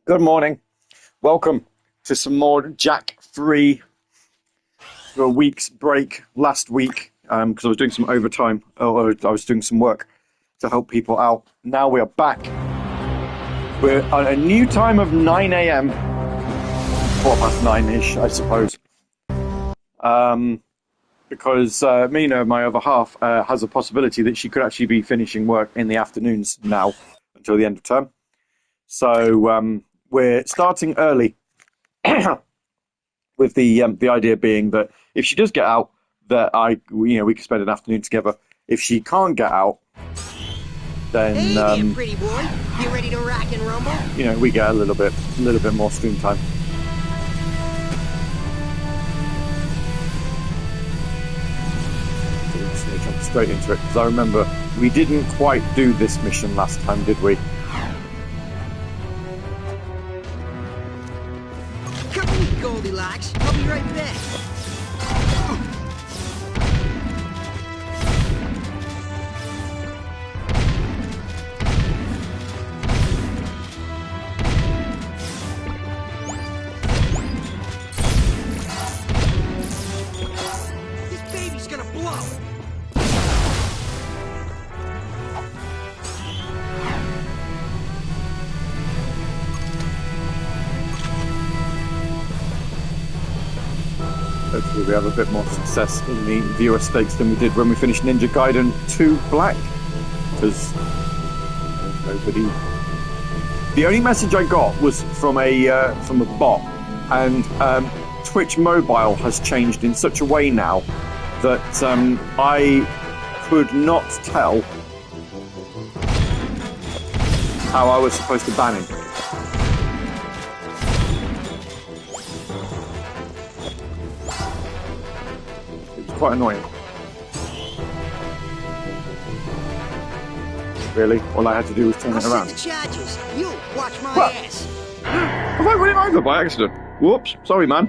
Good morning. Welcome to some more Jack Free for a week's break last week because I was doing some overtime. Or I was doing some work to help people out. Now we are back. We're at a new time of 9 a.m. 9-ish, I suppose. Because Mina, my other half, has a possibility that she could actually be finishing work in the afternoons now until the end of term. So we're starting early with the idea being that if she does get out, that we can spend an afternoon together. If she can't get out, then hey there, pretty boy. You ready to rock and rumble? We get a little bit more stream time. So we're just going to jump straight into it because I remember we didn't quite do this mission last time, did we? Cover me, Goldilocks. I'll be right back. This baby's gonna blow. Hopefully we have a bit more success in the viewer stakes than we did when we finished Ninja Gaiden 2 Black. Because nobody... The only message I got was from a bot, and Twitch Mobile has changed in such a way now that I could not tell how I was supposed to ban him. Quite annoying. Really? All I had to do was turn it around. I'll set the charges. You watch my What? ass. Have I run him over by accident? Whoops. Sorry, man.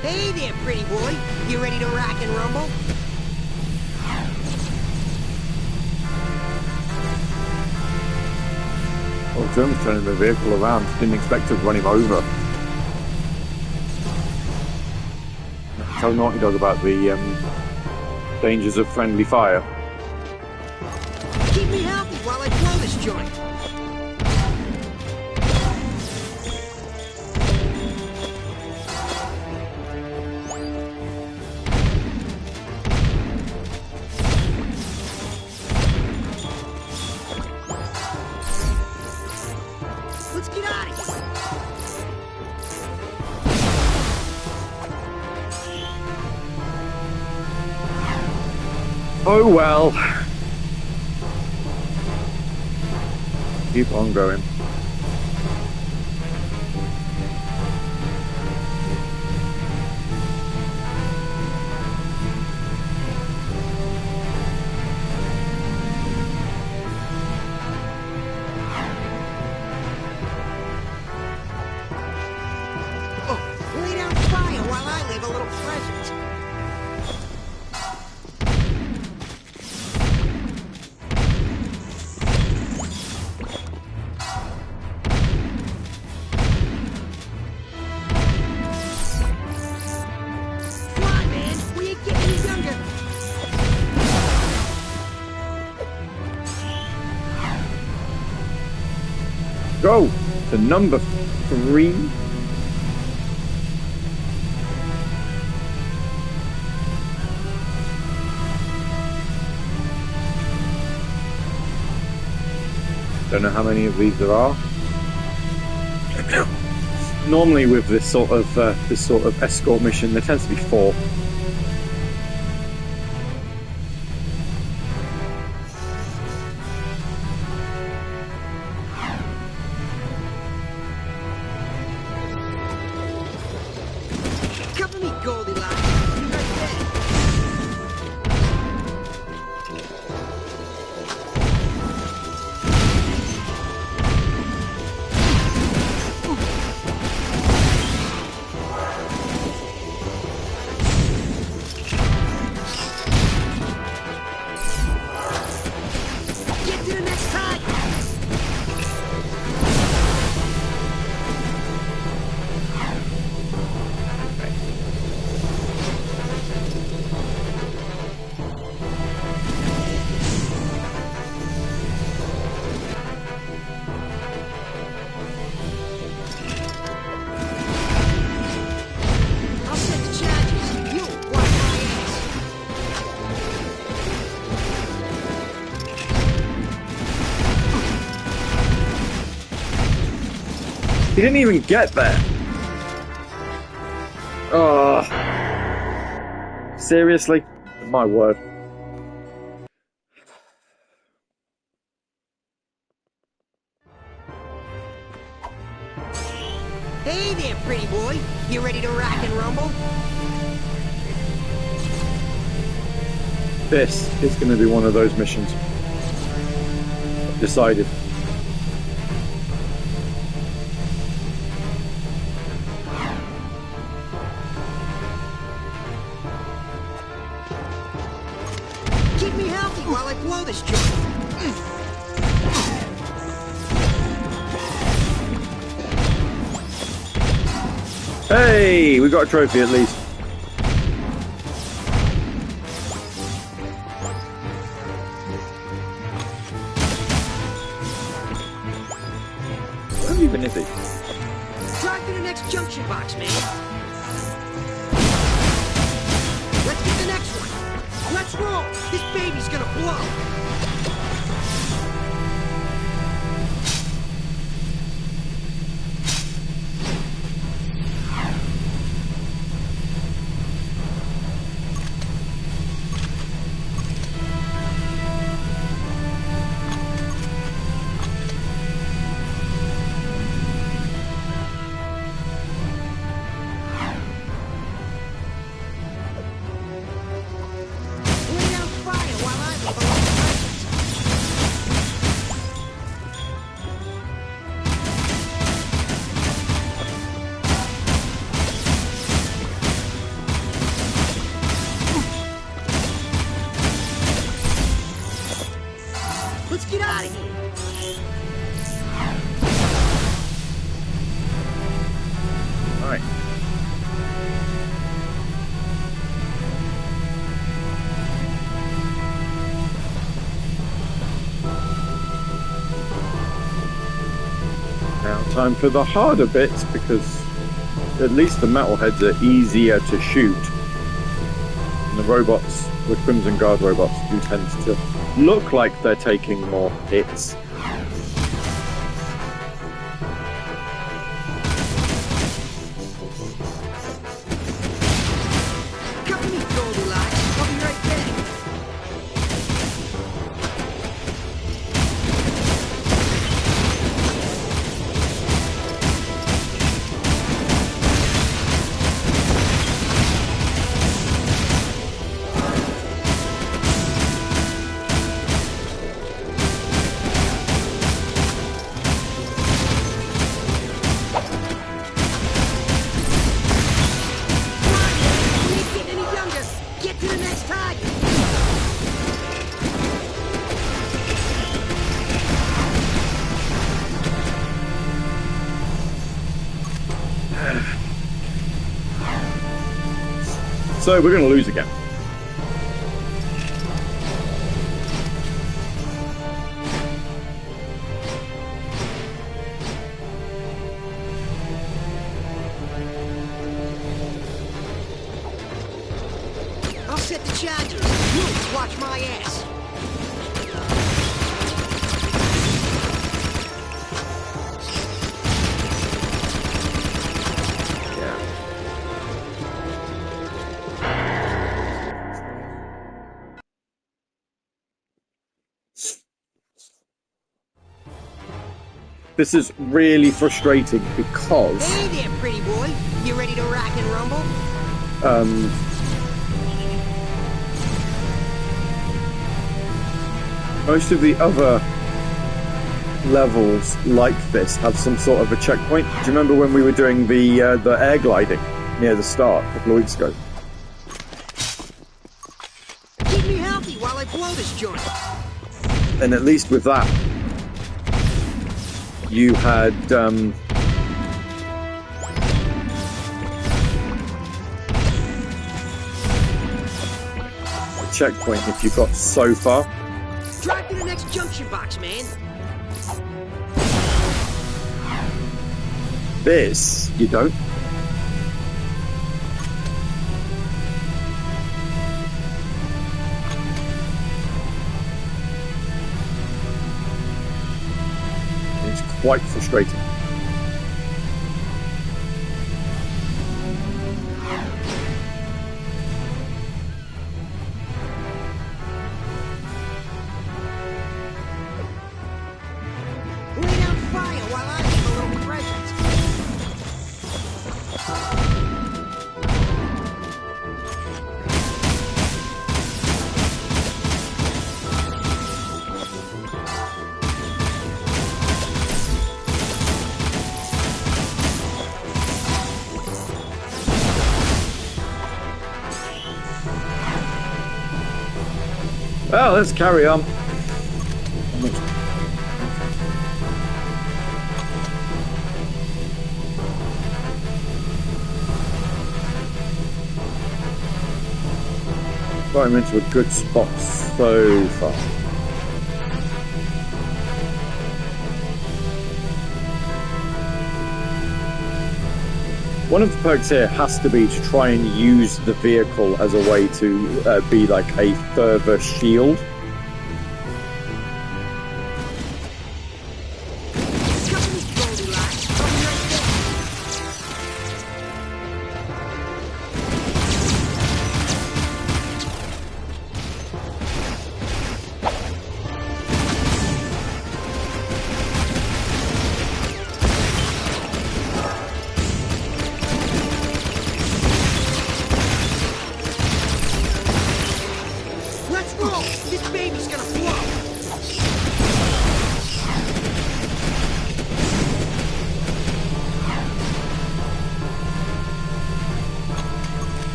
Hey there, pretty boy. You ready to rock and rumble? Oh, German's turning the vehicle around. Didn't expect to run him over. Tell Naughty Dog about the dangers of friendly fire. Keep me healthy while I blow this joint. Let's get out of here. Oh well. Keep on going. Oh, lay down fire while I leave a little present. Come on, man. We ain't getting any younger. Go to number 3. Don't know how many of these there are. Normally with this sort of escort mission, there tends to be 4. Cover me, Goldilocks. I'll be right back. He didn't even get there. Oh. Seriously? My word. Hey there, pretty boy. You ready to rock and rumble? This is going to be one of those missions. I've decided. Keep me healthy while I blow this joint. Hey, we got a trophy at least. Where even is he? Drive to the next junction box, man. Let's get the next one. Let's roll. This baby's gonna blow. Let's get out of here. All right. Now time for the harder bits, because at least the metalheads are easier to shoot. And the robots, the Crimson Guard robots, do tend to look like they're taking more hits. Cover me, Goldilocks. I'll be right back. So we're going to lose again. I'll set the charges. You just watch my ass. This is really frustrating because Hey there, pretty boy. You ready to rock and rumble? most of the other levels like this have some sort of a checkpoint. Do you remember when we were doing the air gliding near the start a couple of weeks ago? Keep me healthy while I blow this joint. And at least with that, you had a checkpoint if you got so far. Drive to the next junction box, man. This, you don't. It's quite frustrating. Well, let's carry on. I'm into a good spot so far. One of the perks here has to be to try and use the vehicle as a way to be like a further shield.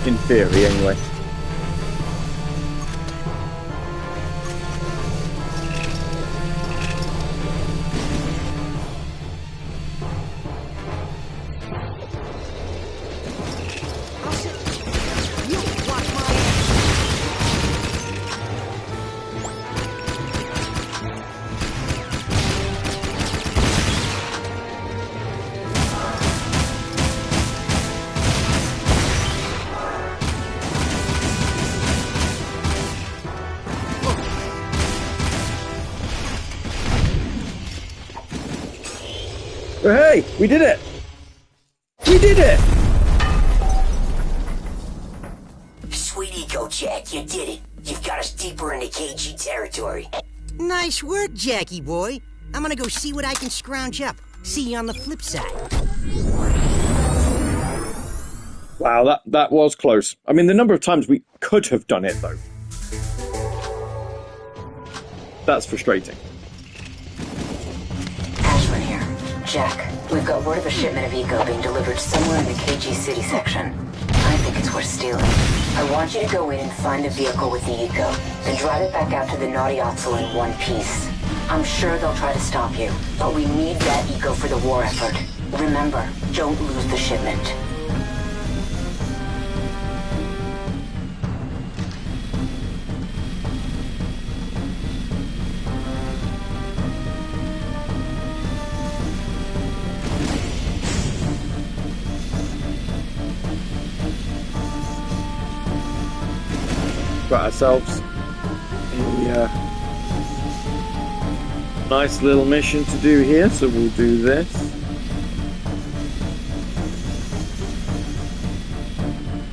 In theory, anyway. Oh, hey, we did it! We did it! Sweet eco, Jack, you did it. You've got us deeper into KG territory. Nice work, Jackie boy. I'm gonna go see what I can scrounge up. See you on the flip side. Wow, that was close. I mean, the number of times we could have done it, though. That's frustrating. Ashman here. Jack, we've got word of a shipment of eco being delivered somewhere in the KG City section. I think it's worth stealing. I want you to go in and find the vehicle with the eco, then drive it back out to the Naughty Otzel in one piece. I'm sure they'll try to stop you, but we need that eco for the war effort. Remember, don't lose the shipment. Got ourselves a nice little mission to do here, so we'll do this.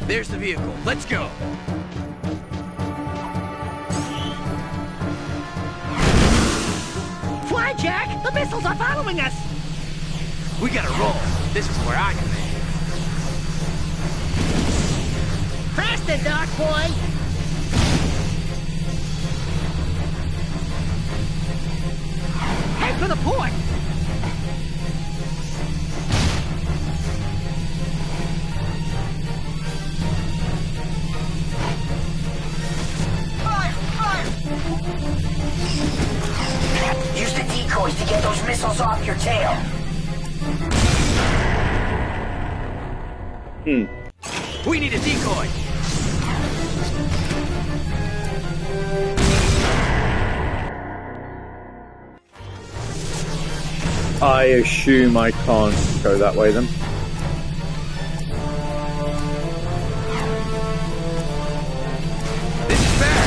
There's the vehicle. Let's go. Fly, Jack! The missiles are following us! We gotta roll. This is where I come in. Faster, Dark Boy! Head for the port! Use the decoys to get those missiles off your tail. We need a decoy. I assume I can't go that way then. This is bad.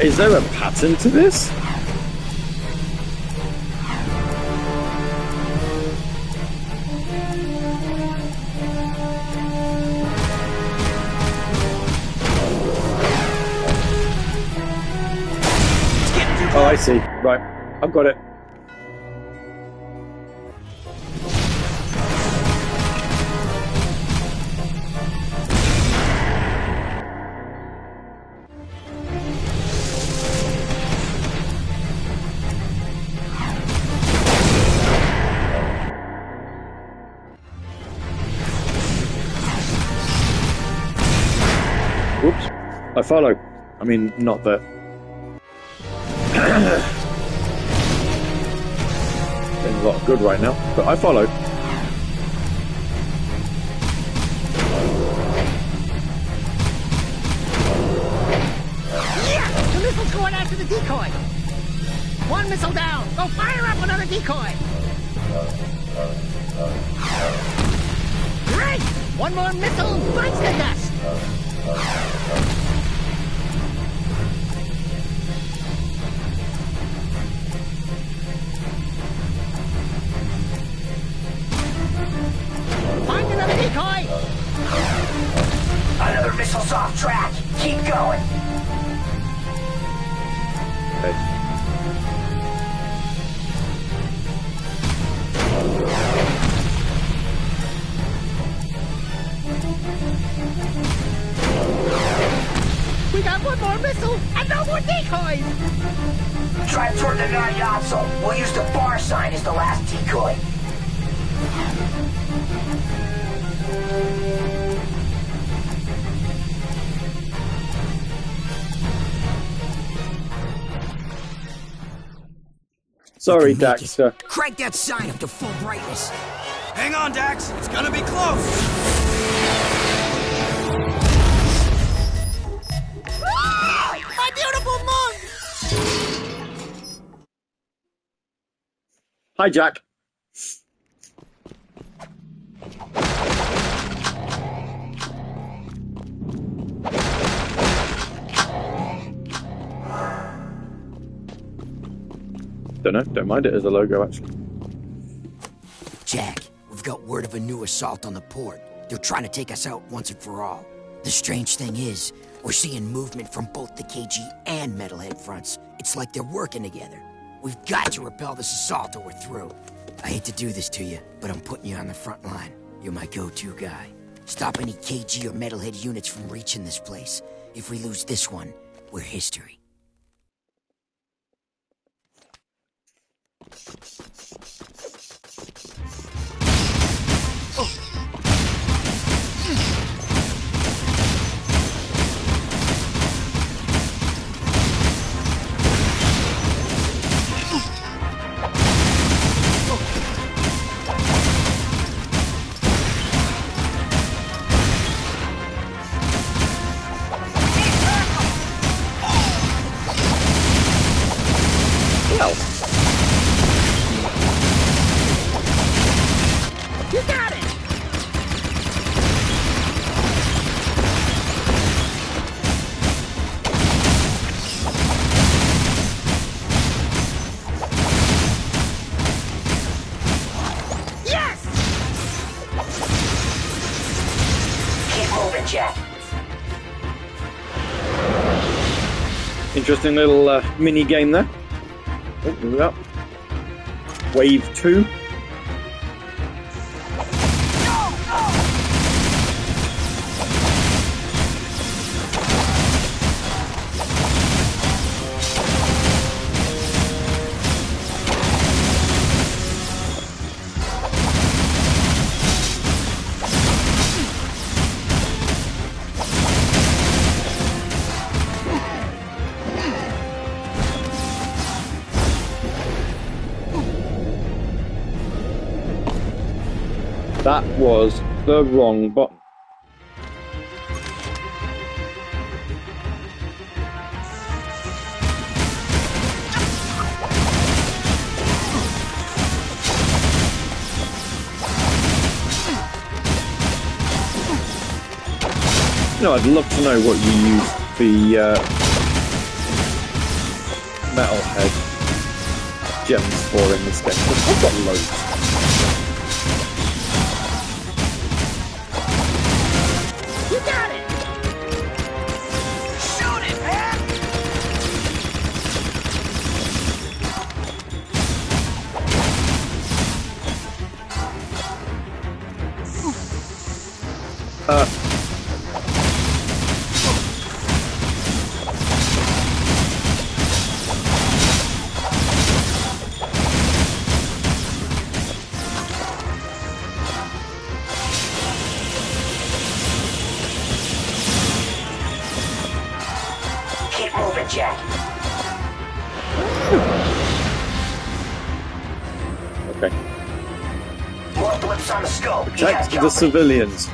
Is there a pattern to this? Oh, I see. Right. I've got it. I follow. I mean, not that. Getting a lot of good right now, but I follow. Yeah! The missile's going after the decoy! One missile down! Go fire up another decoy! Great! One more missile bites the dust! Find another decoy! Another missile's off track. Keep going. Okay. We got one more missile and no more decoys! Drive toward the Nayatso. We'll use the bar sign as the last decoy. Sorry, We can make it. Daxter. Crank that sign up to full brightness. Hang on, Dax. It's gonna be close. My beautiful moon! Hi, Jack. Don't know. Don't mind it as a logo, actually. Jack, we've got word of a new assault on the port. They're trying to take us out once and for all. The strange thing is, we're seeing movement from both the KG and Metalhead fronts. It's like they're working together. We've got to repel this assault or we're through. I hate to do this to you, but I'm putting you on the front line. You're my go-to guy. Stop any KG or Metalhead units from reaching this place. If we lose this one, we're history. You got it! Yes! Keep moving, Jack. Interesting little mini game there. Oh, here we are. Wave 2. That was the wrong button. You know, I'd love to know what you use the Metalhead gems for in this game. I've got loads. You got it! Shoot it, man! on the scope. You Protect got the company. civilians.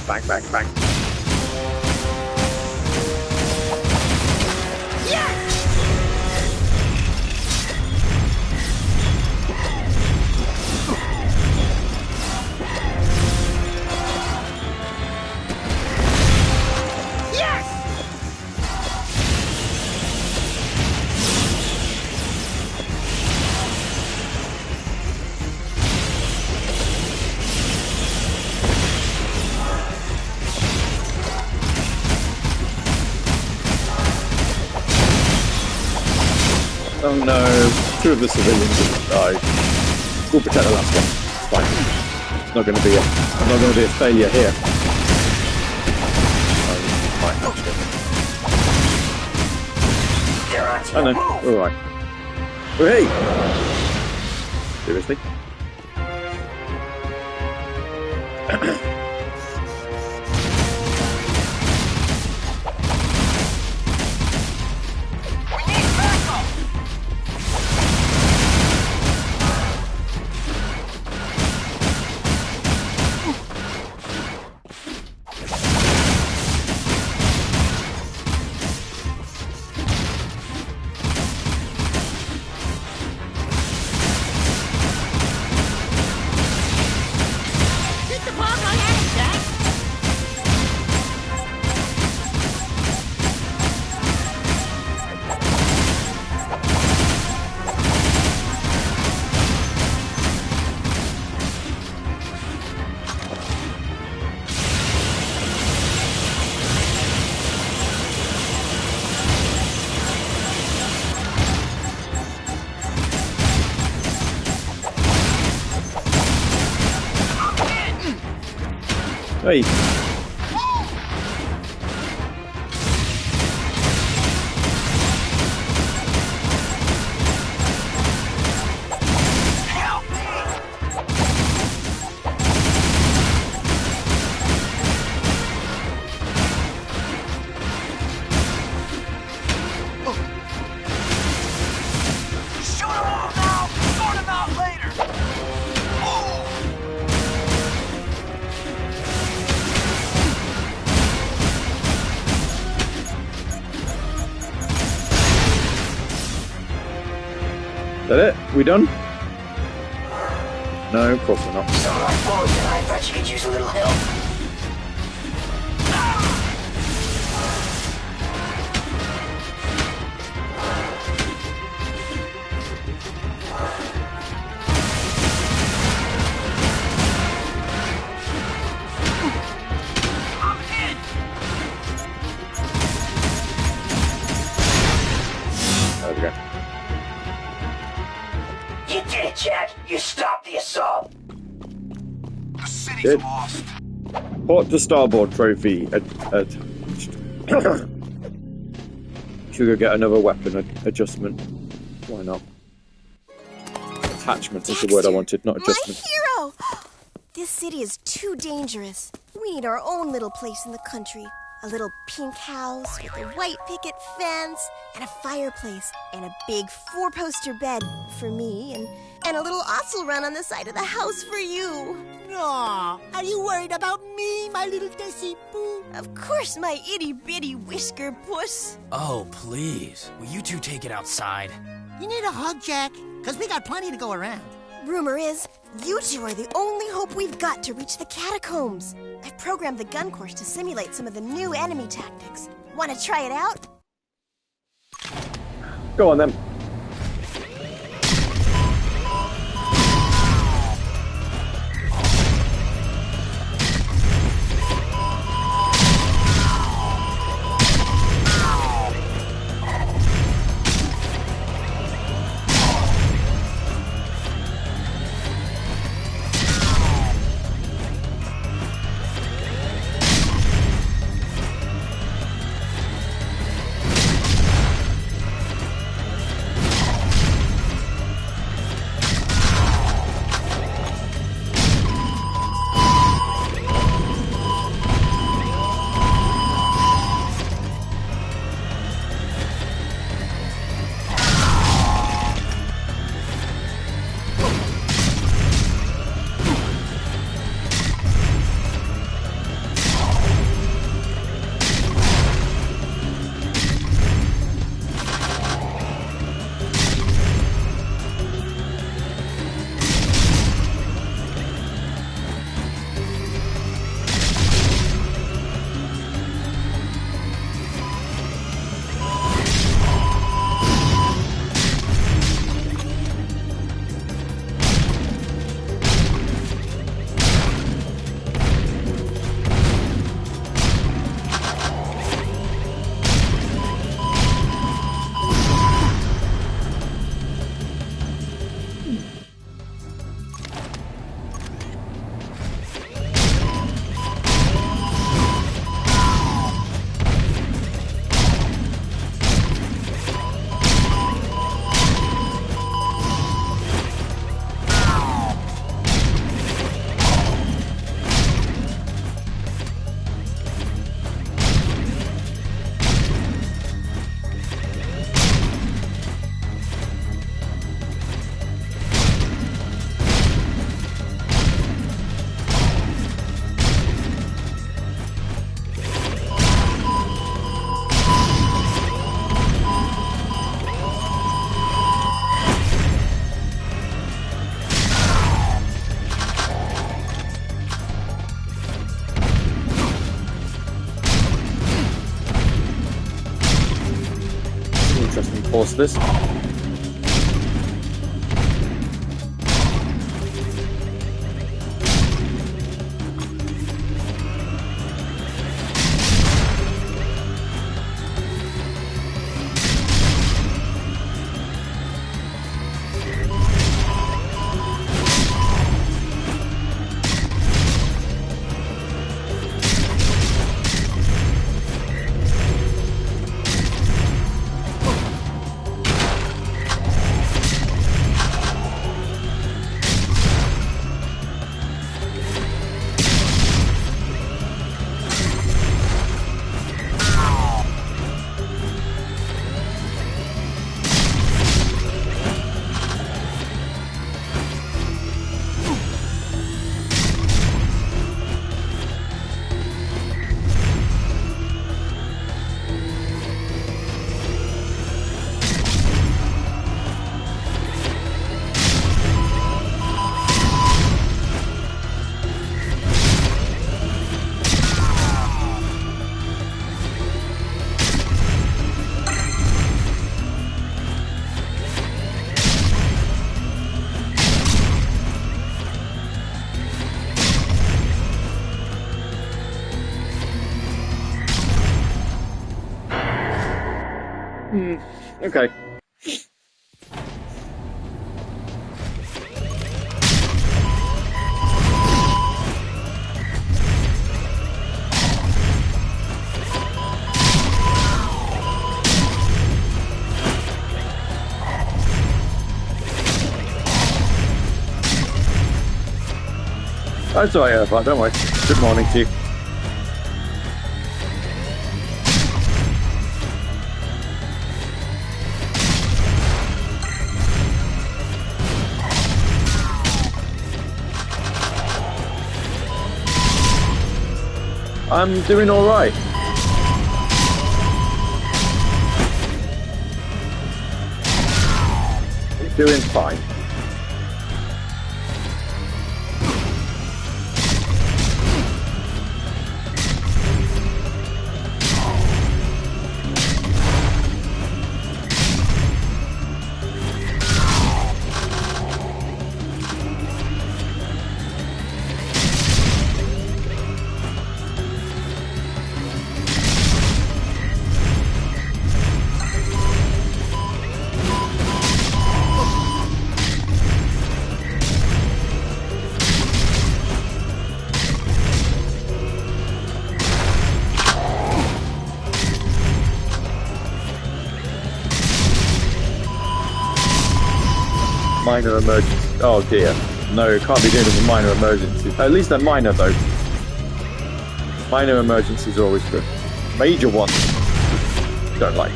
Bang, bang, bang. Oh no, 2 of the civilians have died. We'll protect the last one. It's fine. It's not going to be a failure here. Fine, actually. They're on to Oh the no, move. alright. Oh hey! Seriously? Hit the ball right at it, Jack. Hey! Shoot them all now. Sort them out later. Is that it? We done? No, of course we're not. Some of my foes and I thought you could use a little help. There we go. You did it, Jack. You stopped the assault. The city's Good. lost. Port to starboard trophy. Should we go get another weapon adjustment? Why not? Attachment is the word I wanted, not adjustment. My hero! This city is too dangerous. We need our own little place in the country. A little pink house with a white picket fence and a fireplace and a big 4-poster bed for me and a little osel run on the side of the house for you. Aw, are you worried about me, my little Desi Boo? Of course, my itty-bitty whisker puss. Oh, please. Will you two take it outside? You need a hug, Jack, because we got plenty to go around. Rumor is, you two are the only hope we've got to reach the catacombs. I've programmed the gun course to simulate some of the new enemy tactics. Want to try it out? Go on then. Pause this. Okay. That's all right, Earthbot, don't worry. Good morning to you. I'm doing all right. I'm doing fine. Minor emergency. Oh dear. No, can't be dealing with minor emergencies. At least they're minor though. Minor emergencies are always good. Major ones, don't like.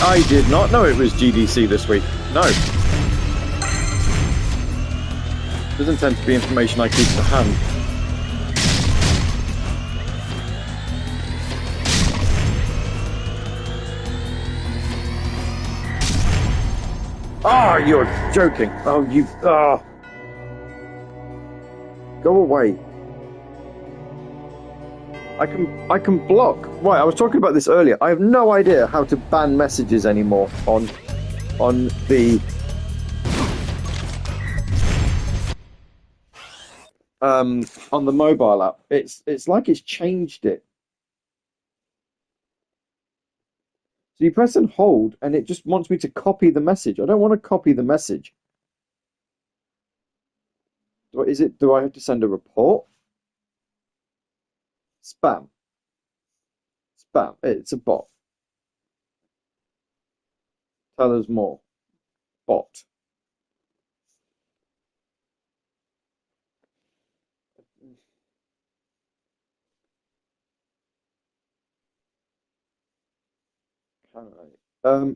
I did not know it was GDC this week. No. Doesn't tend to be information I keep to hand. Ah, you're joking. Oh, you... Ah. Go away. I can block. Right, I was talking about this earlier. I have no idea how to ban messages anymore on the on the mobile app. It's like it's changed it. So you press and hold and it just wants me to copy the message. I don't want to copy the message. Do I have to send a report? Spam. Spam. It's a bot. Tell us more. Bot. Can I?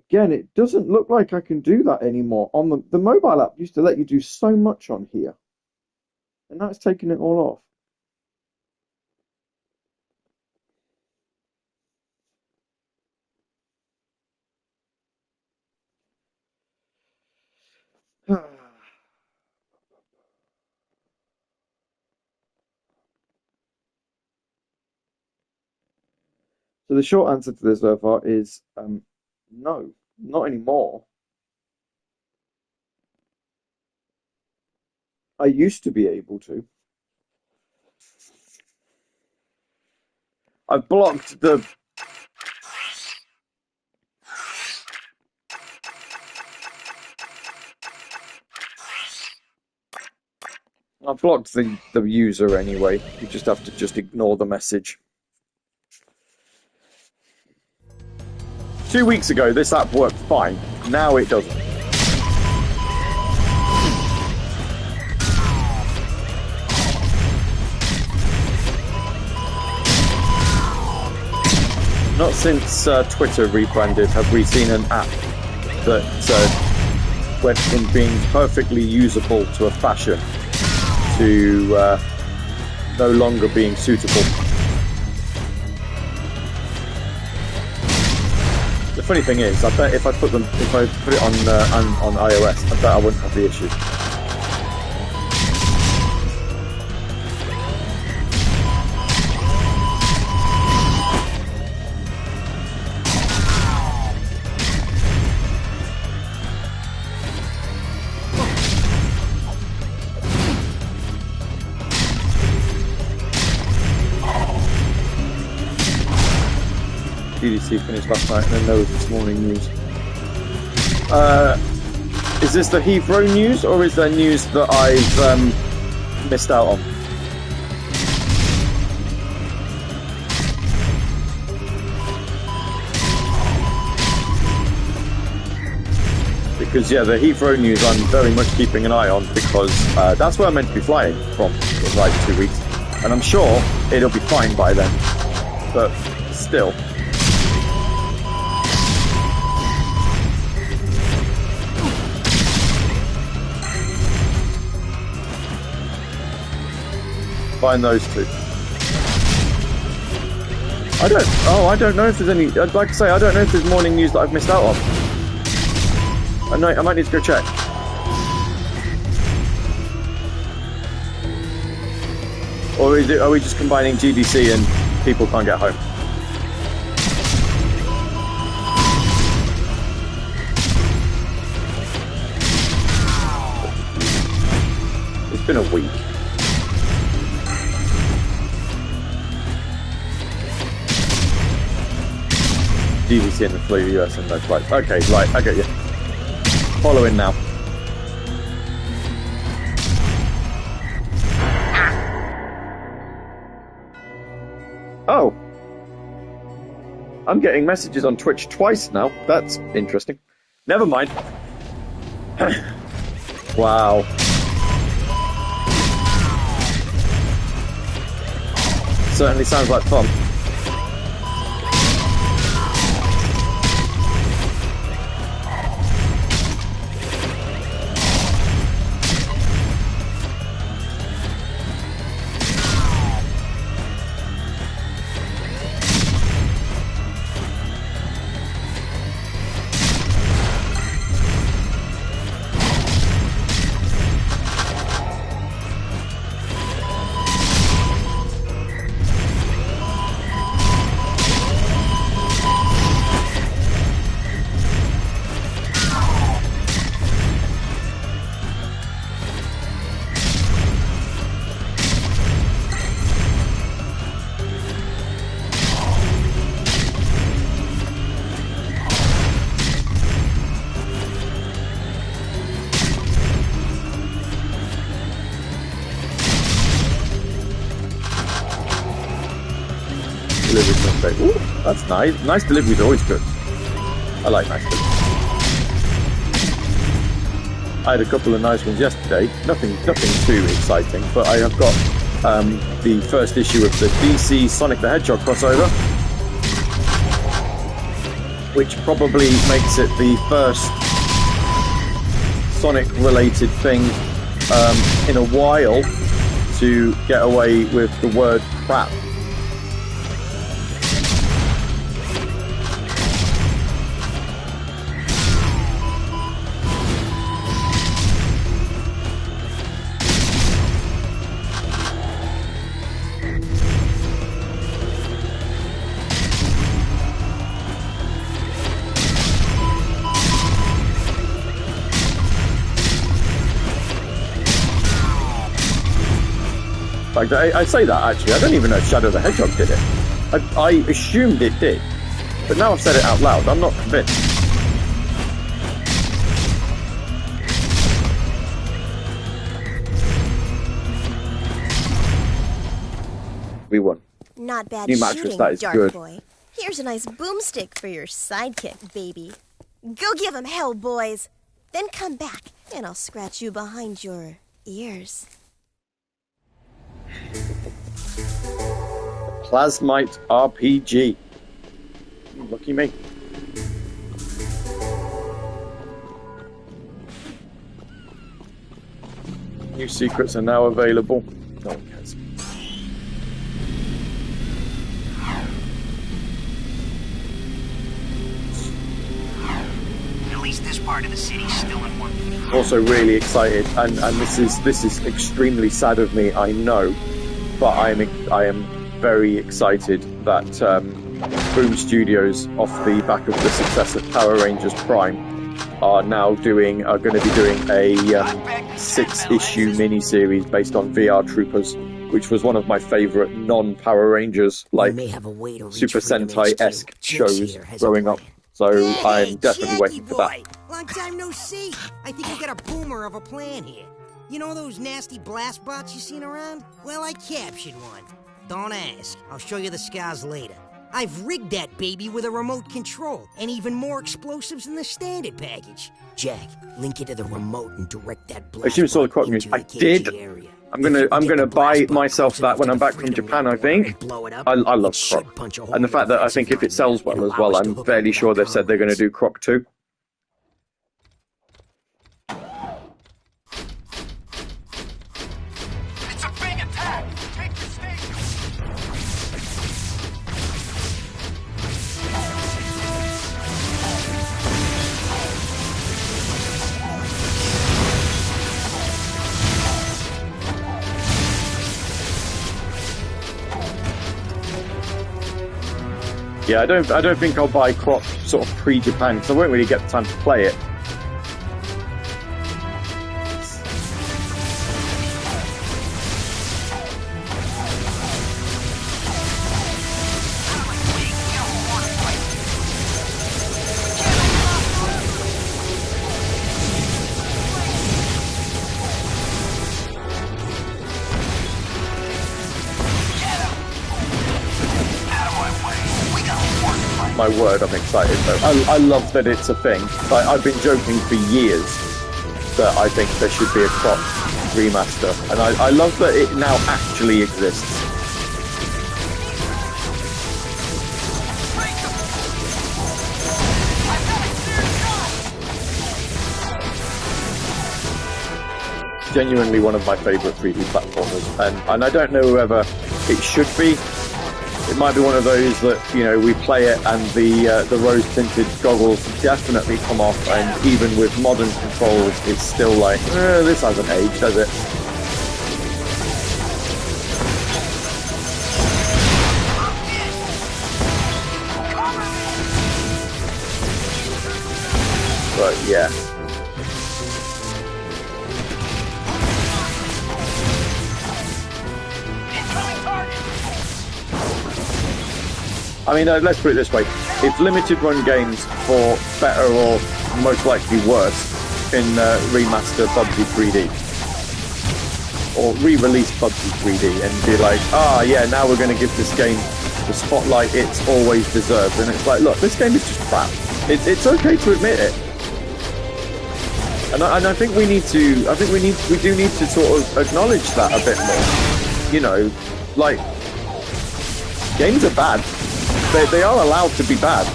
Again, it doesn't look like I can do that anymore. On the mobile app used to let you do so much on here, and that's taken it all off. So the short answer to this so far is no, not anymore. I used to be able to. I've blocked the user anyway. You just have to just ignore the message. 2 weeks ago, this app worked fine. Now it doesn't. Not since Twitter rebranded have we seen an app that went from being perfectly usable to a fashion to no longer being suitable. The funny thing is, I bet if I put it on iOS, I bet I wouldn't have the issue. GDC finished last night, and then there was this morning news. Is this the Heathrow news, or is there news that I've missed out on? Because yeah, the Heathrow news I'm very much keeping an eye on, because that's where I'm meant to be flying from in like 2 weeks, and I'm sure it'll be fine by then, but still. Find those two. I don't know if there's any. I'd like to say I don't know if there's morning news that I've missed out on. I might need to go check. Or are we just combining GDC and people can't get home? It's been a week. GDC and the flew US and no flights. Okay, right, I get you. Following now. Oh. I'm getting messages on Twitch twice now. That's interesting. Never mind. Wow. Certainly sounds like fun. Ooh, that's nice. Nice delivery is always good. I like nice delivery. I had a couple of nice ones yesterday. Nothing too exciting, but I have got the first issue of the DC Sonic the Hedgehog crossover. which probably makes it the first Sonic-related thing in a while to get away with the word crap. I say that actually, I don't even know if Shadow the Hedgehog did it. I assumed it did, but now I've said it out loud, I'm not convinced. We won. Not bad New mattress, shooting, that is Dark good. Boy. Here's a nice boomstick for your sidekick, baby. Go give him hell, boys. Then come back, and I'll scratch you behind your ears. Plasmite RPG. Lucky me. New secrets are now available. No one cares. At least this part of the city's still in one piece. Also really excited, and this is extremely sad of me, I know, but I am very excited that Boom Studios, off the back of the success of Power Rangers Prime, are going to be doing a 6-issue miniseries based on VR Troopers, which was one of my favorite non-Power Rangers, like Super Sentai-esque shows growing up. So I'm definitely waiting for that. Long time no see. I think we got a boomer of a plan here. You know those nasty blast bots you seen around? Well, I captured one. Don't ask. I'll show you the scars later. I've rigged that baby with a remote control and even more explosives in the standard package. Jack, link it to the remote and direct that I assume you saw the quote news. I did. I'm gonna buy myself that when I'm back from Japan, I think. I love Croc. And the fact that I think if it sells well as well, I'm fairly sure they've said they're going to do Croc 2. It's a big attack! Take the stage! Yeah, I don't think I'll buy Croc sort of pre-Japan because I won't really get the time to play it. My word, I'm excited though. I love that it's a thing. I've been joking for years that I think there should be a Croc remaster, and I love that it now actually exists. Genuinely one of my favourite 3D platformers, and I don't know whether it should be. It might be one of those that, you know, we play it and the rose-tinted goggles definitely come off, and even with modern controls, it's still like, this hasn't aged, does it? But yeah. I mean, let's put it this way. If limited run games for better or most likely worse can remaster PUBG 3D or re-release PUBG 3D and be like, yeah, now we're going to give this game the spotlight it's always deserved, and it's like, look, this game is just crap. It's okay to admit it. And I think we need to, we do need to sort of acknowledge that a bit more. You know, like, games are bad. They are allowed to be bad.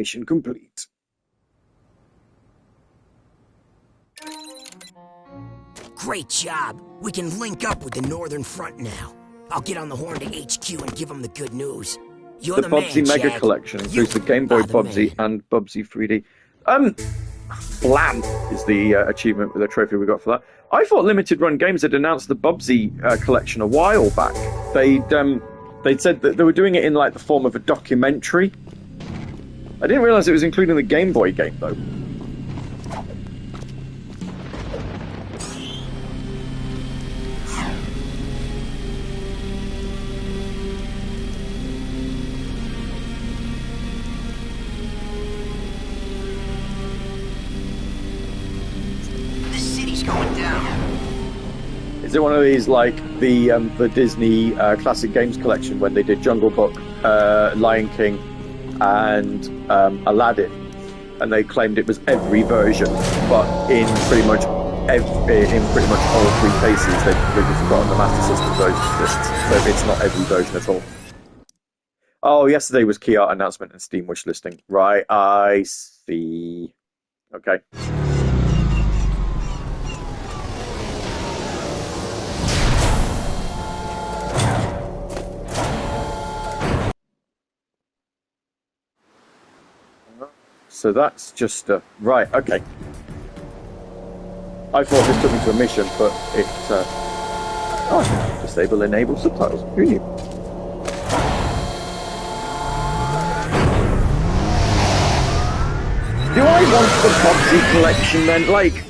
Mission complete. Great job. We can link up with the Northern Front now. I'll get on the horn to HQ and give them the good news. You're The the Bubsy man, Mega Jack. Collection includes the Game Boy are the Bubsy man. and Bubsy 3D. Blam is the achievement with the trophy we got for that. I thought Limited Run Games had announced the Bubsy collection a while back. They'd said that they were doing it in like the form of a documentary. I didn't realize it was including the Game Boy game though. Is it one of these like the Disney classic games collection when they did Jungle Book, Lion King, and Aladdin, and they claimed it was every version, but in pretty much all three cases they've completely forgotten the Master System version exists, so it's not every version at all. Oh, yesterday was key art announcement and Steam wish listing. Right, I see. Okay. So that's just a... Right, okay. I thought this took me to a mission, but it... Oh, disable enable subtitles. Who knew? Do I want the Bubsy collection then? Like,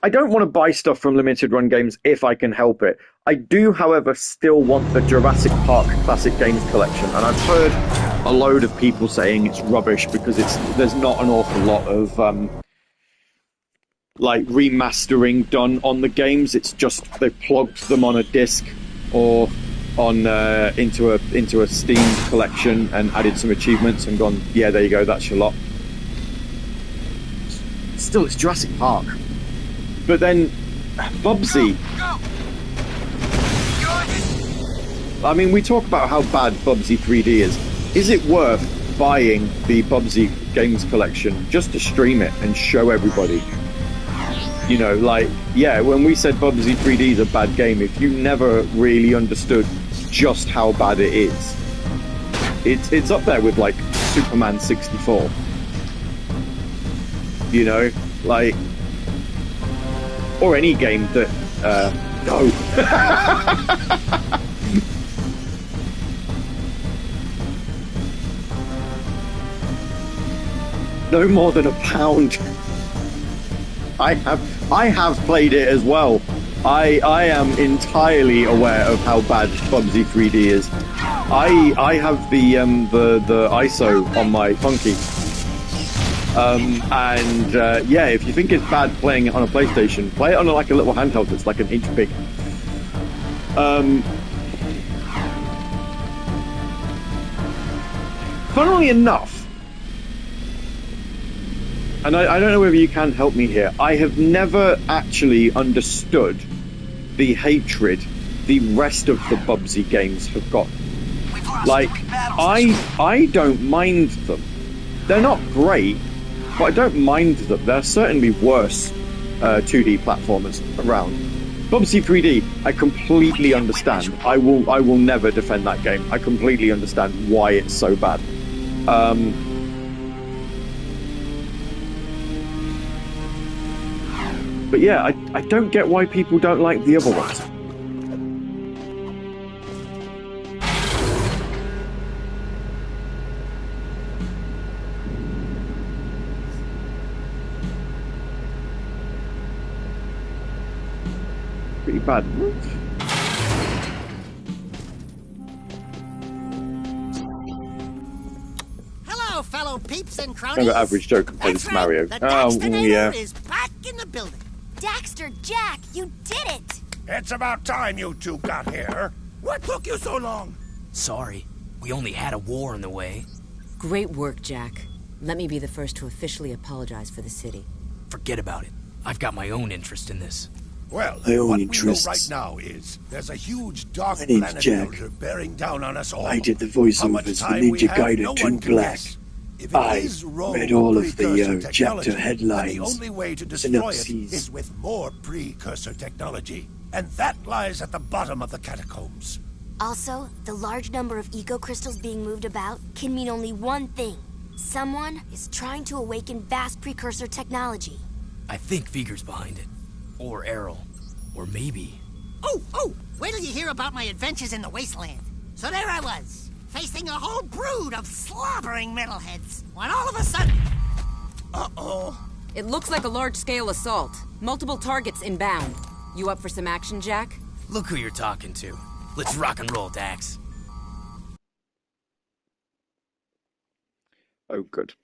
I don't want to buy stuff from Limited Run Games if I can help it. I do, however, still want the Jurassic Park Classic Games collection, and I've heard a load of people saying it's rubbish because there's not an awful lot of like remastering done on the games. It's just they've plugged them on a disc or on into a Steam collection and added some achievements and gone, yeah, there you go, that's your lot. Still, it's Jurassic Park. But then Bubsy. Go. I mean, we talk about how bad Bubsy 3D is. Is it worth buying the Bubsy Games collection just to stream it and show everybody? You know, like, yeah, when we said Bubsy 3D is a bad game, if you never really understood just how bad it is, it's up there with, like, Superman 64. You know, like, or any game that, no. No more than £1. I have played it as well. I am entirely aware of how bad Bubsy 3D is. I have the ISO on my Funky. Yeah, if you think it's bad playing it on a PlayStation, play it on like a little handheld that's like an inch big. Funnily enough, and I don't know whether you can help me here, I have never actually understood the hatred the rest of the Bubsy games have got. Like, I don't mind them. They're not great, but I don't mind them. There are certainly worse 2D platformers around. Bubsy 3D, I completely understand. I will never defend that game. I completely understand why it's so bad. But yeah, I don't get why people don't like the other ones. Pretty bad. Hello, fellow peeps and cronies. I've got average Joe compared to Mario. The Oh, yeah. is back in the building. Daxter, Jack, you did it! It's about time you two got here. What took you so long? Sorry, we only had a war in the way. Great work, Jack. Let me be the first to officially apologize for the city. Forget about it. I've got my own interest in this. Well, My own what interests. we know right now is there's a huge dark My name's planet Jack. elder bearing down on us all. I did the How much voiceovers for time we Ninja have, Gaiden no 2 one can Black. guess. If it is rogue read all of the precursor chapter technology, then headlines, the only way to destroy it synopses. is with more precursor technology. And that lies at the bottom of the catacombs. Also, the large number of eco-crystals being moved about can mean only one thing. Someone is trying to awaken vast precursor technology. I think Veigar's behind it. Or Errol. Or maybe... Oh! Wait till you hear about my adventures in the wasteland. So there I was, facing a whole brood of slobbering metalheads, when all of a sudden... Uh-oh. It looks like a large-scale assault. Multiple targets inbound. You up for some action, Jack? Look who you're talking to. Let's rock and roll, Dax. Oh, good.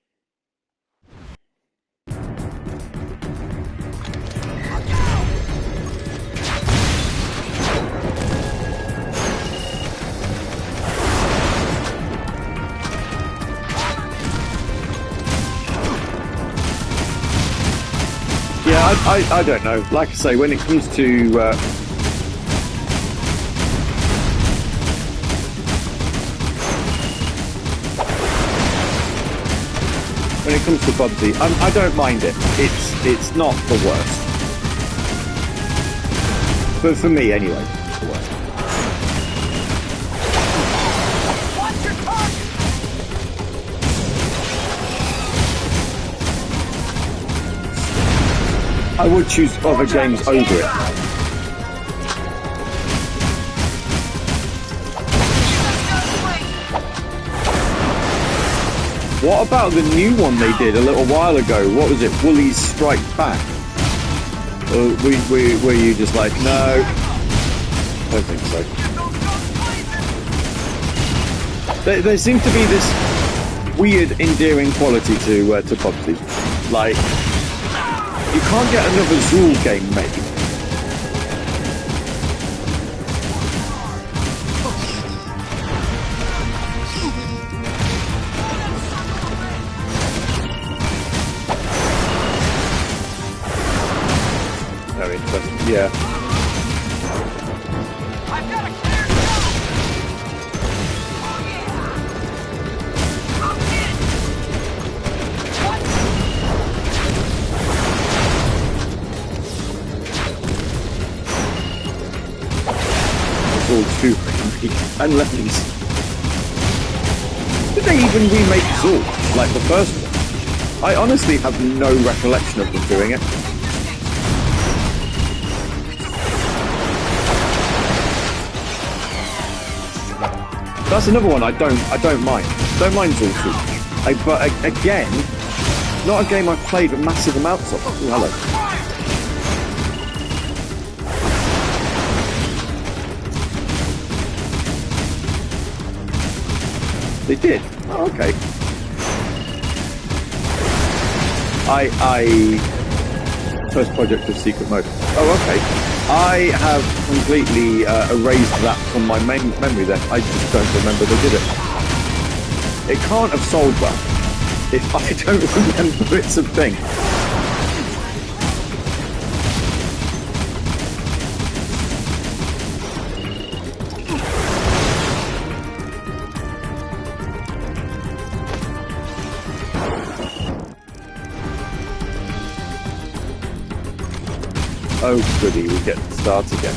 Yeah, I don't know. Like I say, when it comes to PUBG, I don't mind it. It's not the worst, but for me anyway, it's the worst. Watch your target! I would choose other games over it. What about the new one they did a little while ago? What was it? Woolies Strike Back? Or were you just like, no? I don't think so. There seems to be this weird, endearing quality to PUBG. Like, you can't get another Zool game made. Very interesting, yeah. I've got a clear shot! Oh yeah! I'm in! What? It's all too creepy. And Lemmings. Did they even remake Zool, like the first one? I honestly have no recollection of them doing it. That's another one I don't mind. Don't mind Zool 2. But again, not a game I've played massive amounts of. Ooh, hello. They did? Oh, okay. First project of Secret Mode. Oh, okay. I have completely erased that from my main memory then. I just don't remember they did it. It can't have sold well if I don't remember it's a thing. Oh goody, we get to start again.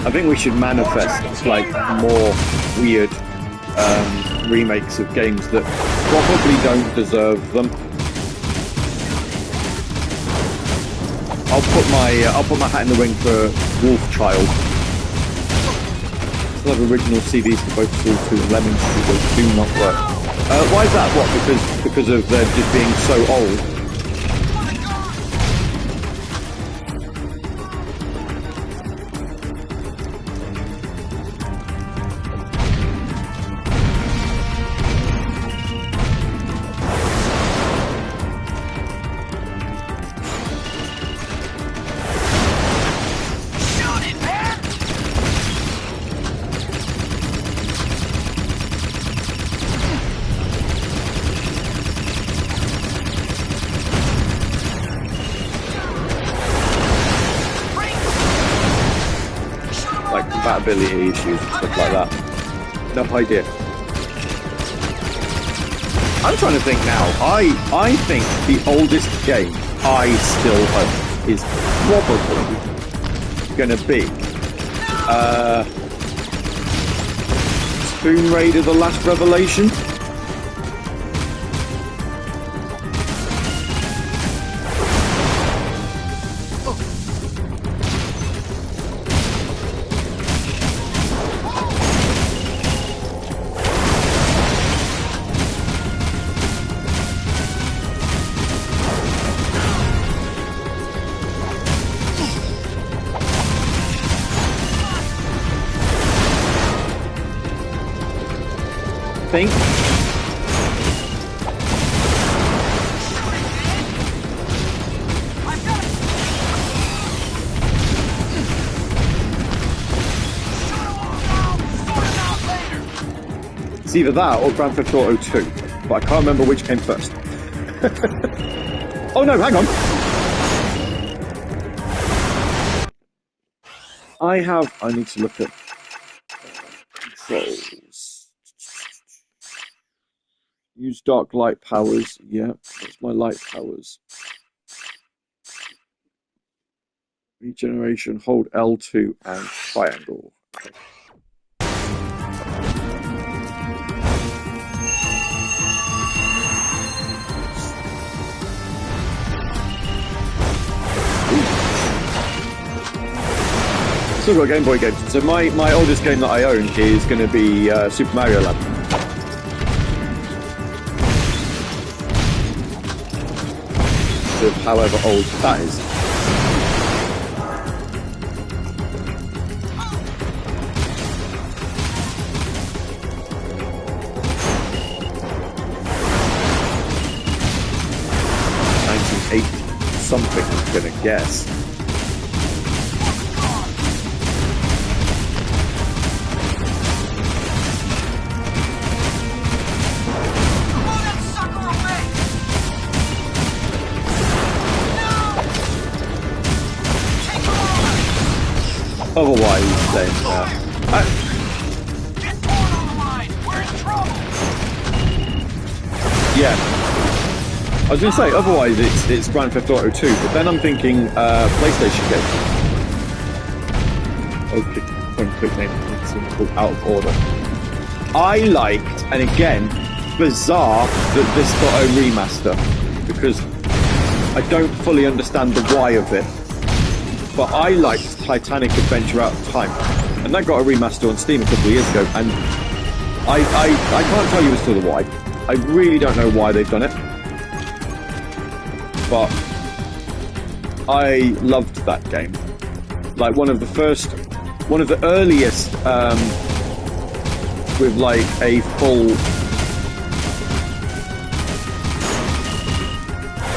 I think we should manifest like more weird remakes of games that probably don't deserve them. I'll put my hat in the ring for Wolf Child. Still have original CDs for both Saw 2 and Lemmings 2 that do not work. Why is that? What? Because of them just being so old? Compatibility issues and stuff like that. No idea. I'm trying to think now. I think the oldest game I still own is probably going to be Tomb Raider: The Last Revelation. Think. It's either that or Grand Theft Auto 2, but I can't remember which came first. Oh no, hang on! I need to look at controls. Use dark light powers. Yeah, that's my light powers. Regeneration, hold L2 and triangle. Okay. Still got Game Boy games. So my oldest game that I own is going to be Super Mario Land. However old that is. Something I'm gonna guess. Otherwise, then yeah. I was going to say, otherwise it's Grand Theft Auto 2, but then I'm thinking PlayStation game. Okay, quick name, it's called Out of Order. I liked, and again, bizarre that this got a remaster, because I don't fully understand the why of it, but I liked Titanic Adventure Out of Time, and that got a remaster on Steam a couple of years ago, and I can't tell you as to the why. I really don't know why they've done it. But I loved that game. Like one of the earliest with like a full,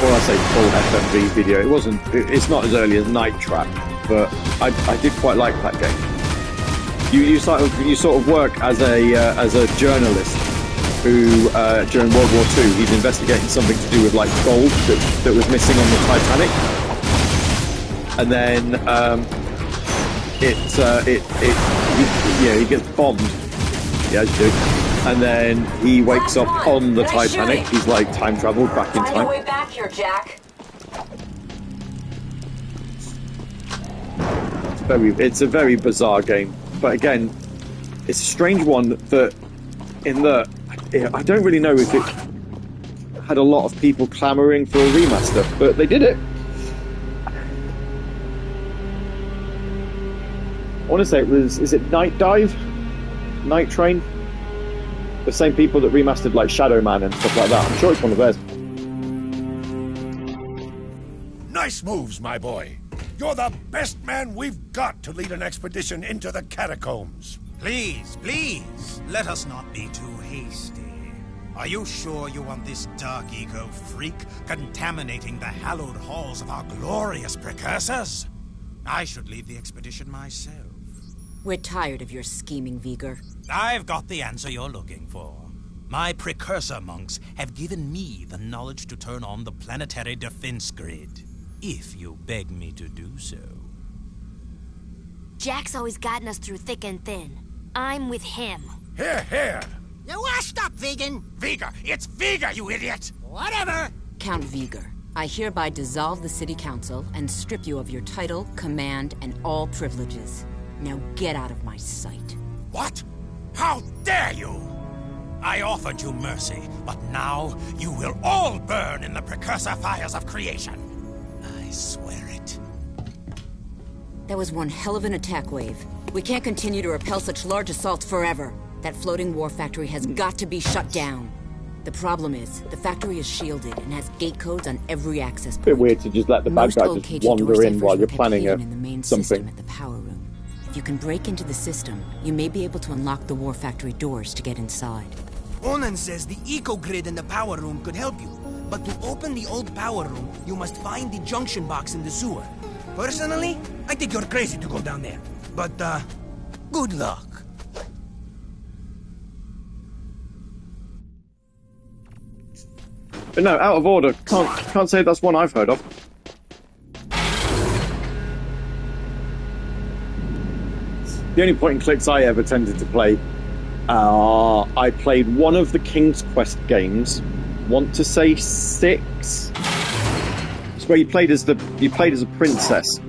well, I say full FMV video. It's not as early as Night Trap, but I did quite like that game. You sort of work as a journalist who, during World War II, he's investigating something to do with like gold that was missing on the Titanic, and then he gets bombed, yeah, as you do, and then he wakes up on the Titanic. He's like time traveled back in time. Find your way back here, Jack. It's a very bizarre game, but again, it's a strange one that I don't really know if it had a lot of people clamoring for a remaster, but they did it. I want to say it was, is it Night Dive? Night Train? The same people that remastered like Shadow Man and stuff like that. I'm sure it's one of theirs. Nice moves, my boy. You're the best man we've got to lead an expedition into the catacombs. Please, please, let us not be too hasty. Are you sure you want this dark eco freak contaminating the hallowed halls of our glorious precursors? I should lead the expedition myself. We're tired of your scheming, Vigor. I've got the answer you're looking for. My precursor monks have given me the knowledge to turn on the planetary defense grid, if you beg me to do so. Jack's always gotten us through thick and thin. I'm with him. Here, here. You're washed up, vegan. Vigor! It's Vigor, you idiot! Whatever. Count Vigor, I hereby dissolve the city council and strip you of your title, command, and all privileges. Now get out of my sight. What? How dare you! I offered you mercy, but now you will all burn in the precursor fires of creation. I swear it. That was one hell of an attack wave. We can't continue to repel such large assaults forever. That floating war factory has got to be shut down. The problem is, the factory is shielded and has gate codes on every access point. Bit weird to just let the bad guy just wander in while you're planning in the main system something. at the power room. If you can break into the system, you may be able to unlock the war factory doors to get inside. Onan says the eco-grid in the power room could help you. But to open the old power room, you must find the junction box in the sewer. Personally, I think you're crazy to go down there. But, good luck. But no, out of order. Can't say that's one I've heard of. The only point and clicks I ever tended to play, I played one of the King's Quest games. Want to say 6? It's where you played as a princess,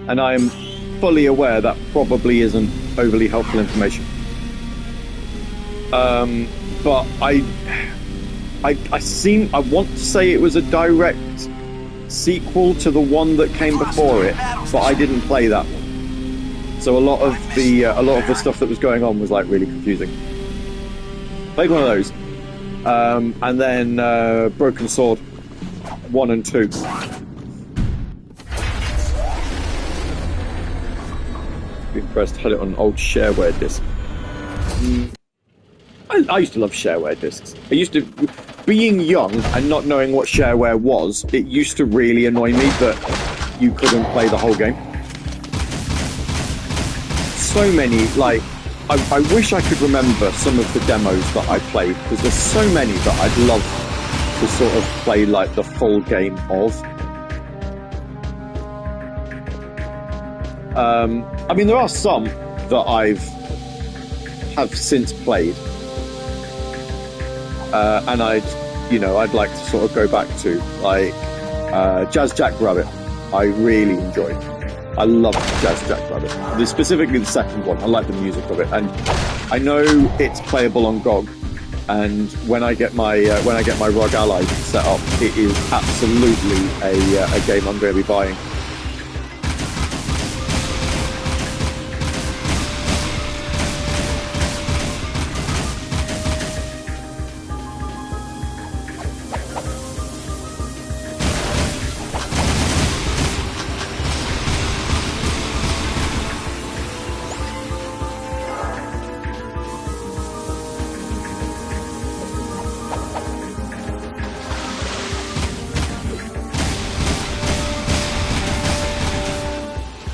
and I am fully aware that probably isn't overly helpful information. But I want to say it was a direct sequel to the one that came before it, but I didn't play that one. So a lot of the stuff that was going on was like really confusing. Played one of those, and then Broken Sword 1 and 2. Be impressed. Had it on an old shareware disc. I used to love shareware discs. I used to, being young and not knowing what shareware was, it used to really annoy me that you couldn't play the whole game. So many, like, I wish I could remember some of the demos that I played, because there's so many that I'd love to sort of play, like, the full game of. I mean, there are some that have since played. And I'd like to sort of go back to, like, Jazz Jackrabbit. I really enjoyed. I loved Jazz Jackrabbit. Specifically the second one. I like the music of it, and I know it's playable on GOG. And when I get my ROG Ally set up, it is absolutely a game I'm going to be buying.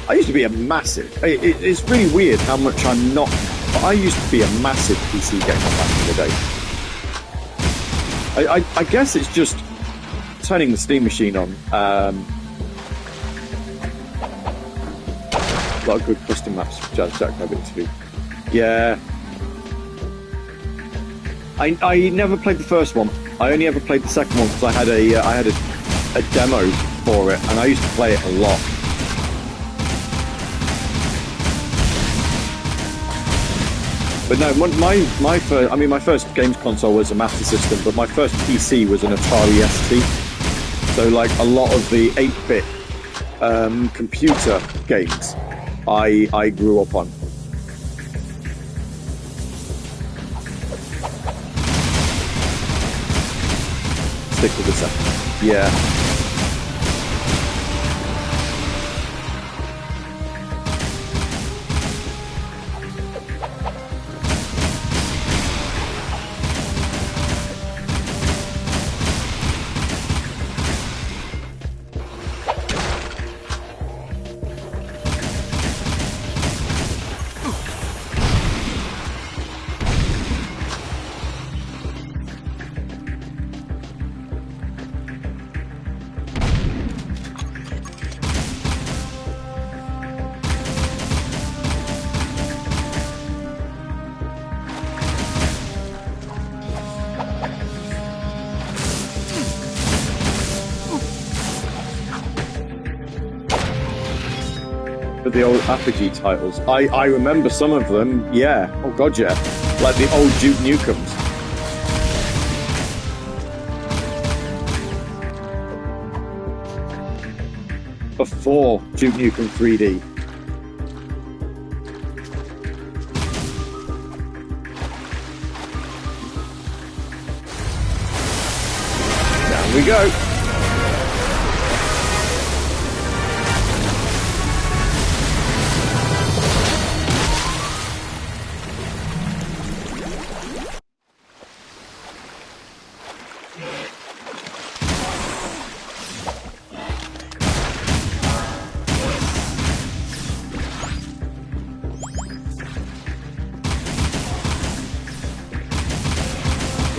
I used to be a massive... It's really weird how much I'm not... But I used to be a massive PC gamer back in the day. I guess it's just turning the Steam machine on. A lot of good custom maps for Jazz Jackrabbit to do. Yeah. I never played the first one. I only ever played the second one because I had a demo for it, and I used to play it a lot. But no, my first games console was a Master System, but my first PC was an Atari ST. So like a lot of the 8-bit computer games I grew up on. Stick with the second. Yeah. The old Apogee titles. I remember some of them, yeah. Oh god, yeah. Like the old Duke Nukems. Before Duke Nukem 3D. Down we go.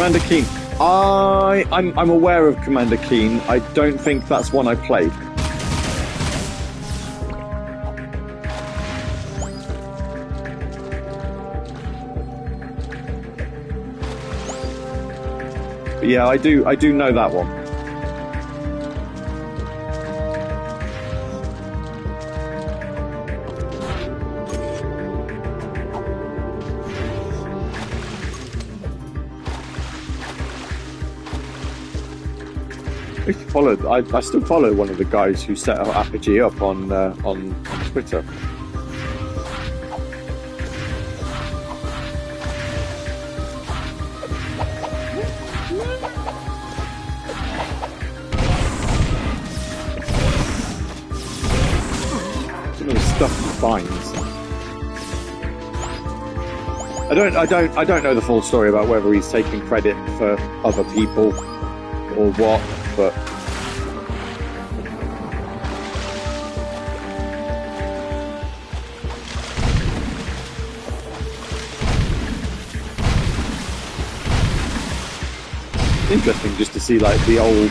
Commander Keen. I'm aware of Commander Keen. I don't think that's one I played. But yeah, I do know that one. I still follow one of the guys who set Apogee up on Twitter. Some of the stuff he finds. I don't know the full story about whether he's taking credit for other people or what, but interesting just to see like the old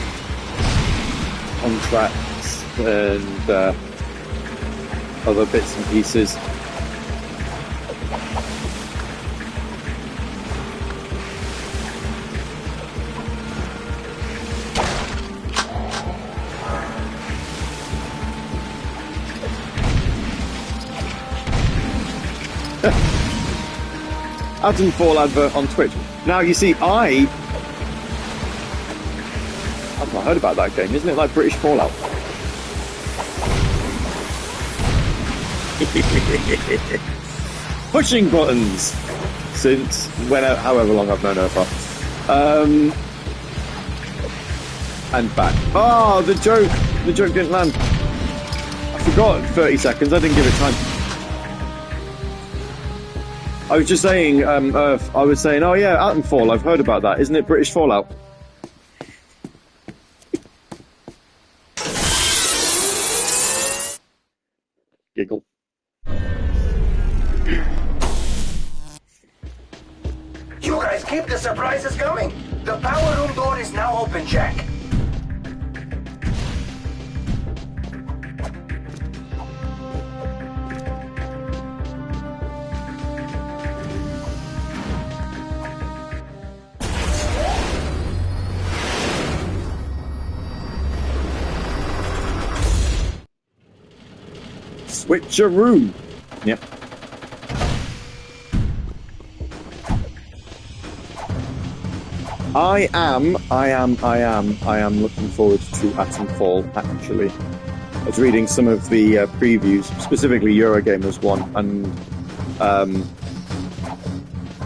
contracts and other bits and pieces. Adam Fall advert on Twitch. Now you see, I've not heard about that game. Isn't it like British Fallout? Pushing buttons since however long I've known her for. And back. Oh, the joke didn't land. I forgot 30 seconds. I didn't give it time. I was just saying, Earth, I was saying, oh yeah, Atomfall, I've heard about that. Isn't it British Fallout? Giggle. You guys keep the surprises coming. The power room door is now open, Jack. Switcheroo. Yep. I am looking forward to Atomfall, actually. was reading some of the previews, specifically Eurogame was one, and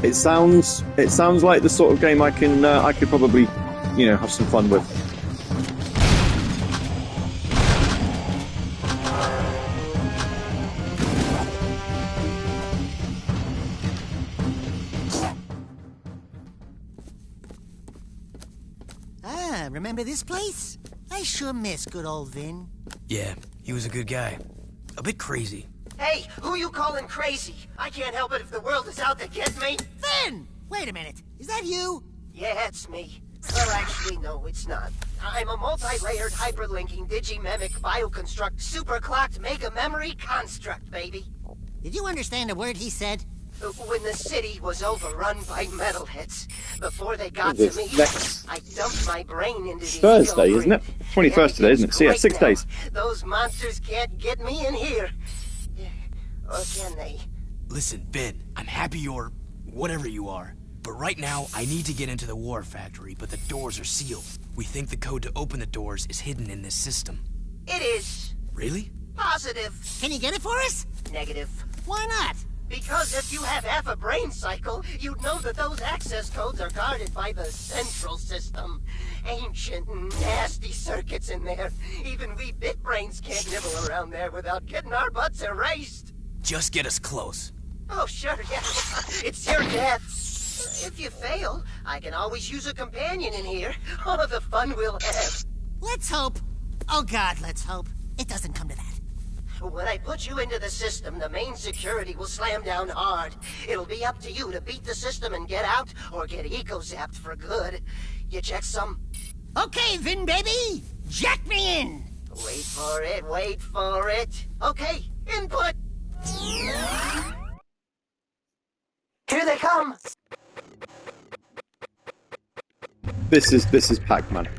it sounds like the sort of game I could probably, have some fun with. Ah, remember this place? I sure miss good old Vin. Yeah, he was a good guy. A bit crazy. Hey, who you calling crazy? I can't help it if the world is out to get me. Vin! Wait a minute. Is that you? Yeah, it's me. Well, actually, no, it's not. I'm a multi-layered, hyperlinking, digimemic, bioconstruct, superclocked mega memory construct, baby. Did you understand a word he said? When the city was overrun by metalheads, before they got to me, I dumped my brain into the Thursday, isn't it? 21st today, isn't it? So yeah, 6 days. Those monsters can't get me in here. Or can they? Listen, Ben, I'm happy you're whatever you are. But right now, I need to get into the war factory, but the doors are sealed. We think the code to open the doors is hidden in this system. It is. Really? Positive. Can you get it for us? Negative. Why not? Because if you have half a brain cycle, you'd know that those access codes are guarded by the central system. Ancient, nasty circuits in there. Even we bit brains can't nibble around there without getting our butts erased. Just get us close. Oh, sure, yeah. It's your death. If you fail, I can always use a companion in here. Oh, the fun we'll have. Let's hope. Oh, God, let's hope. It doesn't come to that. When I put you into the system, the main security will slam down hard. It'll be up to you to beat the system and get out, or get eco-zapped for good. You check some? Okay, Vin, baby! Jack me in! Wait for it, wait for it. Okay, input! Here they come! This is Pac-Man.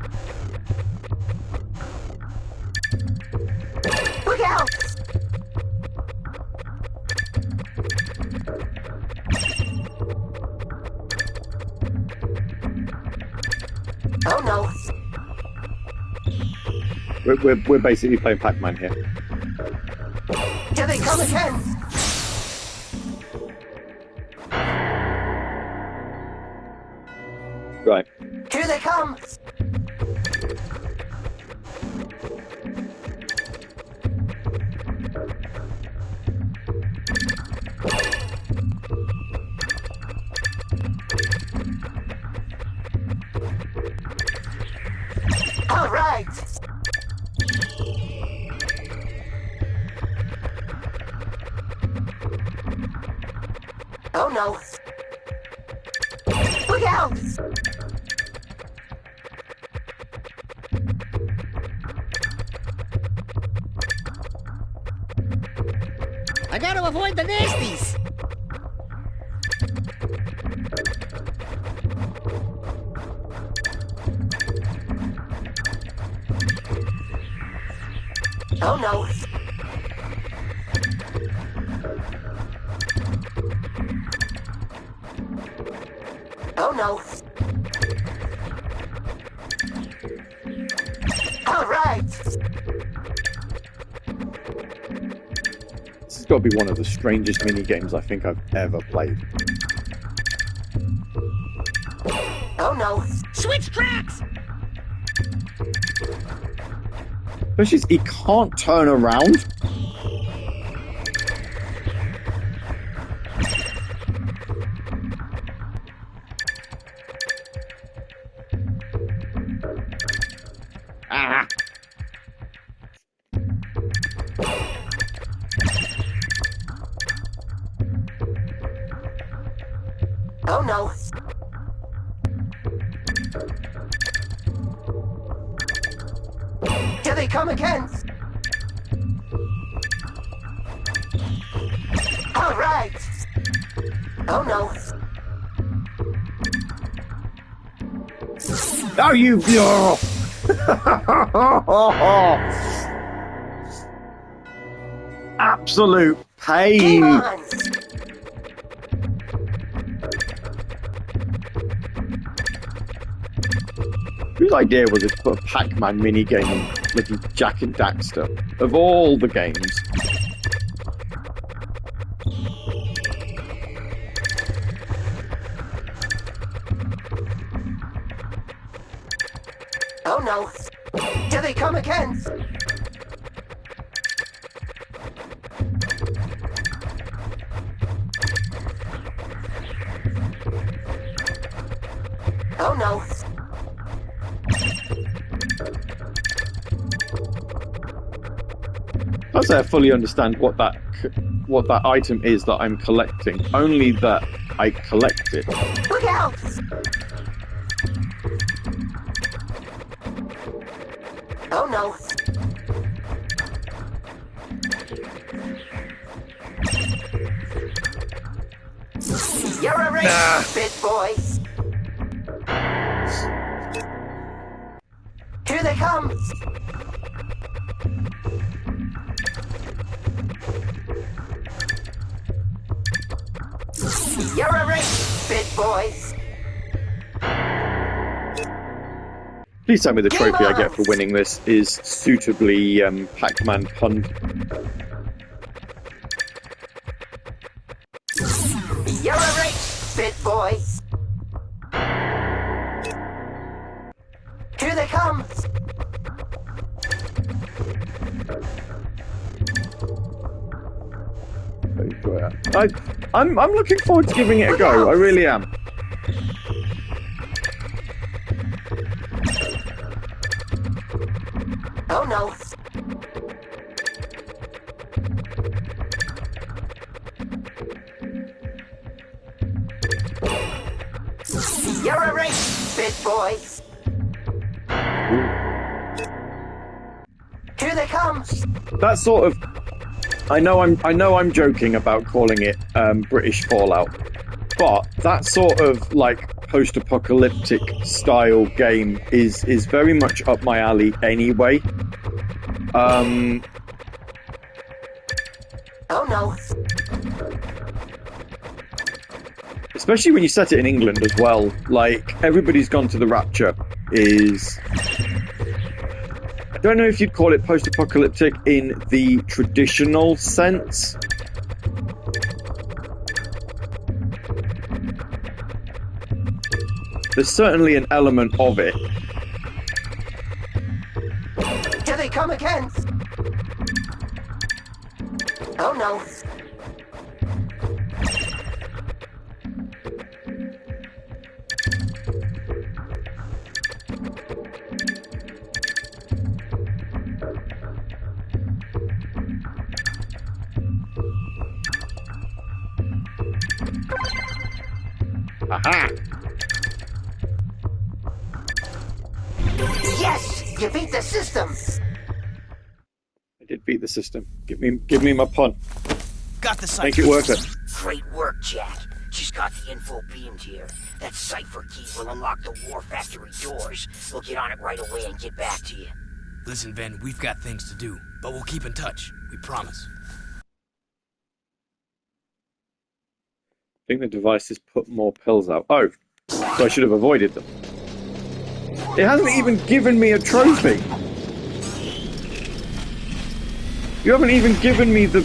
Look out! Oh no. We're basically playing Pac-Man here. Here they come again! Right. Here they come! All right! Oh no! Look out! I gotta avoid the nasties! Oh no! Oh no! All right! This has got to be one of the strangest mini games I think I've ever played. Oh no! Switch tracks! He can't turn around. Ah. Oh no! Here they come again! All right! Oh no! Oh, you! Absolute pain! Come on! Whose idea was it to put a Pac-Man minigame bloody Jak and Daxter. Of all the games. Oh no! Here they come again! Oh no! I'll say I fully understand what that item is that I'm collecting. Only that I collect it. Look out! Oh no! You're a race, big boy! Here they come! You're a race, big boy! Please tell me the trophy I get for winning this is suitably Pac-Man punned. You're a race, big boy! Here they come! I'm looking forward to giving it a go. I really am. Oh no! You're a race, big boy! Here they come! That sort of... I know I'm joking about calling it British Fallout, but that sort of like post-apocalyptic style game is very much up my alley anyway. Oh no! Especially when you set it in England as well. Like, Everybody's Gone to the Rapture is... I don't know if you'd call it post-apocalyptic in the traditional sense. There's certainly an element of it. Here they come again! Oh no! Aha! Yes! You beat the system! I did beat the system. Give me my pun. Got the cipher. Make it worth it. Great work, Jack. She's got the info beamed here. That cipher key will unlock the war factory doors. We'll get on it right away and get back to you. Listen, Ben, we've got things to do, but we'll keep in touch. We promise. I think the device has put more pills out. Oh, so I should have avoided them. It hasn't even given me a trophy. You haven't even given me the...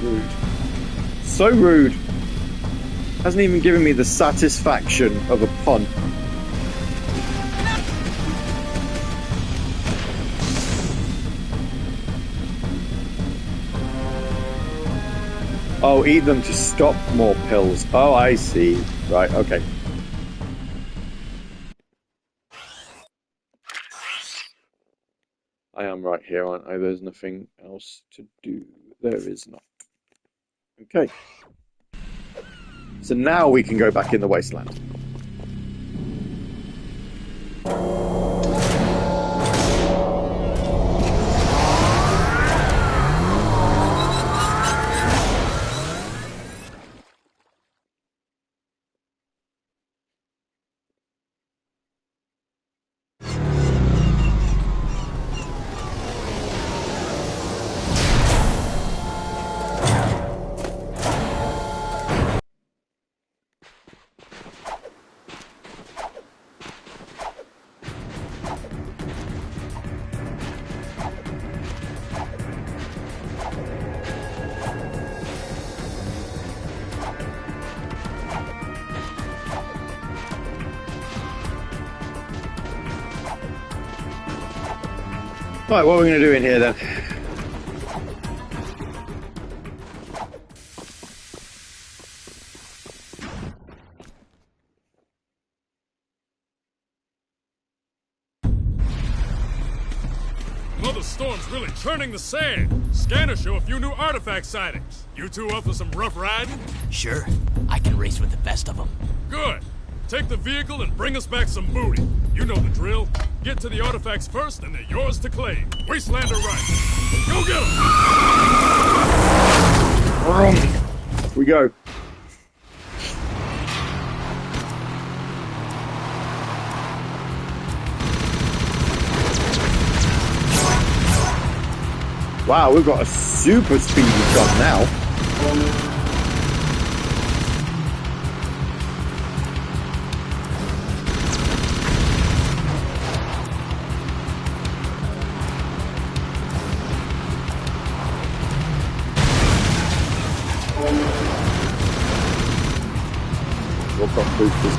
Rude. So rude. Hasn't even given me the satisfaction of a pun. Oh, eat them to stop more pills. Oh, I see. Right, okay. I am right here, aren't I? There's nothing else to do. There is not. Okay. So now we can go back in the wasteland. Right, what are we going to do in here then? Mother Storm's really churning the sand. Scanners show a few new artifact sightings. You two up for some rough riding? Sure. I can race with the best of them. Good. Take the vehicle and bring us back some booty. You know the drill. Get to the artifacts first, and they're yours to claim. Wastelander right. Go get them! We go. Wow, we've got a super speedy gun now. We've got boosters.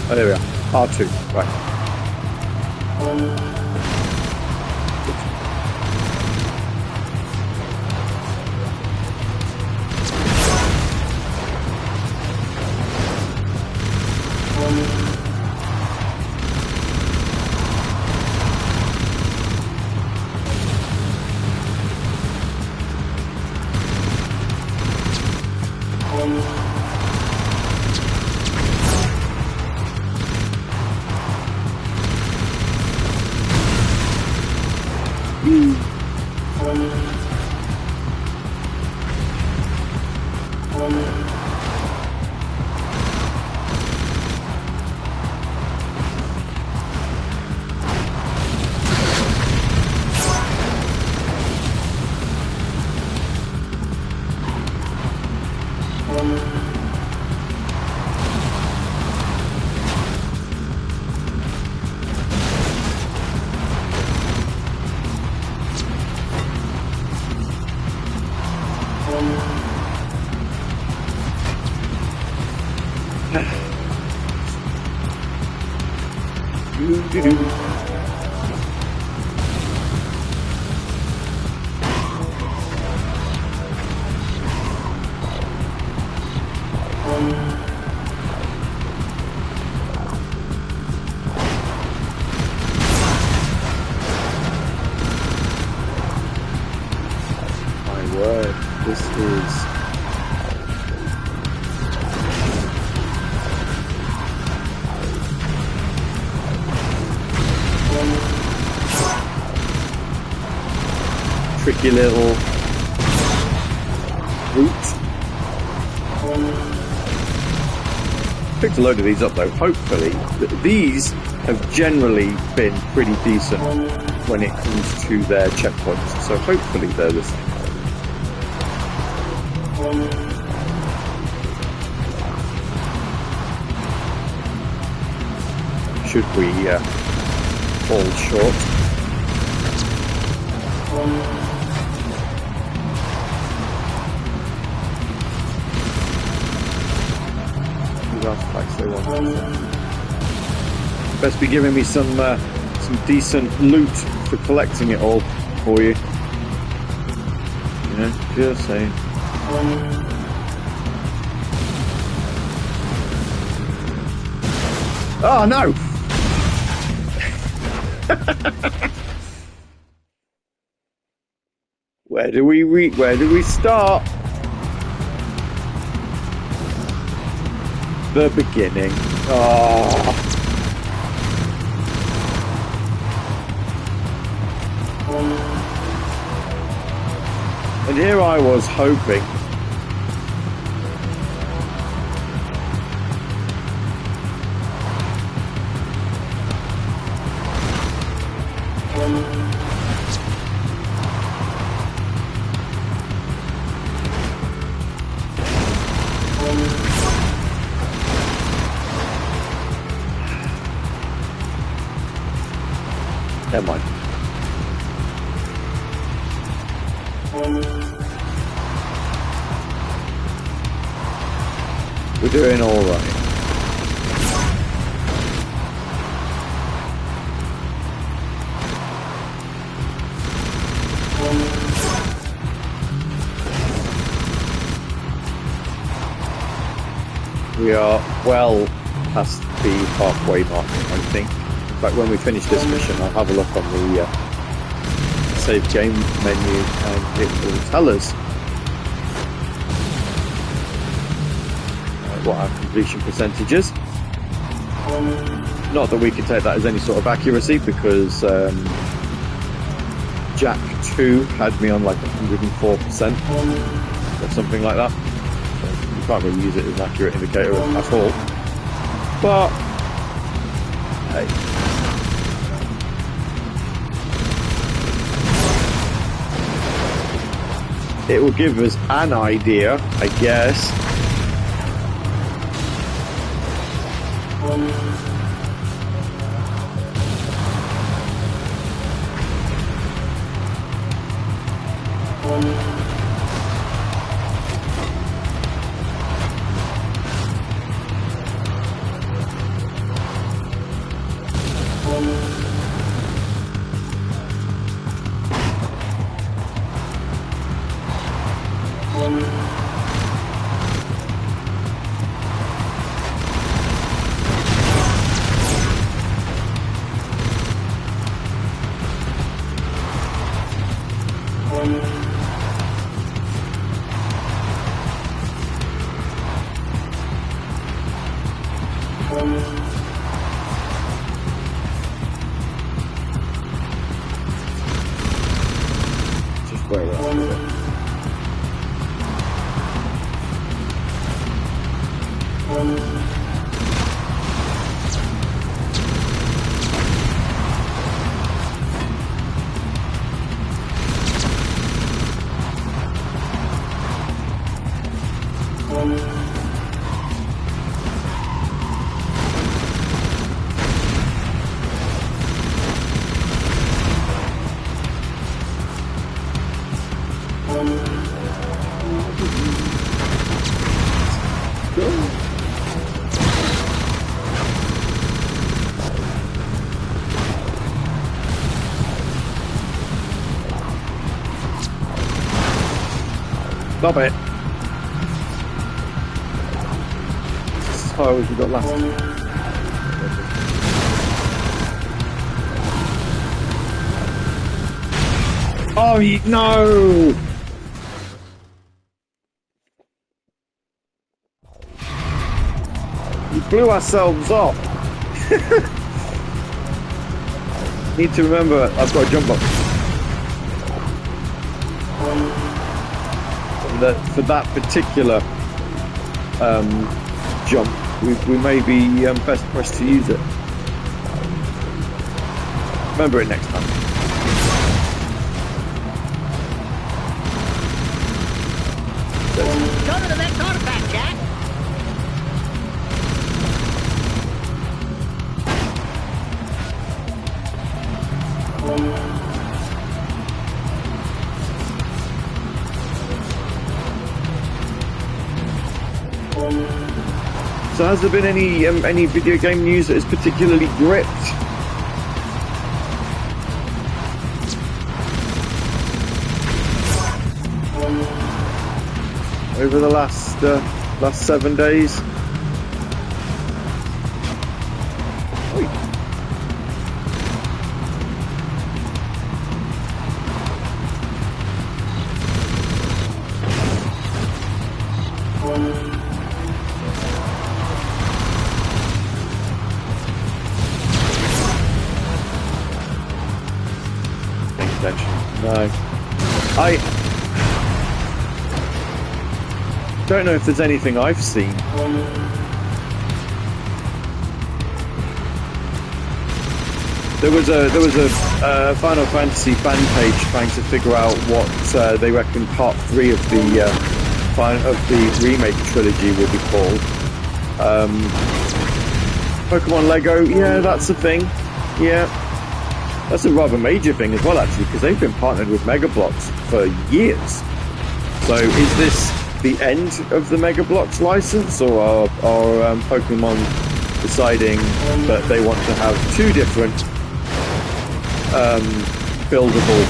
Oh, there we are. R2, right. My word, this is... tricky little route. Picked a load of these up though. Hopefully, these have generally been pretty decent when it comes to their checkpoints. So hopefully they're the same. Should we fall short? Best be giving me some decent loot for collecting it all for you. You know, just saying. Oh no! Where do we start? The beginning. Oh. And here I was hoping We're doing all right. We are well past the halfway mark, I think. In fact, when we finish this mission, I'll have a look on the save game menu and it will tell us what our completion percentage is. Not that we can take that as any sort of accuracy, because Jack 2 had me on like 104% or something like that. So you can't really use it as an accurate indicator at all. But hey. It will give us an idea, I guess. Stop it. So we got last. Oh no! We blew ourselves up. Need to remember I've got a jump box. For that particular jump, we may be best pressed to use it. Remember it next time. Go to the next artifact, Jack. So has there been any video game news that is particularly gripped? Over the last 7 days? Oi. No. I don't know if there's anything I've seen. There was a Final Fantasy fan page trying to figure out what they reckon Part 3 of the remake trilogy will be called. Pokemon Lego, yeah, that's a thing. Yeah. That's a rather major thing as well, actually, because they've been partnered with Mega Bloks for years. So is this the end of the Mega Bloks license, or are Pokemon deciding that they want to have two different buildable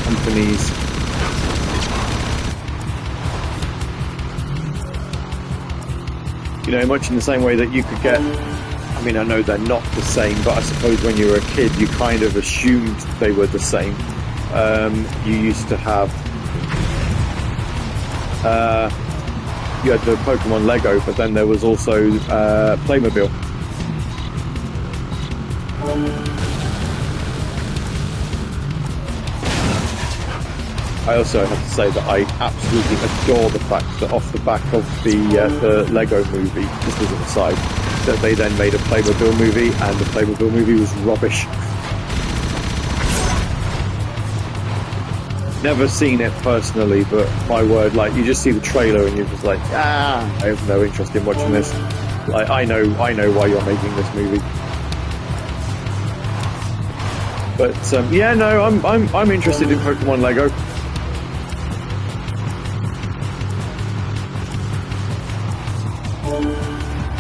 companies? You know, much in the same way that you could get, I mean, I know they're not the same, but I suppose when you were a kid, you kind of assumed they were the same. You used to have, you had the Pokemon Lego, but then there was also Playmobil. I also have to say that I absolutely adore the fact that off the back of the Lego movie, just as an aside, that they then made a Playmobil movie, and the Playmobil movie was rubbish. Never seen it personally, but my word, like, you just see the trailer and you're just like, I have no interest in watching this. Like, I know why you're making this movie. But yeah, no, I'm interested in Pokemon Lego.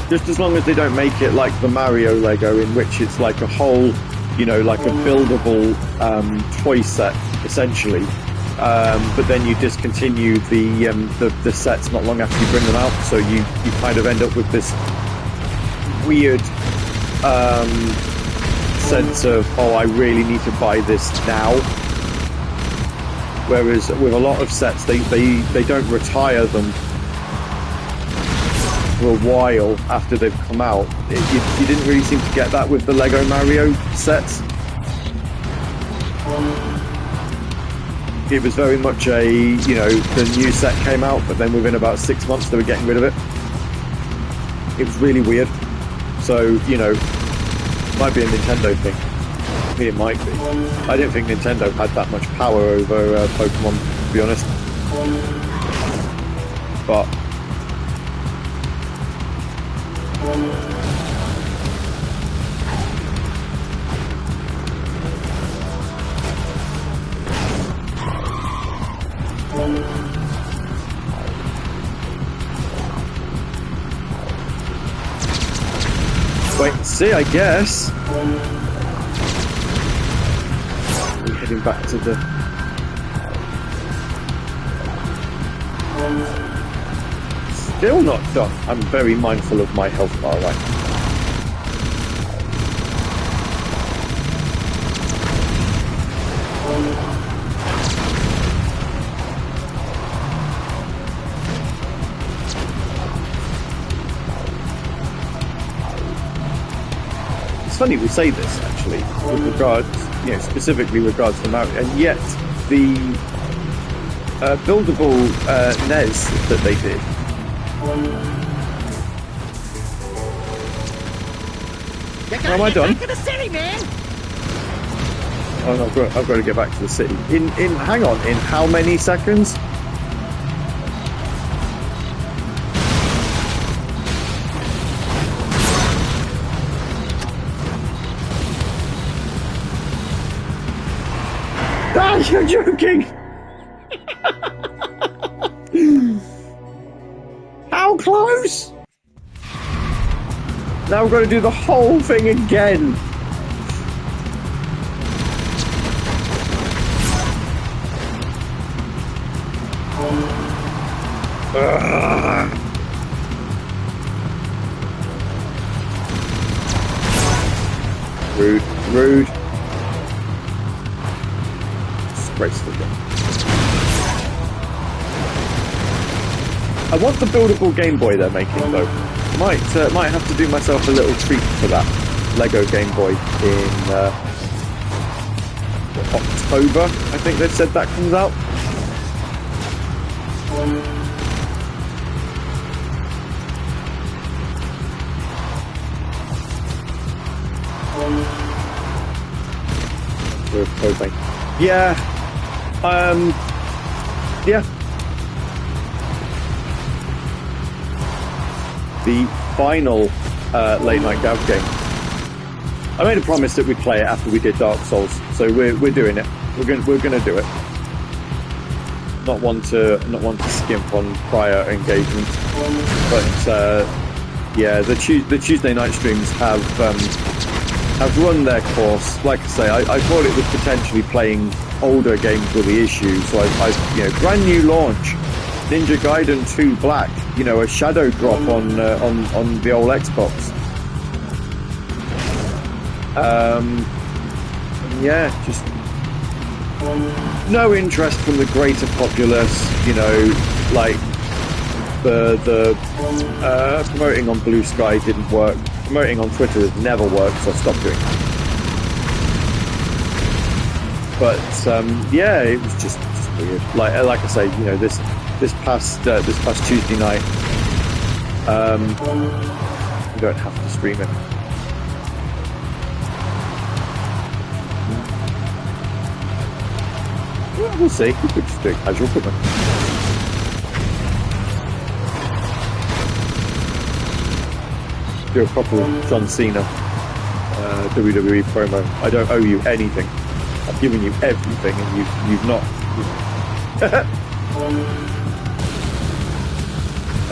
Just as long as they don't make it like the Mario Lego, in which it's like a whole, you know, like a buildable toy set, essentially. But then you discontinue the sets not long after you bring them out, so you kind of end up with this weird sense of, oh, I really need to buy this now. Whereas with a lot of sets, they don't retire them for a while after they've come out. You didn't really seem to get that with the Lego Mario sets. It was very much a, you know, the new set came out, but then within about 6 months they were getting rid of it. It was really weird. So, you know, it might be a Nintendo thing. It might be. I didn't think Nintendo had that much power over Pokemon, to be honest. But wait and see, I guess. We're heading back to the... Still not done. I'm very mindful of my health bar right now. It's funny we say this, actually, with regards, you know, specifically regards to Mario, and yet the buildable NES that they did. Am I done? Back to the city, man. Oh, I've got to get back to the city. Hang on, in how many seconds? Ah, you're joking! How close? Now we've got to do the whole thing again. Ugh. Rude, rude. Disgraceful. I want the buildable Game Boy they're making, though. Might have to do myself a little treat for that Lego Game Boy in October. I think they've said that comes out. Yeah. Yeah. The final late night Gav game. I made a promise that we'd play it after we did Dark Souls, so we're doing it. We're gonna do it. Not one to skimp on prior engagements, but yeah, the Tuesday night streams have run their course. Like I say, I thought it was potentially playing older games were the issue, so I brand new launch, Ninja Gaiden 2 Black, a shadow drop on the old Xbox. Yeah, just no interest from the greater populace, like the promoting on Blue Sky didn't work. Promoting on Twitter has never worked, so I stopped doing it. But yeah, it was just weird. Like I say, this past Tuesday night, you don't have to stream it. Well, we'll see. We could just do it casual, couldn't we? Do a proper John Cena WWE promo. I don't owe you anything. I've given you everything, and you've not.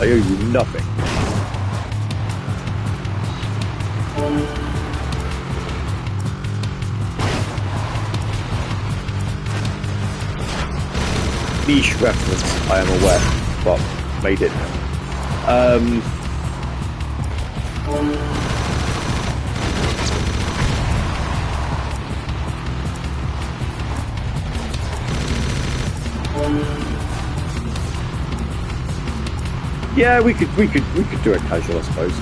I owe you nothing. Niche reference, I am aware, but made it. Yeah, we could do it casual, I suppose.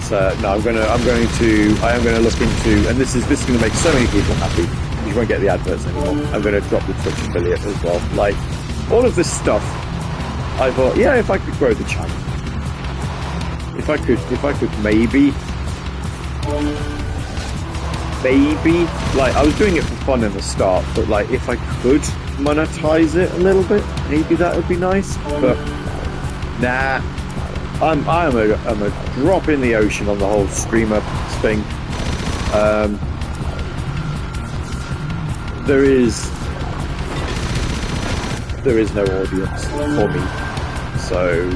So no, I am going to look into, and this is going to make so many people happy. You won't get the adverts anymore. I'm going to drop the Twitch affiliate as well. Like all of this stuff, I thought, yeah, if I could grow the channel, if I could maybe, like I was doing it for fun in the start, but like if I could monetize it a little bit, maybe that would be nice. But nah, I'm a drop in the ocean on the whole streamer thing. There is no audience for me, so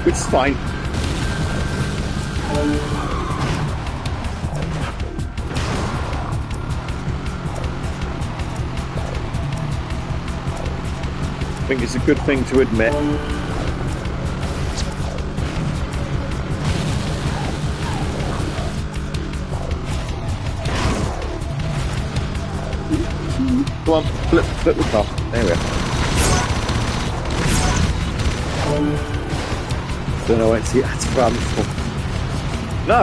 which is fine. I think it's a good thing to admit. Come on, flip the car. There we go. Don't know what to see ads for. No,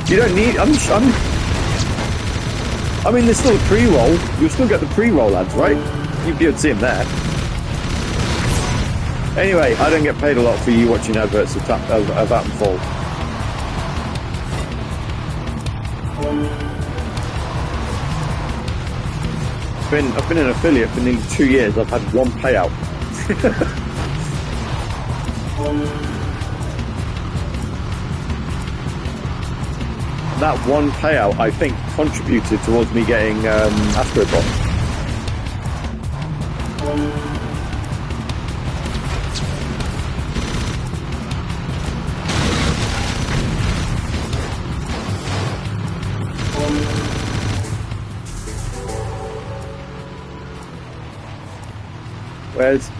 you don't need. I mean, there's still a pre-roll. You'll still get the pre-roll ads, right? You'd be able to see them there. Anyway, I don't get paid a lot for you watching adverts of Vattenfall. I've been an affiliate for nearly 2 years. I've had one payout. That one payout, I think, contributed towards me getting Astrobot. Where's...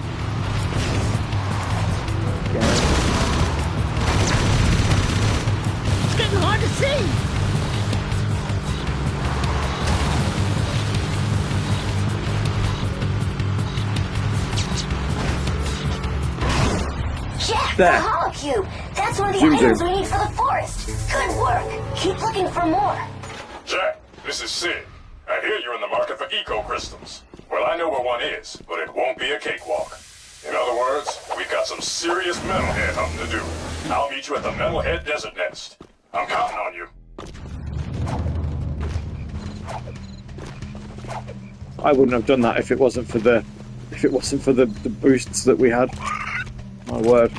It's getting hard to see. Jack, there. the holocube! That's one of the Zoom, items zoom. we need for the forest. Good work. Keep looking for more. Jack, this is Sid. I hear you're in the market for eco crystals. Well, I know where one is, but it won't be a cakewalk. In other words, we've got some serious metalhead hunting to do. I'll meet you at the Metalhead Desert Nest. I'm counting on you. I wouldn't have done that if it wasn't for the boosts that we had. My word.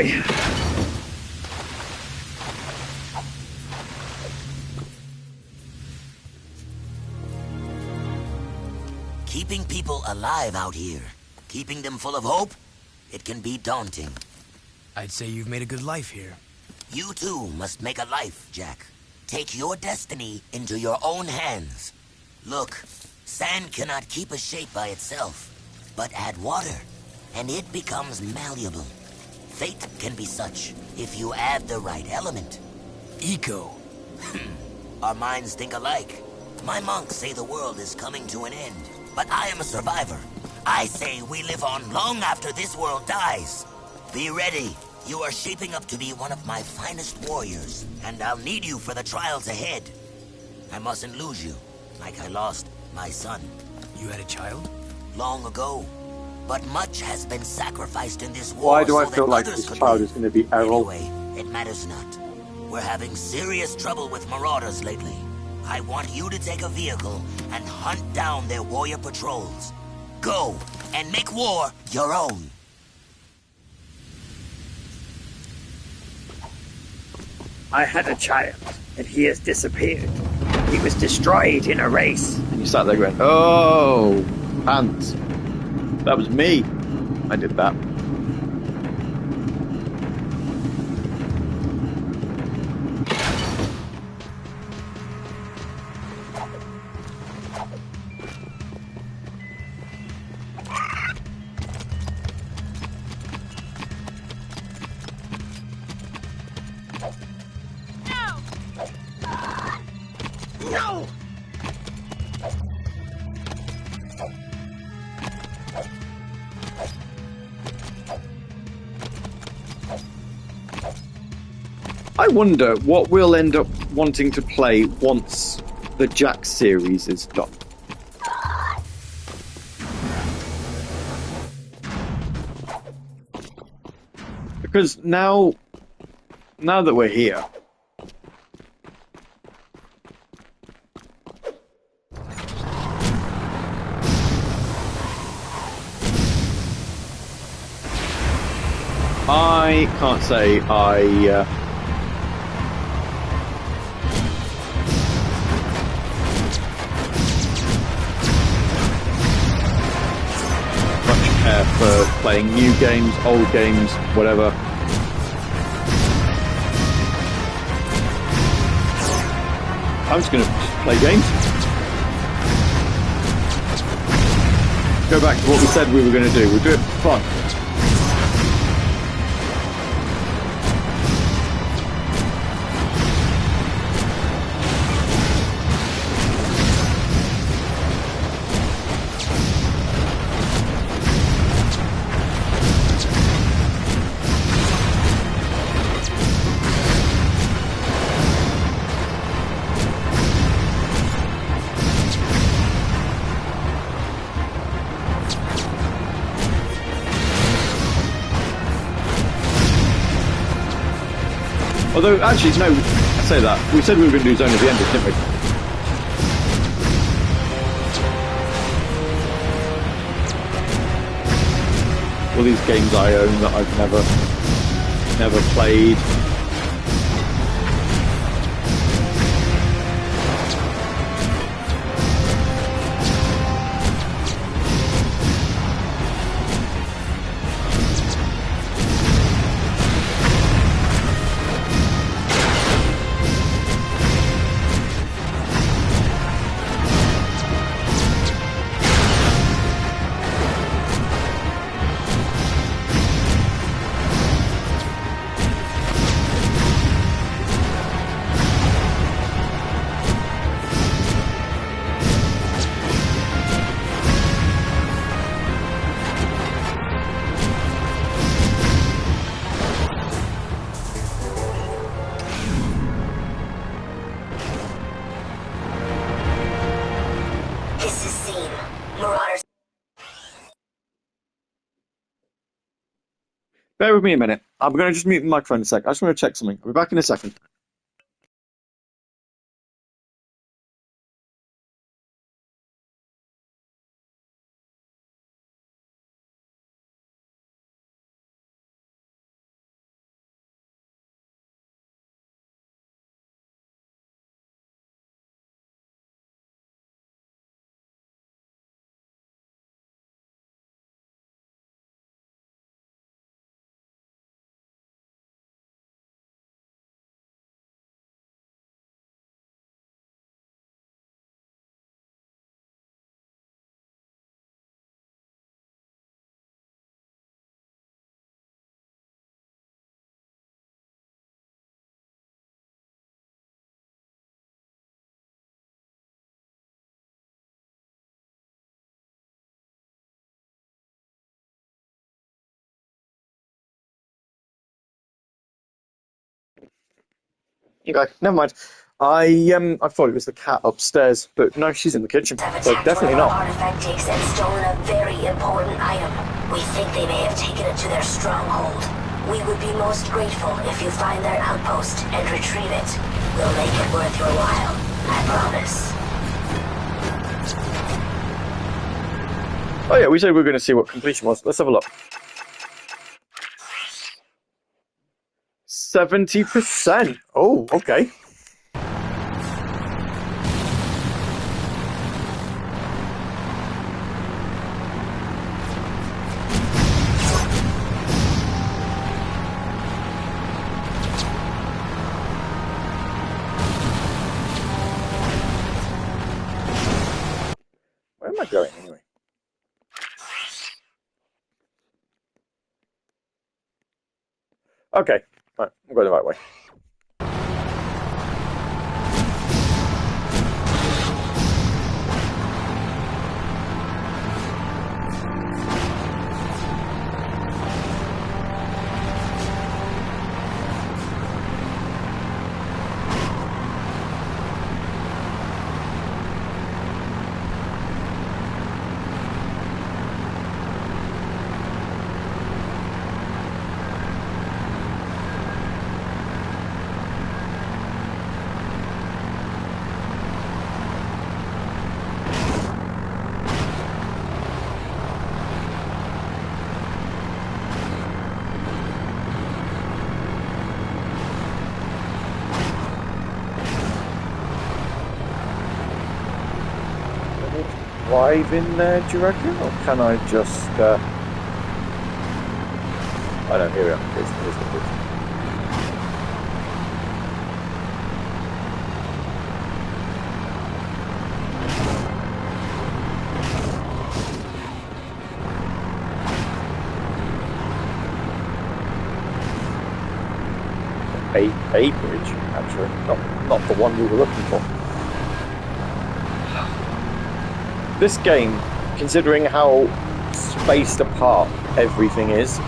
boy. Keeping people alive out here, keeping them full of hope, it can be daunting. I'd say you've made a good life here. You too must make a life, Jack. Take your destiny into your own hands. Look, sand cannot keep a shape by itself, but add water, and it becomes malleable. Fate can be such if you add the right element. Eco. Our minds think alike. My monks say the world is coming to an end, but I am a survivor. I say we live on long after this world dies. Be ready. You are shaping up to be one of my finest warriors, and I'll need you for the trials ahead. I mustn't lose you, like I lost my son. You had a child? Long ago. But much has been sacrificed in this war. Why do I so feel that like others this could child live. is going to be Errol? Anyway, it matters not. We're having serious trouble with marauders lately. I want you to take a vehicle and hunt down their warrior patrols. Go, and make war your own. I had a child, and he has disappeared. He was destroyed in a race. And you sat there going, oh, pants. That was me. I did that. No! I wonder what we'll end up wanting to play once the Jack series is done. Because now that we're here, I can't say I much care for playing new games, old games, whatever. I'm just going to play games. Go back to what we said we were going to do. We'll do it for fun. Although, actually, no, I say that. We said we were going to do Zone of the Enders, didn't we? All these games I own that I've never played. Bear with me a minute. I'm going to just mute the microphone a sec. I just want to check something. I'll be back in a second. Okay, never mind. I thought it was the cat upstairs, but no, she's in the kitchen. So definitely not. Artifact digs and stolen a very important item. We think they may have taken it to their stronghold. We would be most grateful if you find their outpost and retrieve it. We'll make it worth your while. I promise. Oh yeah, we said we were going to see what completion was. Let's have a look. 70%. Oh, okay. Where am I going anyway? Okay, right, I'm going the right way. Drive in there, do you reckon? Or can I just... I don't, here we are. Here's the bridge. A bridge, actually. Not the one we were looking for. This game, considering how spaced apart everything is,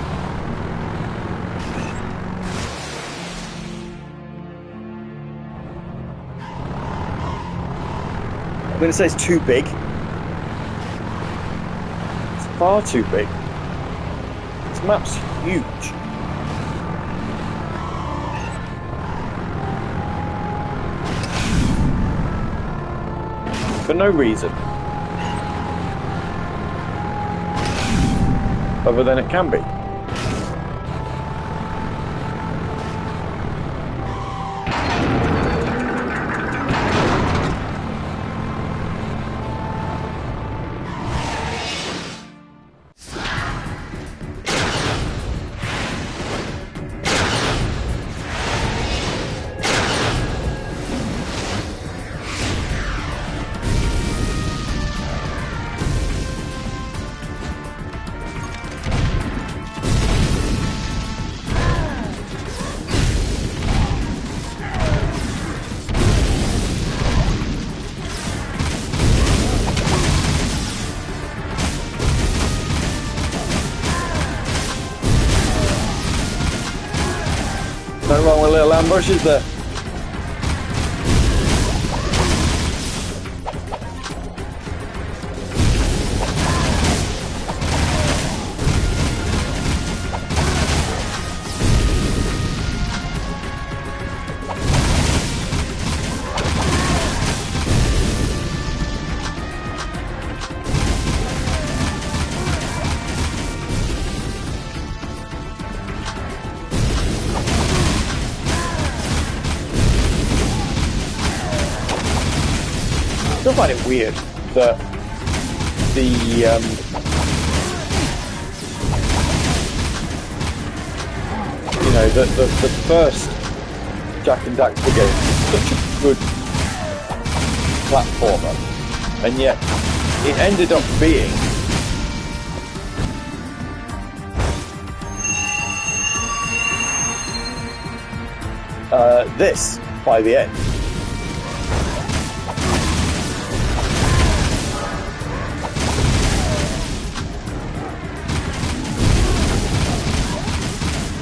I'm going to say it's too big. It's far too big. This map's huge. For no reason. Other than it can be. Nothing wrong with little ambushes there. I still find it weird that the the first Jak and Daxter game is such a good platformer, and yet it ended up being this by the end.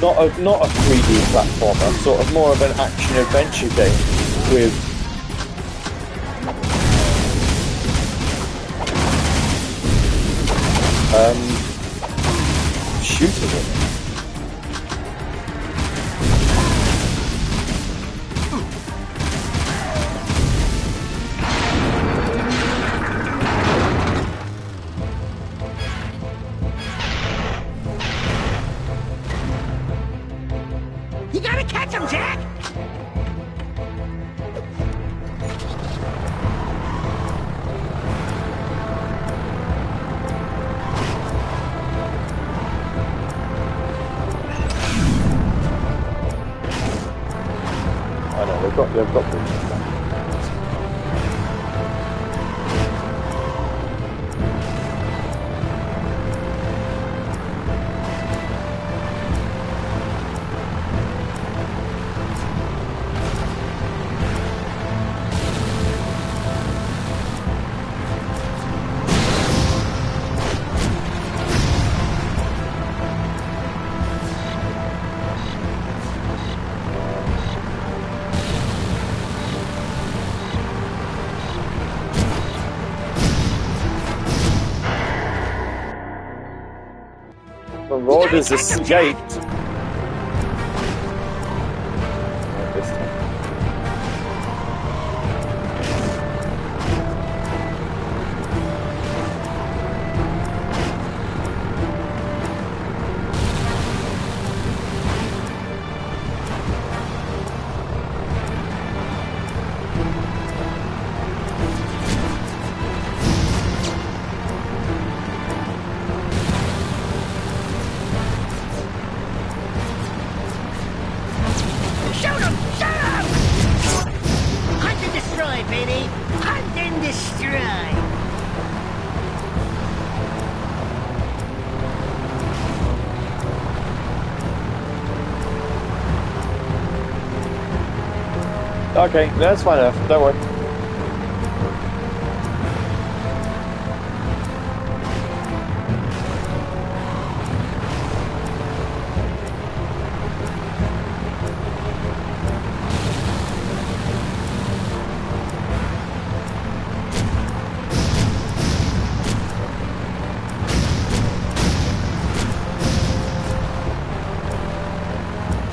not a 3D platformer, sort of more of an action adventure game with shooting in it. You gotta catch him, Jack! I know, they've got bridges now. The Marauders escaped. This time. Shoot him! Shoot him! Hunt and destroy, baby! Hunt and destroy! Okay, that's fine enough. Don't worry.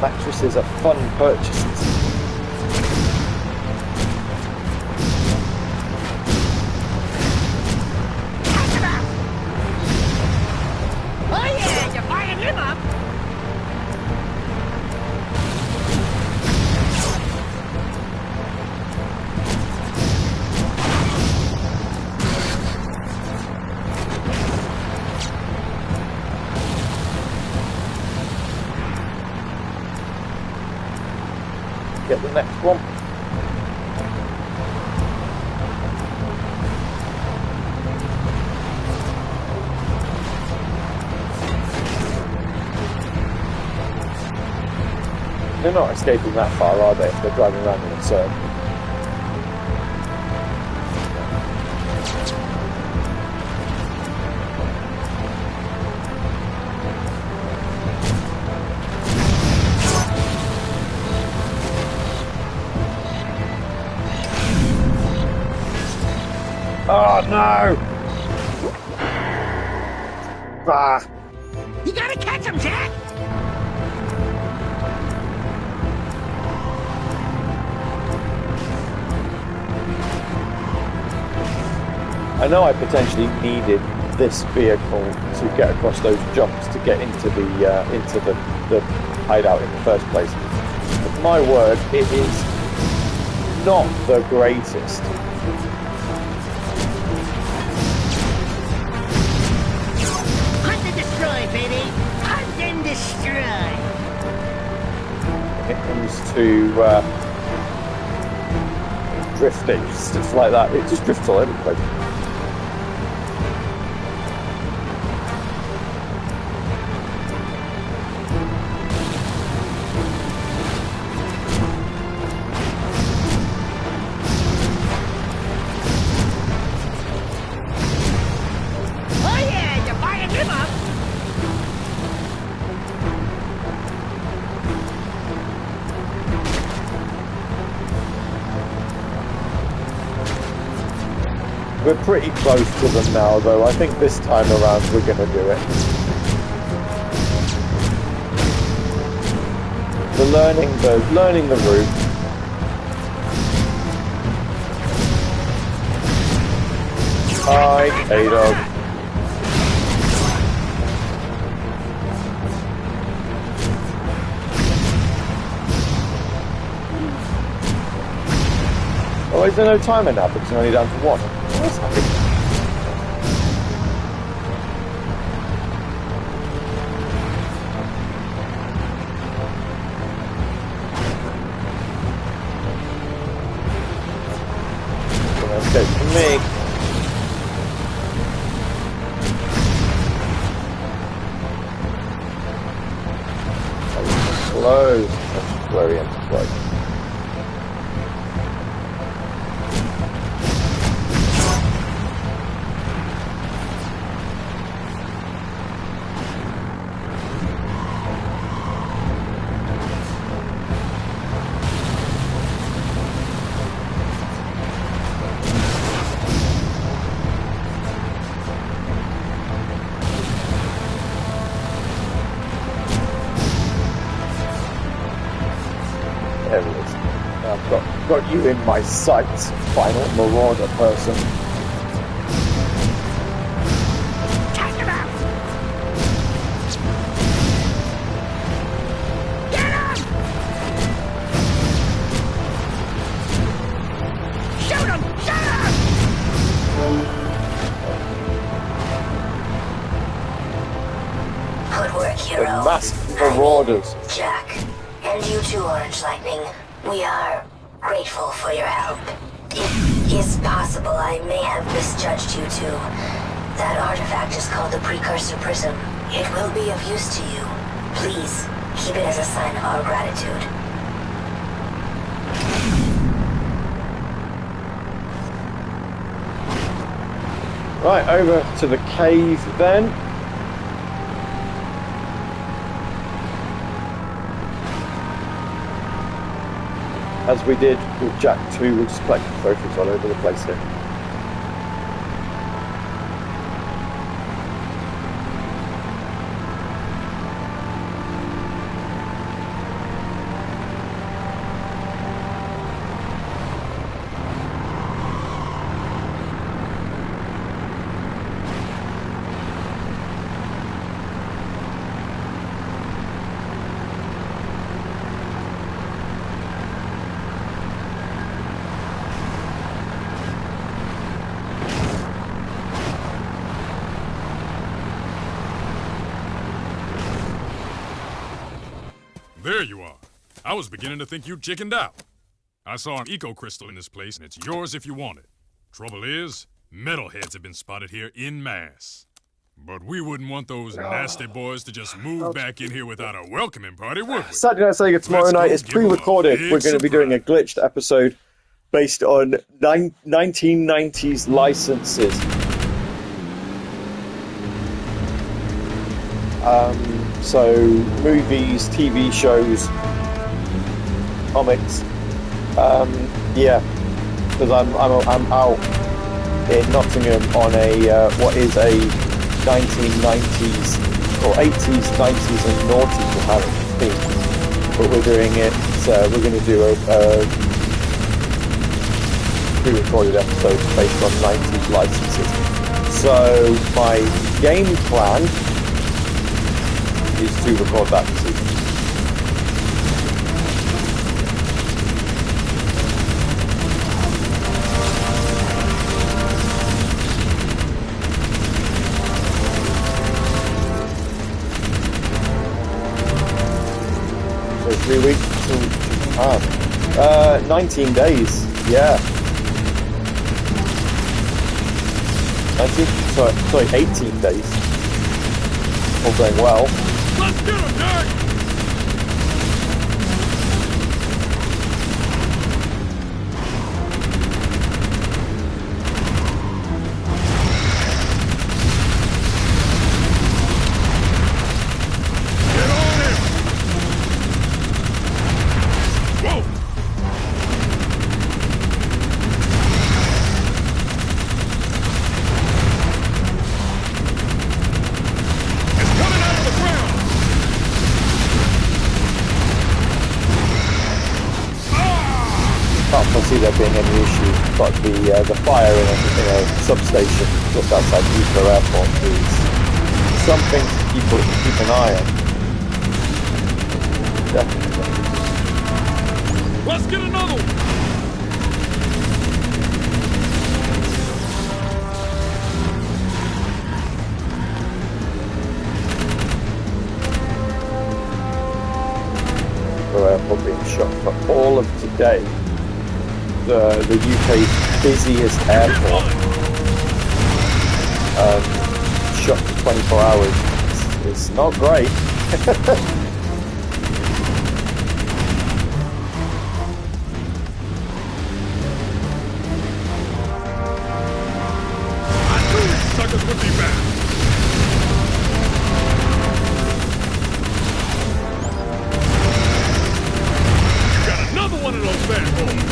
Mattresses are fun purchases. Oh yeah, you're firing him up! Get the next one. They're not escaping that far, are they? If they're driving around in a circle. Oh no! Ah! You gotta catch him, Jack! I know I potentially needed this vehicle to get across those jumps to get into the hideout in the first place. But my word, it is not the greatest. Hunt and destroy, baby! Hunt and destroy! When it comes to drifting, stuff like that, it just drifts all over the place. We're pretty close to them now, though. I think this time around we're going to do it. We're learning the route. Hi, A-Dog. Oh, is there no timer now because I'm only down to 1? What's happening? Let's go for me. Close. That's very enterprising. There it is. I've got you in my sights, final marauder person. Take him out! Get him! Shoot him! Shoot him! Good work, hero. The masked marauders. Jack. And you too, Orange Lightning. We are grateful for your help. It is possible I may have misjudged you too. That artifact is called the Precursor Prism. It will be of use to you. Please, keep it as a sign of our gratitude. Right, over to the cave then. As we did with Jack 2, we'll just collect trophies all over the place here. There you are. I was beginning to think you chickened out. I saw an eco crystal in this place, and it's yours if you want it. Trouble is, metalheads have been spotted here en masse. But we wouldn't want those nasty boys to just move back in here without a welcoming party, would we? Saturday Night Sega tomorrow night is pre-recorded. We're going to be doing a glitched episode based on 1990s licenses. So movies, TV shows, comics. Yeah, because I'm out in Nottingham on a what is a 1990s or 80s, 90s, and naughty theme. But we're doing it. We're going to do a pre-recorded episode based on 90s licenses. So my game plan is to record that this evening. So 3 weeks till 19 days, yeah. 18 days. All going well. Let's get him, Jack! Get on him! Whoa! can't foresee there being any issue, but the fire in a substation just outside Heathrow Airport is something to keep an eye on. Definitely. Let's get another one! Airport being shut for all of today. The UK's busiest airport, shut for 24 hours. It's not great. I knew these suckers would be back. Another one of those bad boys.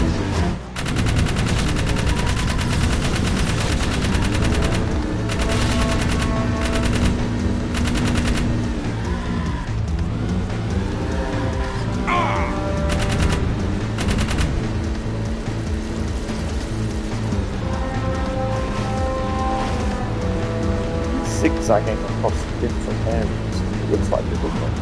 Zigzagging across different areas. It looks like little things.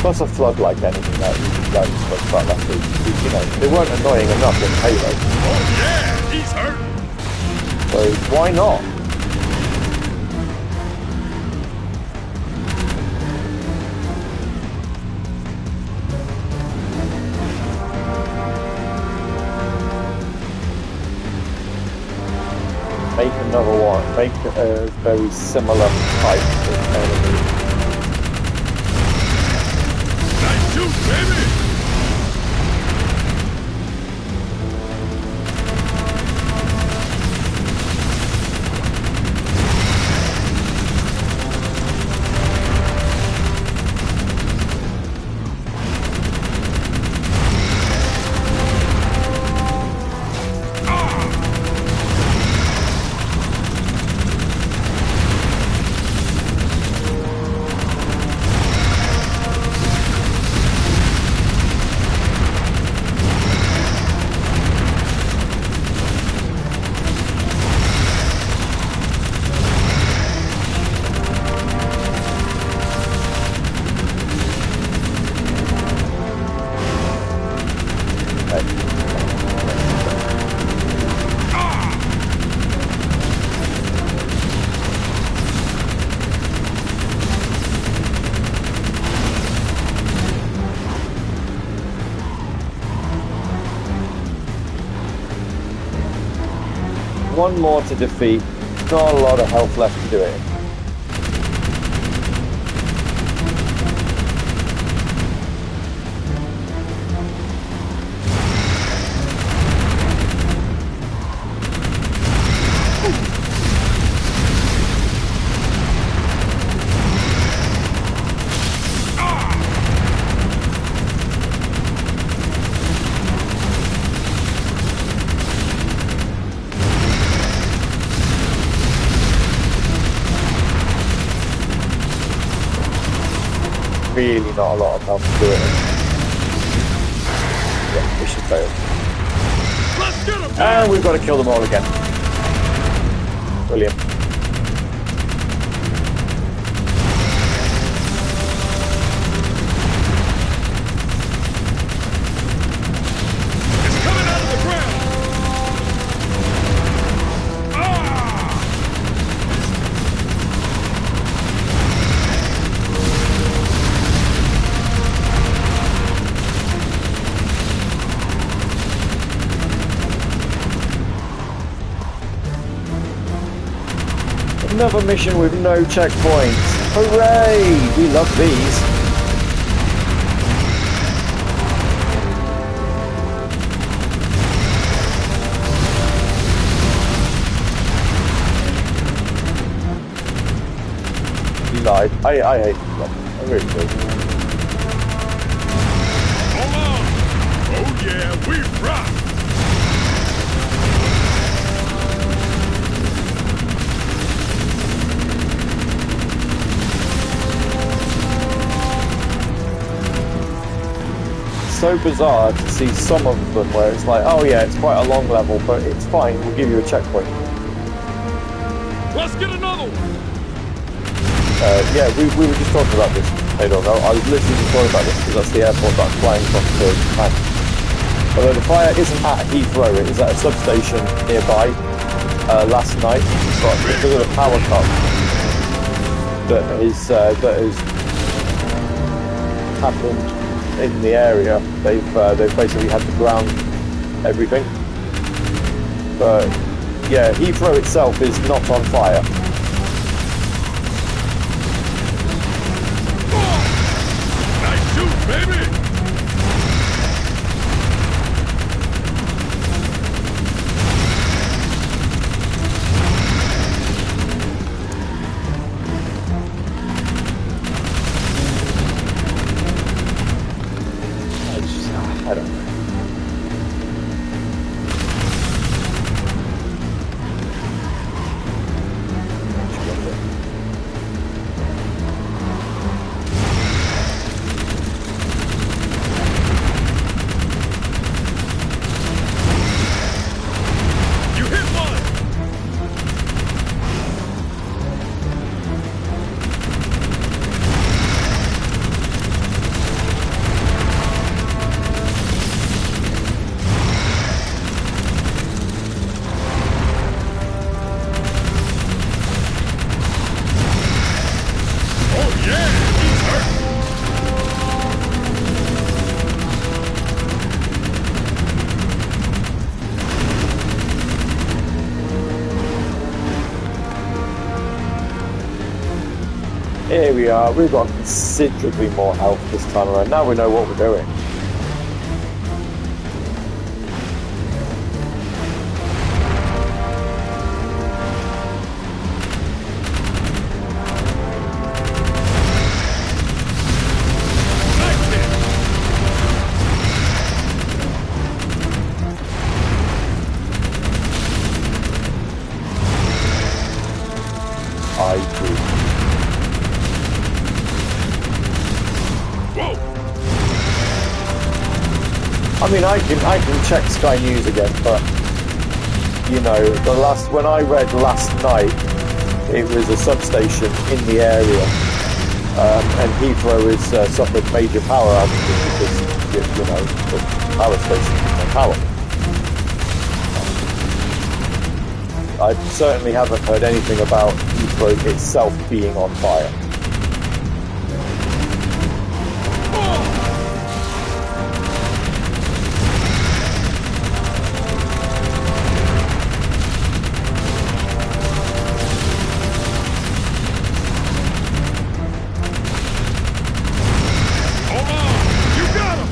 Plus a flood-like enemy that we spoke about last week. You know, they weren't annoying enough in Halo. Oh yeah, he's hurt. So why not? Make another one. Make a very similar type of enemy. Nice shoot, baby! One more to defeat. Not a lot of health left to do it. really not a lot of help to do it. Yeah, mission failed. Let's get him! And we've got to kill them all again. Brilliant. Another mission with no checkpoints. Hooray! We love these. He lied. I hate them. I really do. Hold on! Oh yeah, we rock! So bizarre to see some of them where it's like, oh yeah, it's quite a long level, but it's fine, we'll give you a checkpoint. Let's get another one! Yeah, we were just talking about this. I don't know, I was literally just talking about this because that's the airport that I'm flying from to Japan. Although the fire isn't at Heathrow, it is at a substation nearby last night, but because of the power cut that has happened in the area, they've basically had to ground everything. But yeah, Heathrow itself is not on fire. Nice shoot, baby! I don't know. You hit one! Oh yeah, he's hurt! Here we are, we've got considerably more health this time around. Now we know what we're doing. I agree. Whoa! I mean, I can check Sky News again, but you know, when I read last night, it was a substation in the area, and Heathrow has suffered major power outages because you know the power station has no power. I certainly haven't heard anything about Heathrow itself being on fire. Hold on! You got him!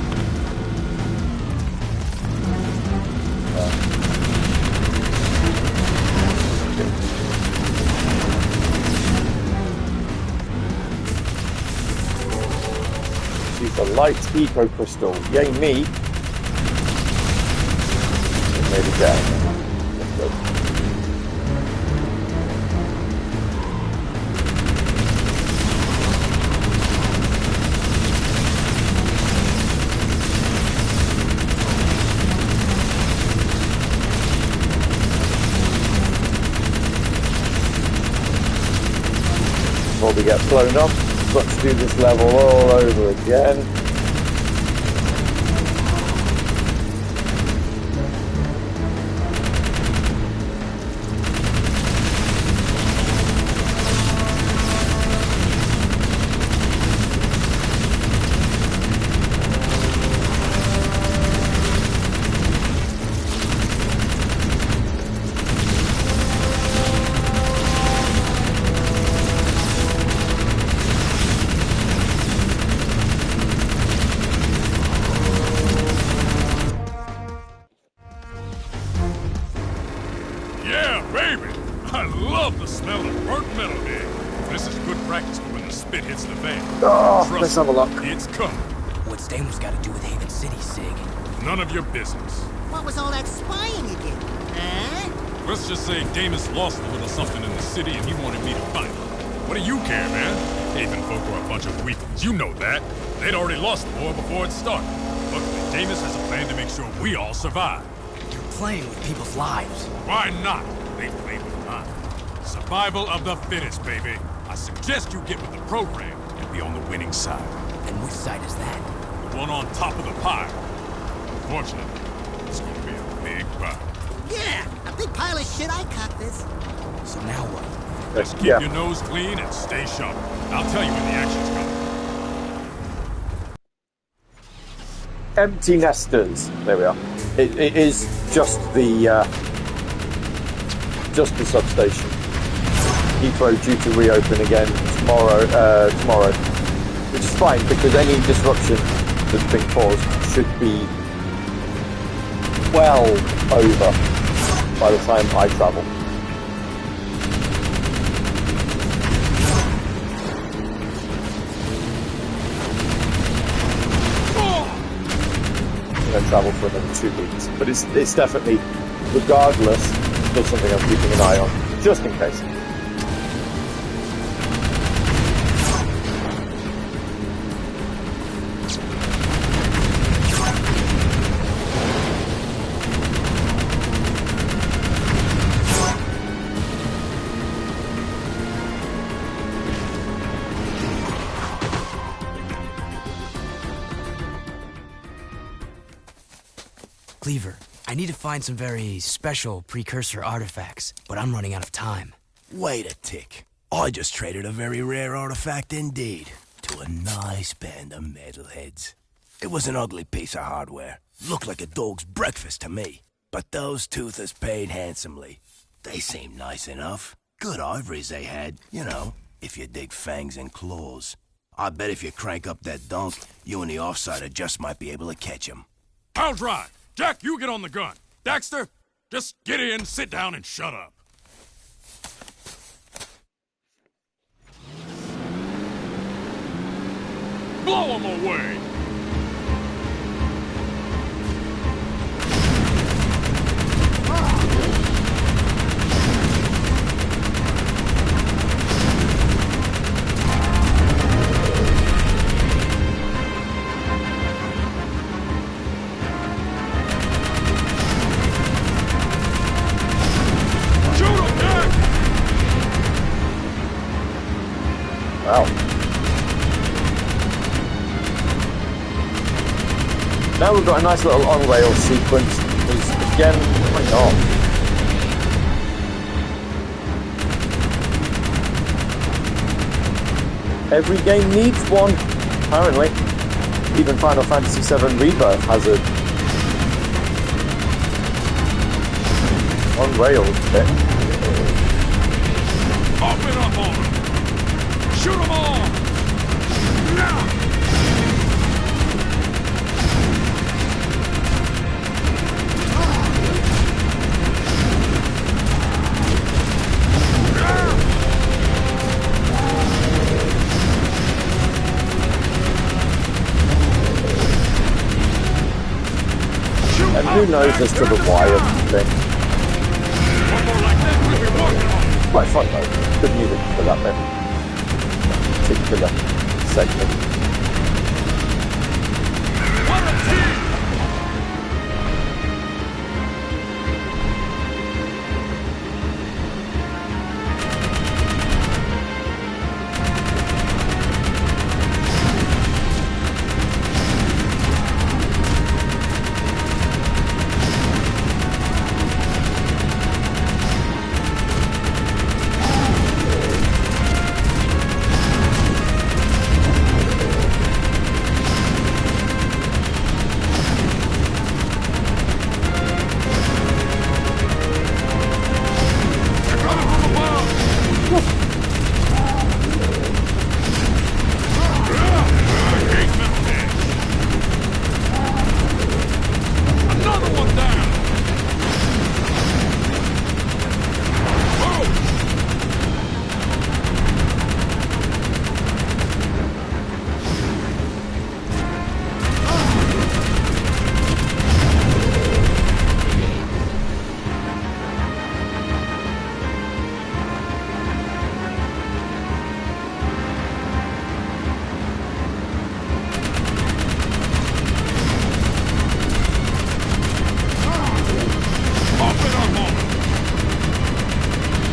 Use the light eco crystal. Yay me! Maybe down. Let's go. before we get blown up. Got to do this level all over again. Let's have a look. It's coming. What's Deimos got to do with Haven City, Sig? None of your business. What was all that spying you did? Huh? Let's just say Deimos lost a little something in the city and he wanted me to find it. What do you care, man? Haven folk are a bunch of weaklings. You know that. They'd already lost the war before it started. Luckily, Deimos has a plan to make sure we all survive. You're playing with people's lives. Why not? They play with mine. Survival of the fittest, baby. I suggest you get with the program and be on the winning side. And which side is that? The one on top of the pile. Fortunately, it's gonna be a big pile. Yeah, a big pile of shit. I caught this. So now what? Just keep your nose clean and stay sharp. I'll tell you when the action's coming. Empty nesters. There we are. It is just the substation. Heathrow due to reopen again tomorrow, which is fine because any disruption that's been caused should be well over by the time I travel. I'm going to travel for another 2 weeks, but it's definitely, regardless, still something I'm keeping an eye on, just in case. Cleaver, I need to find some very special precursor artifacts, but I'm running out of time. Wait a tick. I just traded a very rare artifact indeed to a nice band of metalheads. It was an ugly piece of hardware. Looked like a dog's breakfast to me. But those toothers paid handsomely. They seemed nice enough. Good ivories they had, you know, if you dig fangs and claws. I bet if you crank up that dunk, you and the offsider just might be able to catch him. I'll drive. Jack, you get on the gun. Daxter, just get in, sit down, and shut up. Blow him away! Wow. Now we've got a nice little on-rail sequence, because again, why not? Every game needs one, apparently. Even Final Fantasy VII Rebirth has a on-rail bit. Open up on them! Shoot them all! Now! And who knows as to the wire thing. Quite fun though. Good music for that bit. Particular segment.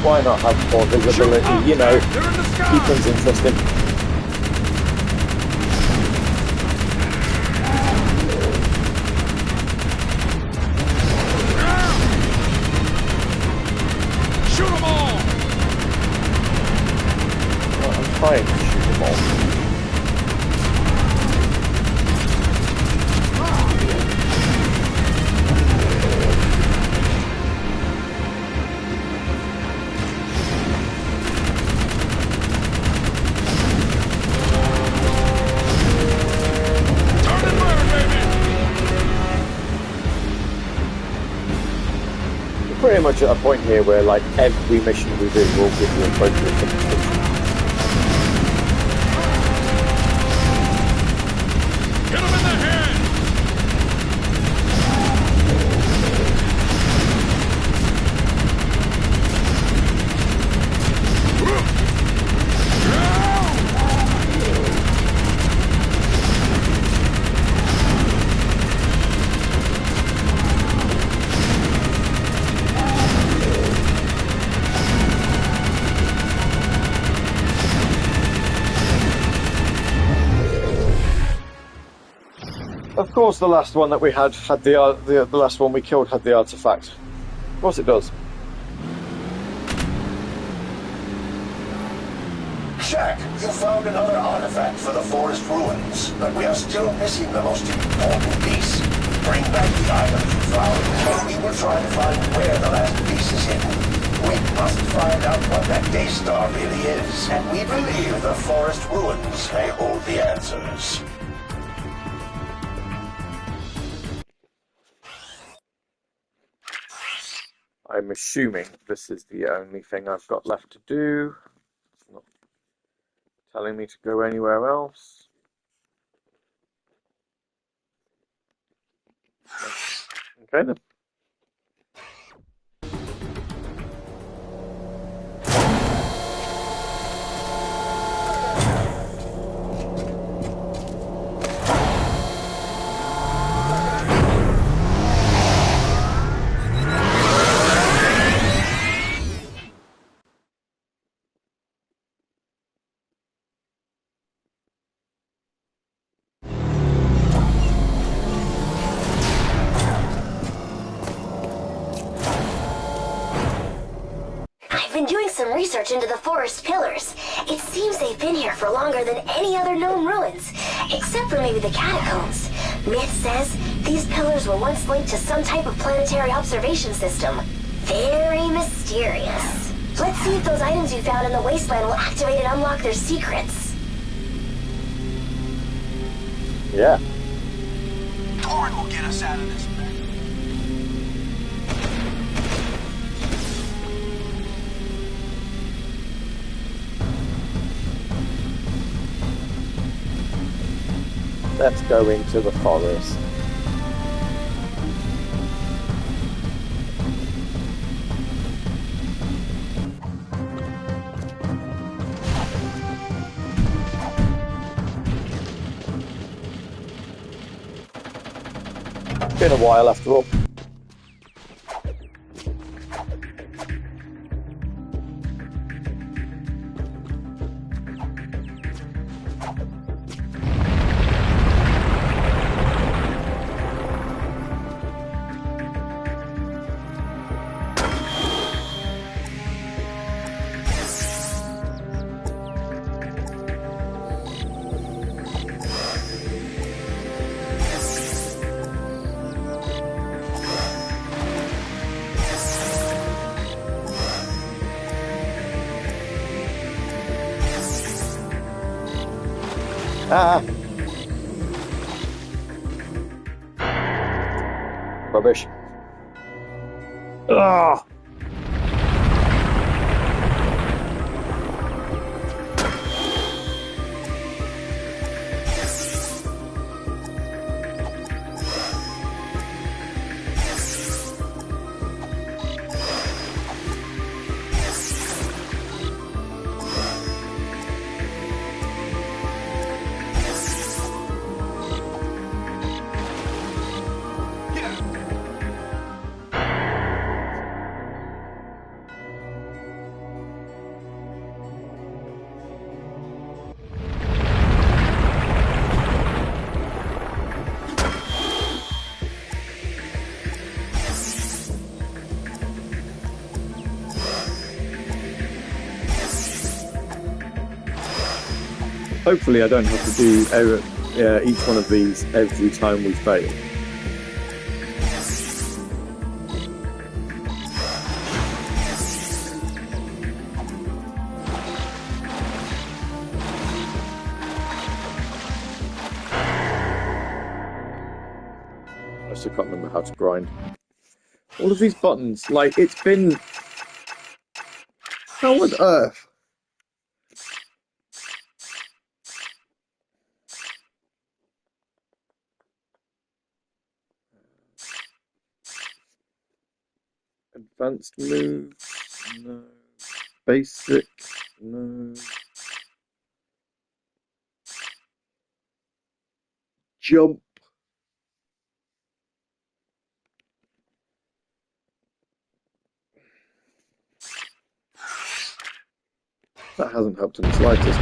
why not have more visibility? You know, keep things interesting. Shoot them all! Well, I'm trying to shoot them all. Pretty much at a point here where like every mission we do will give you appropriate information. Hit him in the head! Of course, the last one that we had the last one we killed had the artifact. Of course, it does. Jack, you found another artifact for the forest ruins, but we are still missing the most important piece. Bring back the items you found, and we will try to find where the last piece is hidden. We must find out what that Daystar really is, and we believe the forest ruins may hold the answers. I'm assuming this is the only thing I've got left to do. It's not telling me to go anywhere else. Okay then. I've been doing some research into the forest pillars. It seems they've been here for longer than any other known ruins, except for maybe the catacombs. Myth says these pillars were once linked to some type of planetary observation system. Very mysterious. Let's see if those items you found in the wasteland will activate and unlock their secrets. Yeah. Torrent will get us out of this. Let's go into the forest. Been a while after all. Ah! Rubbish. Ugh! Hopefully I don't have to do each one of these every time we fail. I still can't remember how to grind. All of these buttons, like, it's been... How on earth? Advanced move, no. Basic, no. Jump. That hasn't helped in the slightest.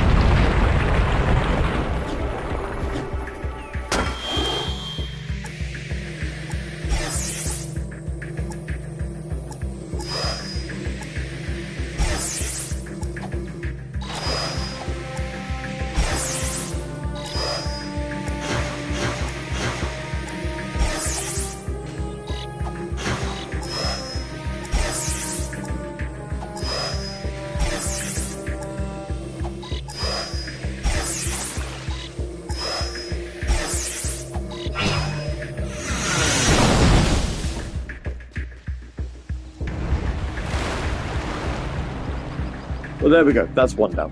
Well, there we go. That's one down.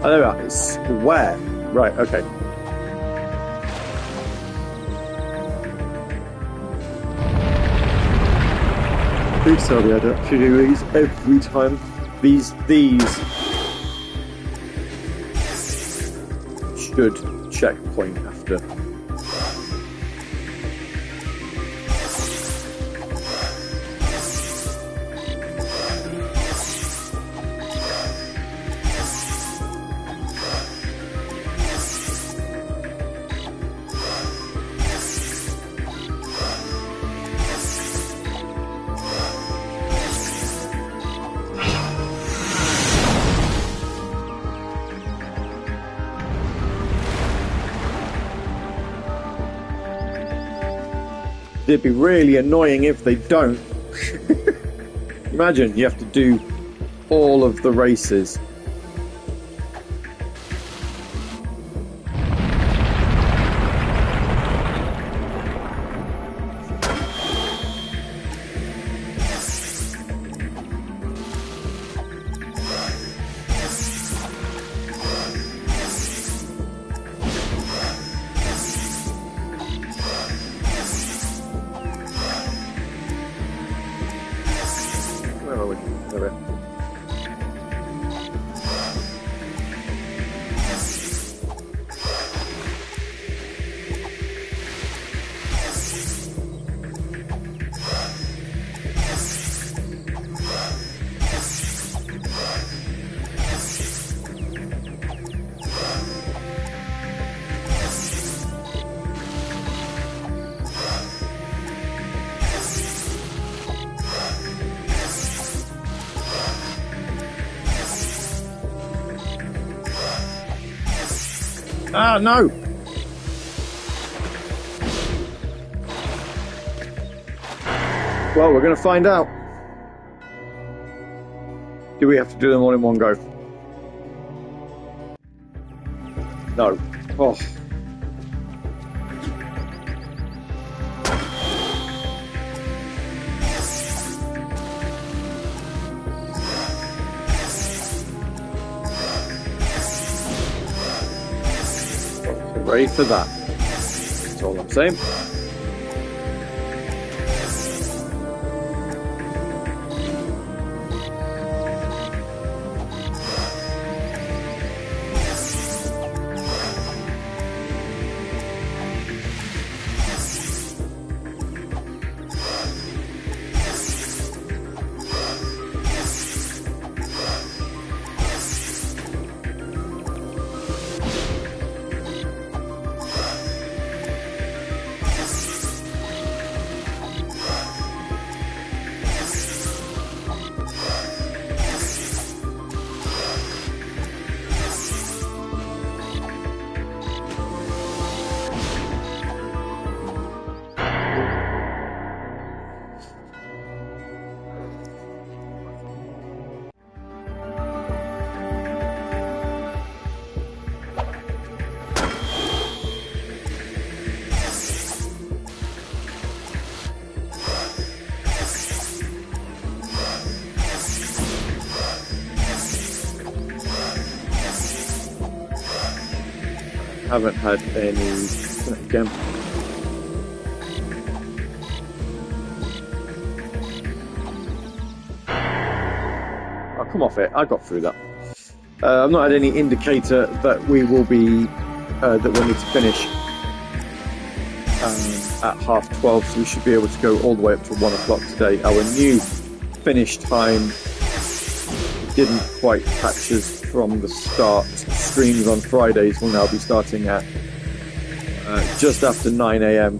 Oh, there we are. It's square. Right, okay. Please tell me I don't have to do these every time. These should checkpoint after. It'd be really annoying if they don't. Imagine you have to do all of the races. Where are we? There we are. Ah, no! Well, we're going to find out. Do we have to do them all in one go? No. Oh. Ready for that. That's all I'm saying. haven't had any... Again. Oh, come off it. I got through that. I've not had any indicator that we will be... that we'll need to finish at 12:30, so we should be able to go all the way up to 1 o'clock today. Our new finish time didn't quite catch us from the start. Streams on Fridays will now be starting at just after 9 AM.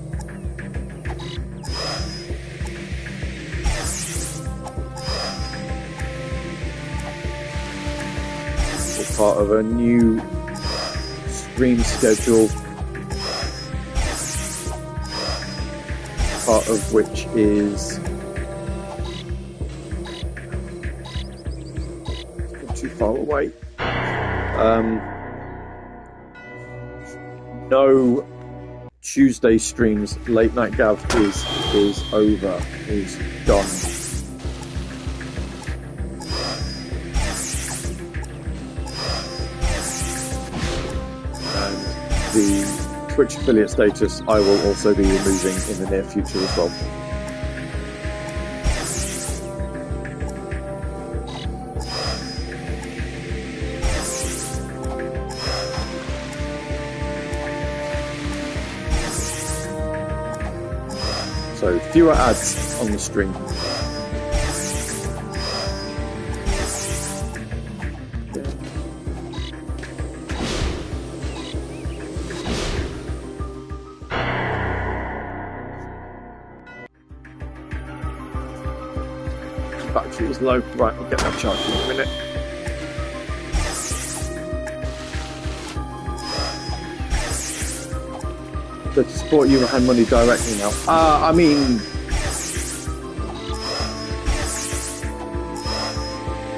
We're part of a new stream schedule, part of which is too far away. No Tuesday streams. Late Night Gav is over. Is done. And the Twitch affiliate status I will also be removing in the near future as well. So fewer ads on the stream. Battery is low. Right, I'll get that charged in a minute. To support you and hand money directly now. I mean,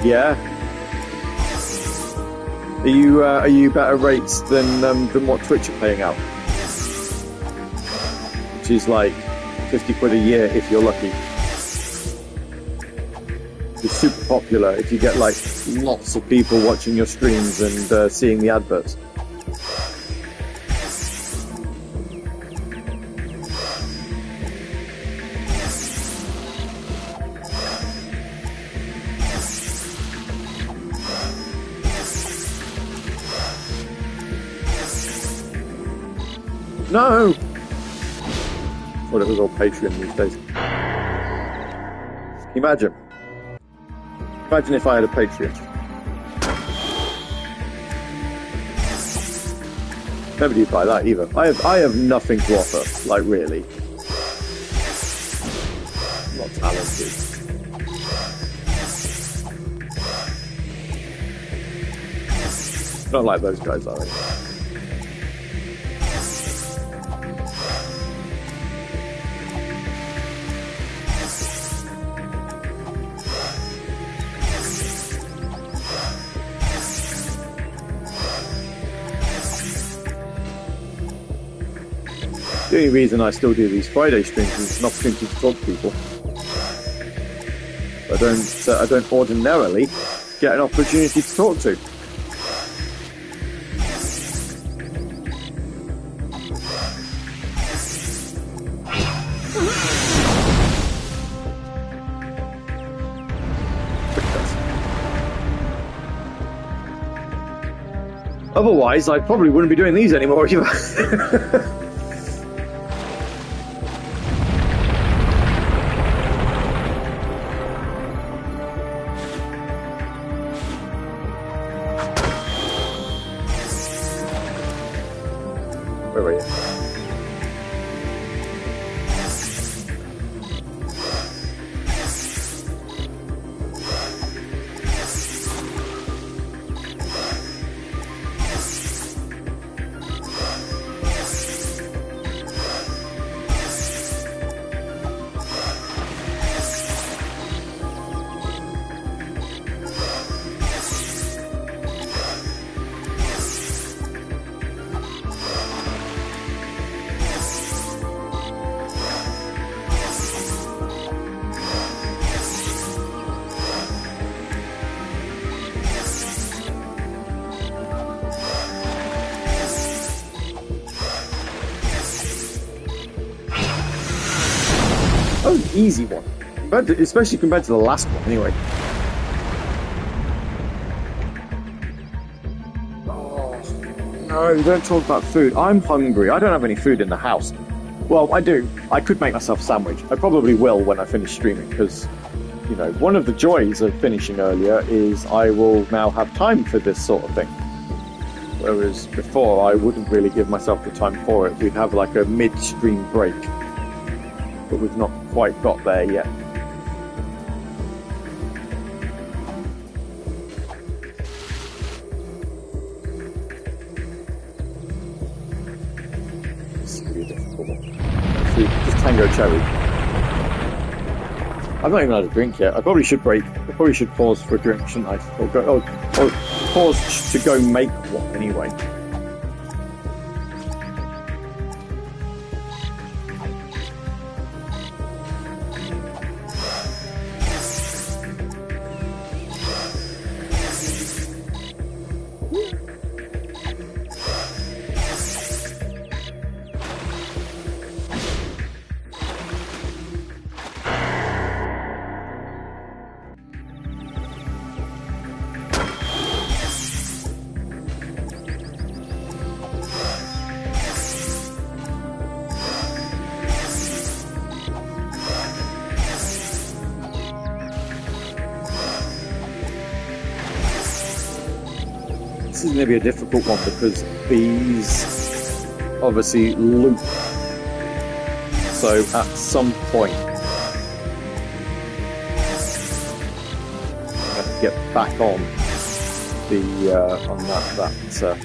yeah. Are you better rates than what Twitch are paying out? Which is like 50 quid a year if you're lucky. It's super popular if you get like lots of people watching your streams and seeing the adverts. No! Thought it was all Patreon these days. Imagine. Imagine if I had a Patreon. Nobody would buy that either. I have nothing to offer, like really. I'm not talented. Not like those guys, are they? The only reason I still do these Friday streams is an opportunity to talk to people. I don't ordinarily get an opportunity to talk to. Otherwise, I probably wouldn't be doing these anymore either. easy one, especially compared to the last one, anyway. No, don't talk about food. I'm hungry. I don't have any food in the house. Well, I do. I could make myself a sandwich. I probably will when I finish streaming, because, you know, one of the joys of finishing earlier is I will now have time for this sort of thing. Whereas before, I wouldn't really give myself the time for it. We'd have like a mid-stream break. But we've not quite got there yet. This is really difficult. See, just Tango Cherry. I've not even had a drink yet. I probably should break. I probably should pause for a drink, shouldn't I? Or pause to go make one anyway. This is going to be a difficult one because these obviously loop. So at some point, I have to get back on the on that.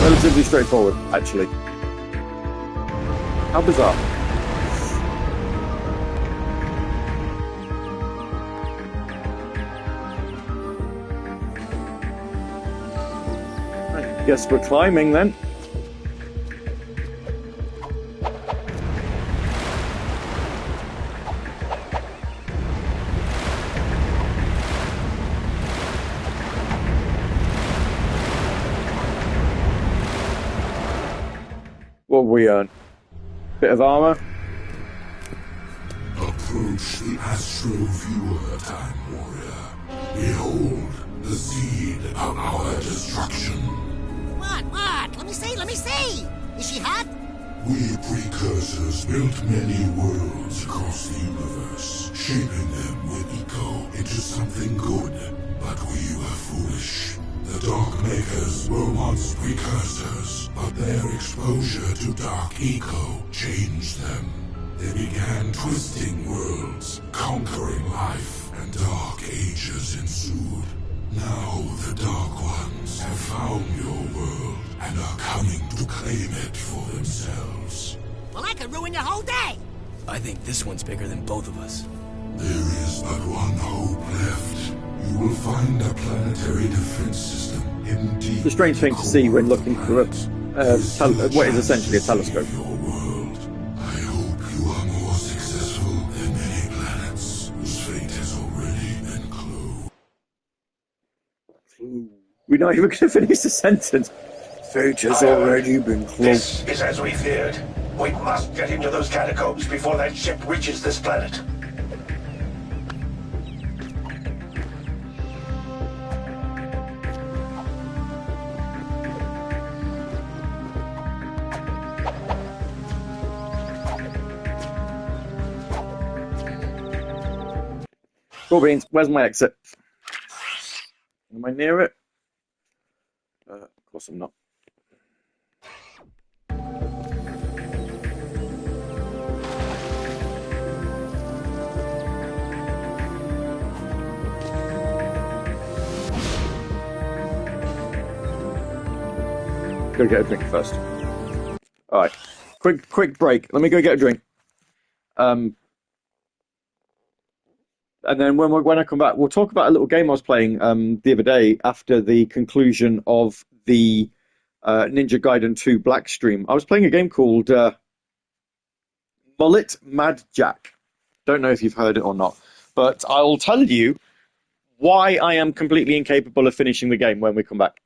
Relatively straightforward, actually. How bizarre. I guess we're climbing then. What will we earn? Bit of armor? Approach the astral viewer, Time Warrior. Behold the seed of our destruction. What? Let me see! Is she hot? We precursors built many worlds across the universe, shaping them with Eco into something good. But we were foolish. The Dark Makers were once precursors, but their exposure to Dark Eco changed them. They began twisting worlds, conquering life, and dark ages ensued. Now the Dark Ones have found your world and are coming to claim it for themselves. Well, I could ruin your whole day! I think this one's bigger than both of us. There is but one hope left. You will find a planetary defense system hidden deep. It's a strange thing to see when looking through what is essentially a telescope. Your world. I hope you are more successful than many planets whose fate has already been closed. We're not even going to finish the sentence. Fate has already been closed. This is as we feared. We must get into those catacombs before that ship reaches this planet. Cool beans, where's my exit? Am I near it? Of course I'm not. Gotta get a drink first. Alright. Quick break. Let me go get a drink. And then when I come back, we'll talk about a little game I was playing the other day after the conclusion of the Ninja Gaiden 2 Black stream. I was playing a game called Mullet Mad Jack. Don't know if you've heard it or not, but I'll tell you why I am completely incapable of finishing the game when we come back.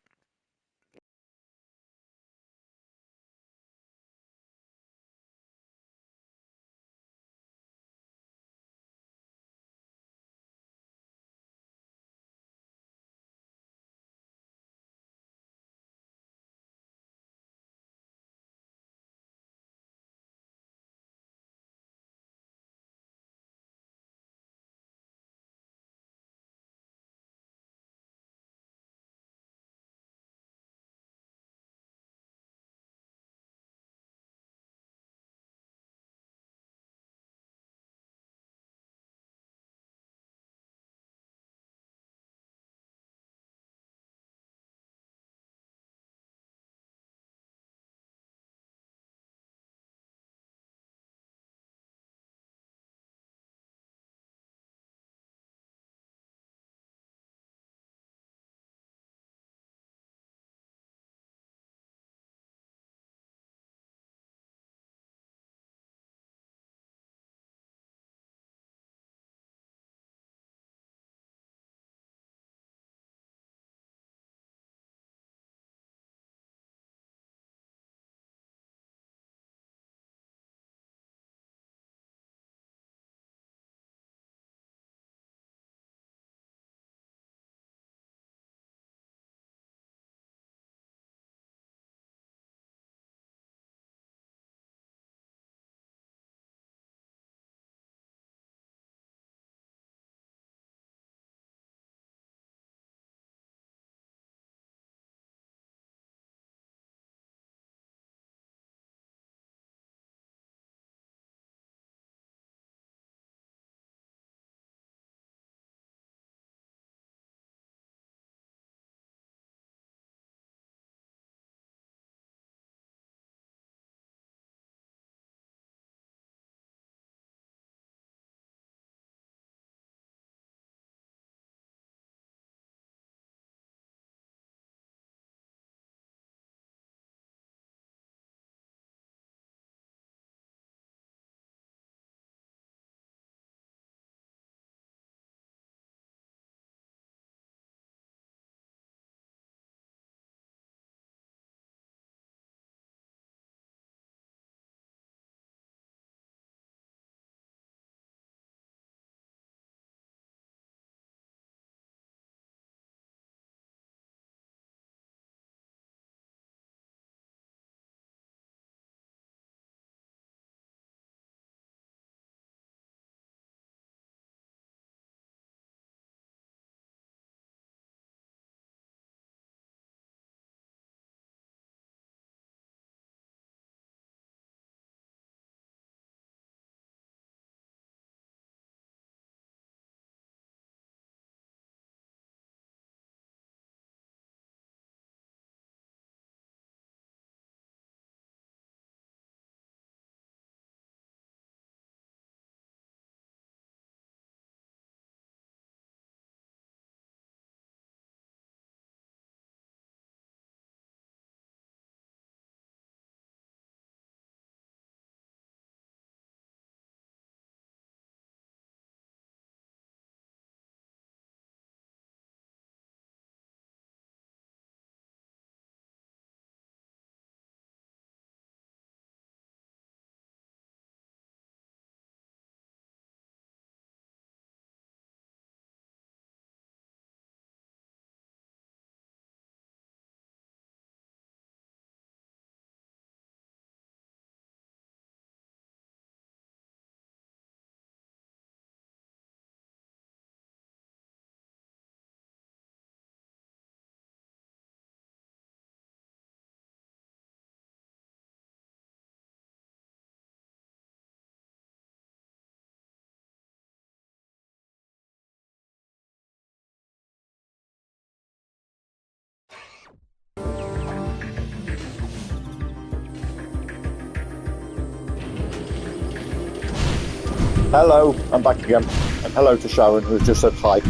Hello, I'm back again. And hello to Sharon, who just said hi.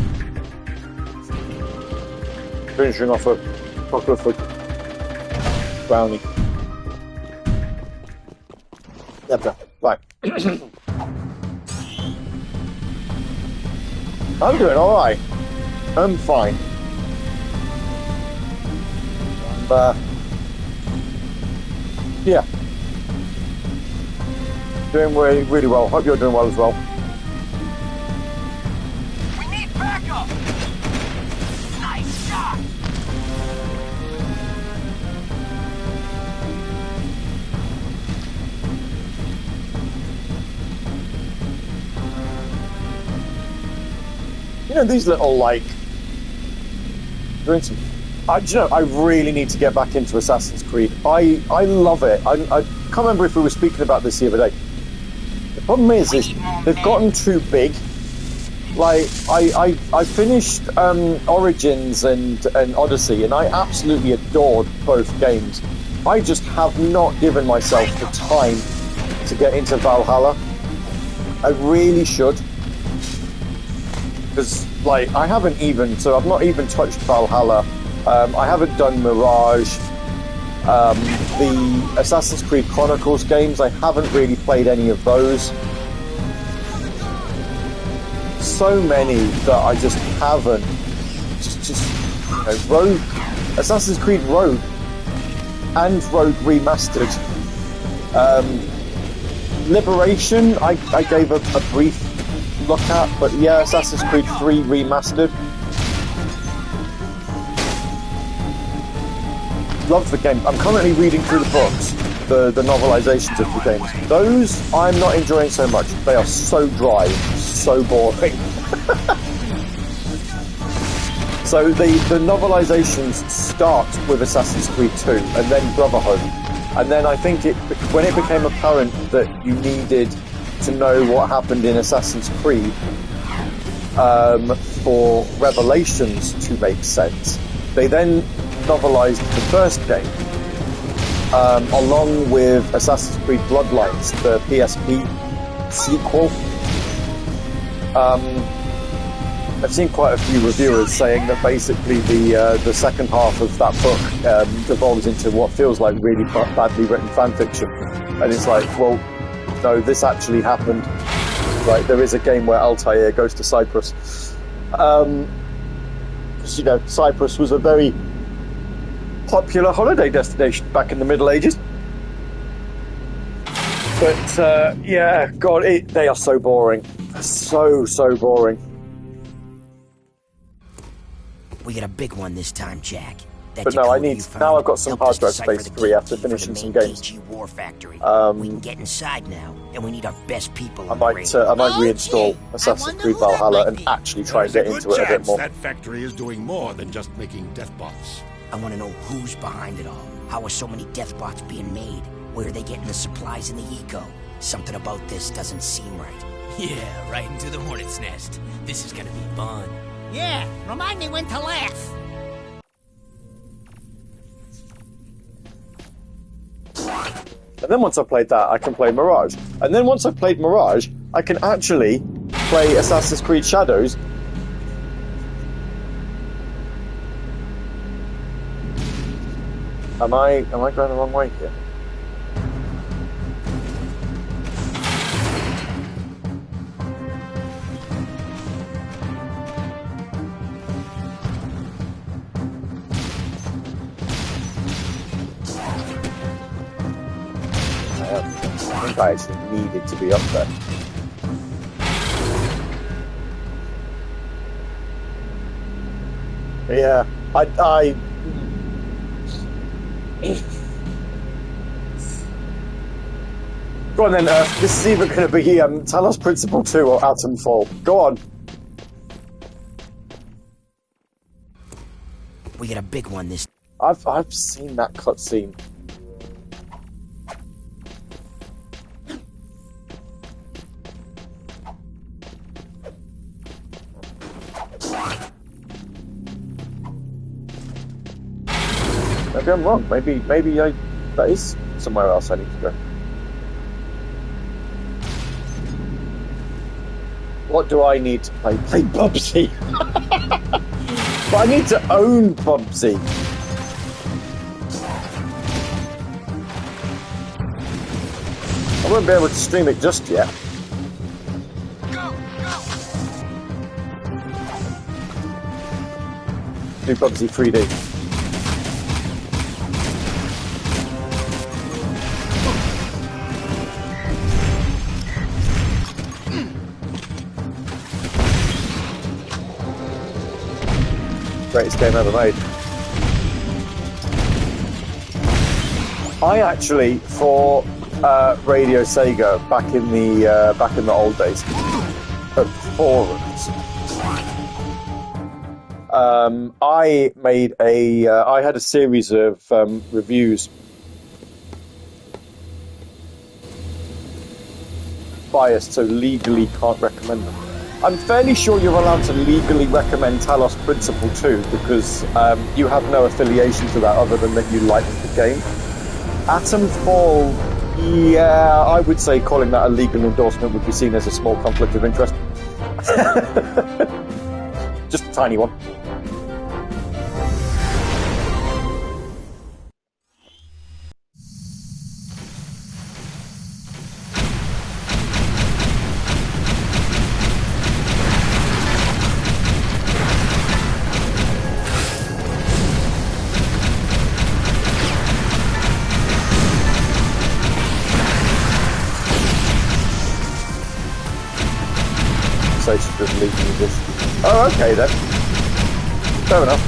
Finishing off a chocolate foot brownie. Yep, right. I'm doing alright. I'm fine. Yeah. Doing really, really well. Hope you're doing well as well. We need backup! Nice shot! You know, these little, like... Doing some... you know, I really need to get back into Assassin's Creed. I love it. I can't remember if we were speaking about this the other day. The problem is they've gotten too big. Like, I finished Origins and Odyssey, and I absolutely adored both games. I just have not given myself the time to get into Valhalla. I really should. Because, like, I haven't even... So I've not even touched Valhalla. I haven't done Mirage. The Assassin's Creed Chronicles games, I haven't really played any of those. So many that I just haven't. You know, Rogue, Assassin's Creed Rogue, and Rogue Remastered. Liberation, I gave a brief look at, but yeah, Assassin's Creed 3 Remastered. Love the game. I'm currently reading through the books, the novelizations of the games. Those I'm not enjoying so much. They are so dry, so boring. So the novelizations start with Assassin's Creed 2 and then Brotherhood. And then I think when it became apparent that you needed to know what happened in Assassin's Creed for Revelations to make sense, they then novelized the first game along with Assassin's Creed Bloodlines, the PSP sequel. I've seen quite a few reviewers saying that basically the second half of that book devolves into what feels like really badly written fan fiction, and it's like, well, no, this actually happened. Right, there is a game where Altair goes to Cyprus. You know, Cyprus was a very popular holiday destination back in the Middle Ages. But yeah, God, they are so boring. So boring. We got a big one this time, Jack. But no, now I've got some hard drive space free after finishing some games. KG War Factory. We can get inside now, and we need our best people. I might reinstall Assassin's Creed Valhalla and actually try and get into it a bit more. That factory is doing more than just making death bots. I want to know who's behind it all. How are so many death bots being made? Where are they getting the supplies and the eco? Something about this doesn't seem right. Yeah, right into the hornet's nest. This is gonna be fun. Yeah, remind me when to laugh. And then once I've played that, I can play Mirage. And then once I've played Mirage, I can actually play Assassin's Creed Shadows. Am I going the wrong way here? I think I actually needed to be up there. Yeah, I Go on then, this is either going to be Talos Principle 2 or Atomfall. Go on. We got a big one this... I've seen that cutscene. Maybe I'm wrong. Maybe that is somewhere else I need to go. What do I need to play? Play Bubsy. But I need to own Bubsy. I won't be able to stream it just yet. Do Bubsy 3D. Greatest game ever made. I actually, for Radio Sega back in the old days of forums, I made I had a series of reviews biased, so legally can't recommend them. I'm fairly sure you're allowed to legally recommend Talos Principle 2 because you have no affiliation to that other than that you like the game. Atom Fall, yeah, I would say calling that a legal endorsement would be seen as a small conflict of interest. Just a tiny one. Oh, okay then. Fair enough.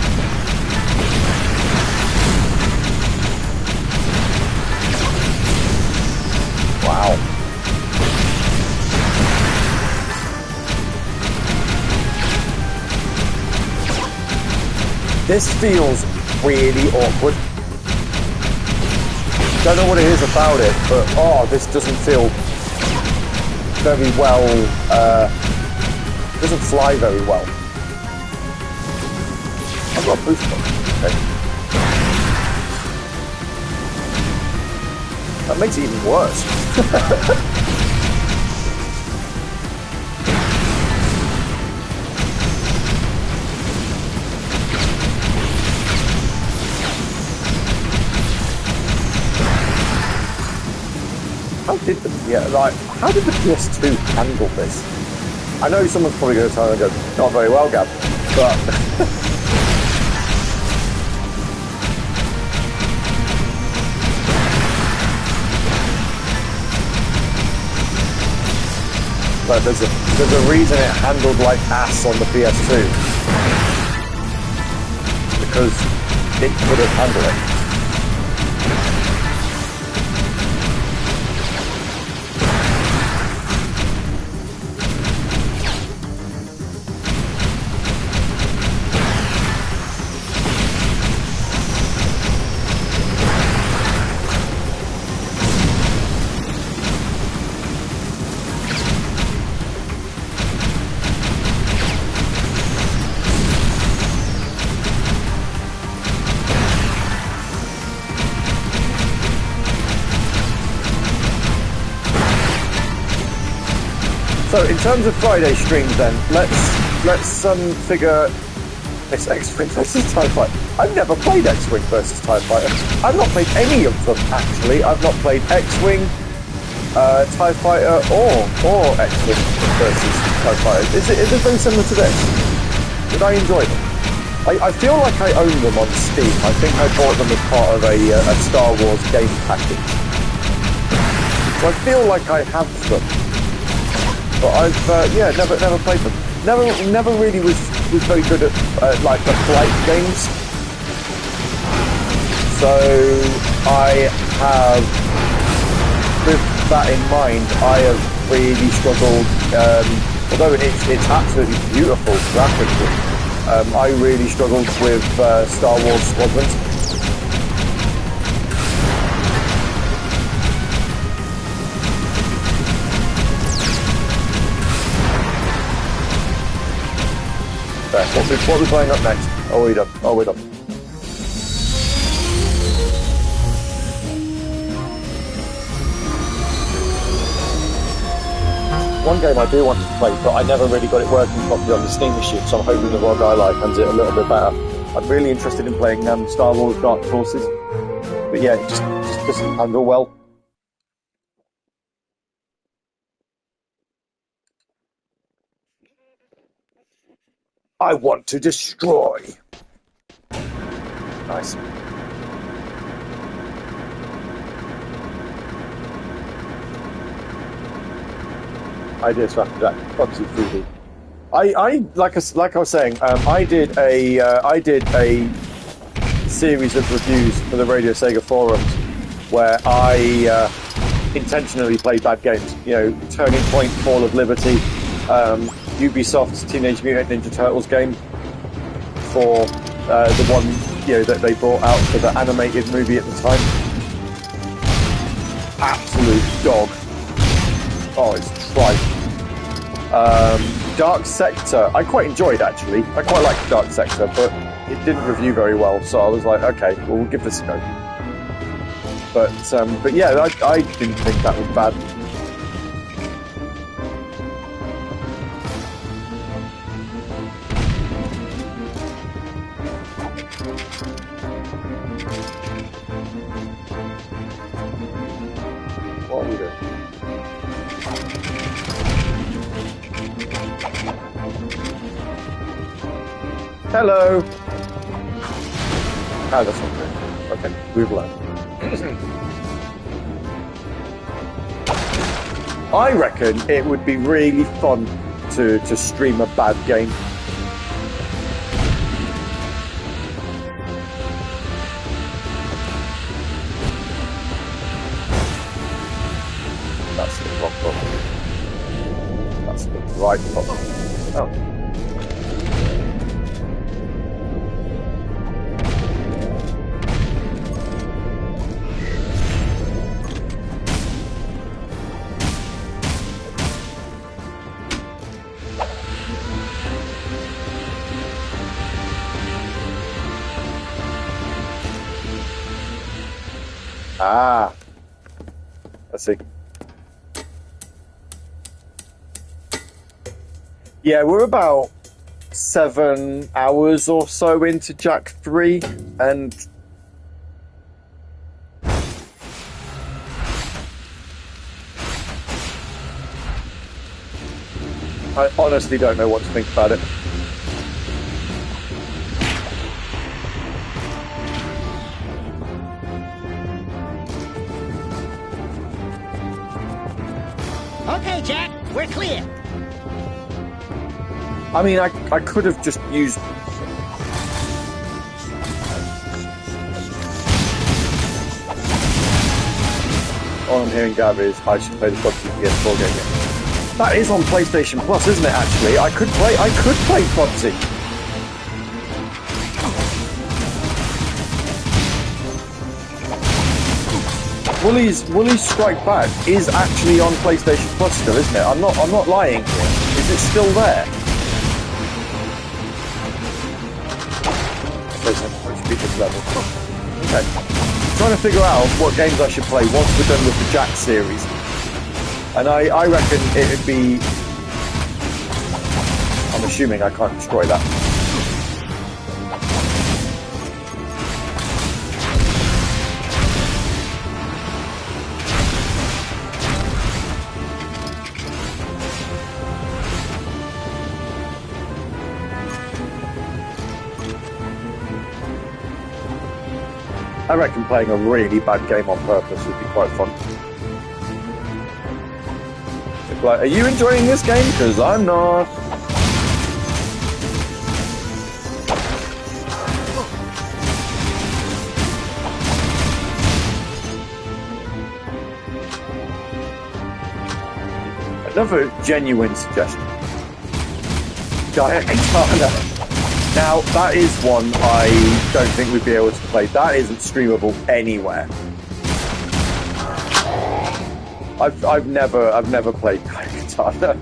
Wow. This feels really awkward. Don't know what it is about it, but this doesn't feel very well. Doesn't fly very well. I've got a boost button. Okay. That makes it even worse. How did the PS2 handle this? I know someone's probably going to tell me, go, not very well, Gav, but... but there's a reason it handled like ass on the PS2. Because it couldn't handle it. So in terms of Friday streams then, let's figure this X-Wing versus TIE Fighter. I've never played X-Wing versus TIE Fighter. I've not played any of them actually. I've not played X-Wing, TIE Fighter or X-Wing versus TIE Fighter. Is it very similar to this? Did I enjoy them? I feel like I own them on Steam. I think I bought them as part of a Star Wars game package. So I feel like I have them. But I've never played them. Never really was very good at like the flight games. So I have, with that in mind, I have really struggled. Although it's absolutely beautiful graphically, I really struggled with Star Wars Squadrons. What are we playing up next? Oh, we're done. Oh, we're done. one game I do want to play, but I never really got it working properly on the Steam machine, so I'm hoping the ROG Ally hands it a little bit better. I'm really interested in playing Star Wars Dark Forces, but yeah, it just doesn't handle well. I want to destroy. Nice. Ideas for after that. Bubsy 3D. I like I was saying, I did a series of reviews for the Radio Sega forums where I intentionally played bad games. You know, Turning Point, Fall of Liberty, Ubisoft's Teenage Mutant Ninja Turtles game for the one that they brought out for the animated movie at the time. Absolute dog. Oh, it's trite. Dark Sector, I quite enjoyed actually. I quite liked Dark Sector, but it didn't review very well, so I was like, okay, well, we'll give this a go. But yeah, I didn't think that was bad. What are we doing? Hello! Ah, that's not good. Okay, we've learned. I reckon it would be really fun to stream a bad game. That's the wrong button. That's the right button. Oh. Ah, let's see. Yeah, we're about 7 hours or so into Jak 3, and I honestly don't know what to think about it. Okay, Jak, we're clear. I mean, I could have just used... All I'm hearing, Gavvie, is I should play the PUBG PS4 game again. That is on PlayStation Plus, isn't it, actually? I could play PUBG. Woolly's Strike Back is actually on PlayStation Plus still, isn't it? I'm not lying here. Is it still there? Okay. I'm trying to figure out what games I should play once we're done with the Jak series. And I reckon it would be... I'm assuming I can't destroy that. I reckon playing a really bad game on purpose would be quite fun. Like, are you enjoying this game? Because I'm not. Another genuine suggestion. Giant Katana. Now, that is one I don't think we'd be able to play. That isn't streamable anywhere. I've never played Giant Katana.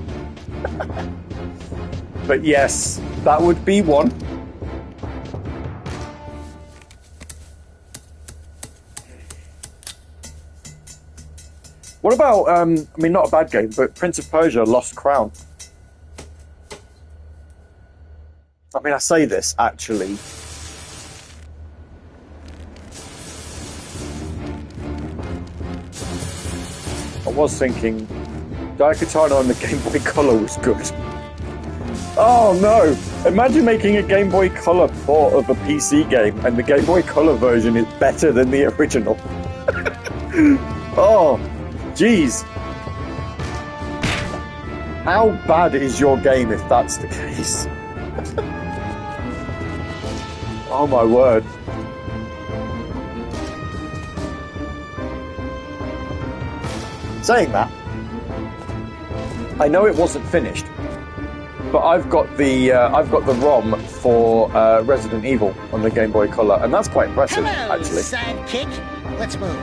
But yes, that would be one. What about, I mean, not a bad game, but Prince of Persia, Lost Crown? I mean, I say this, actually. I was thinking, Daikatana on the Game Boy Color was good. Oh no! Imagine making a Game Boy Color port of a PC game, and the Game Boy Color version is better than the original. Oh, jeez. How bad is your game if that's the case? Oh my word. Saying that, I know it wasn't finished, but I've got the ROM for Resident Evil on the Game Boy Color, and that's quite impressive, Hello, actually. sidekick. Let's move.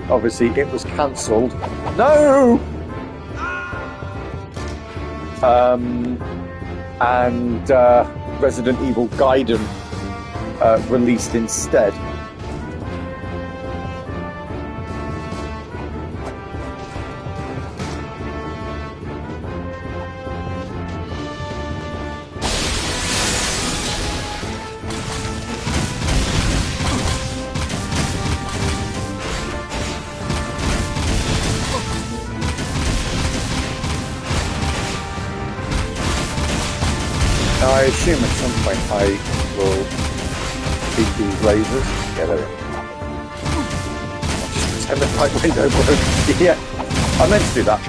Obviously, it was cancelled. No! And Resident Evil Gaiden released instead. I assume at some point I will beat these lasers. Yeah, there we go. I'll just pretend the right window broke. Yeah, I meant to do that.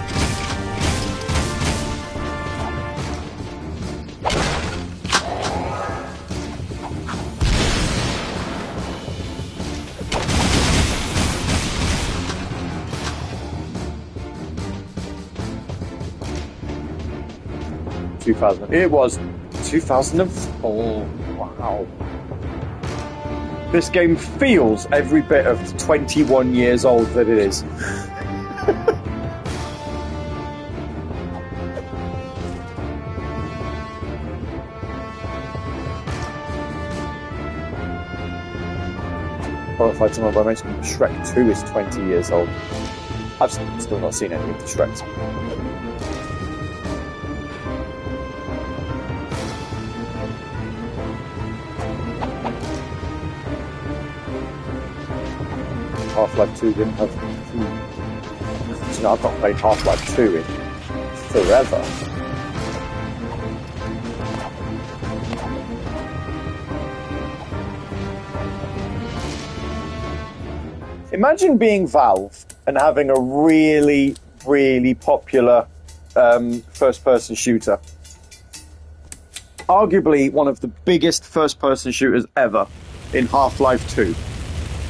It was 2004. Wow. This game feels every bit of 21 years old that it is. Qualified someone by mentioning Shrek 2 is 20 years old. I've still not seen any of the Shreks. Half-Life 2 didn't have... You know, I've not played Half-Life 2 in forever. Imagine being Valve and having a really, really popular first-person shooter. Arguably one of the biggest first-person shooters ever in Half-Life 2,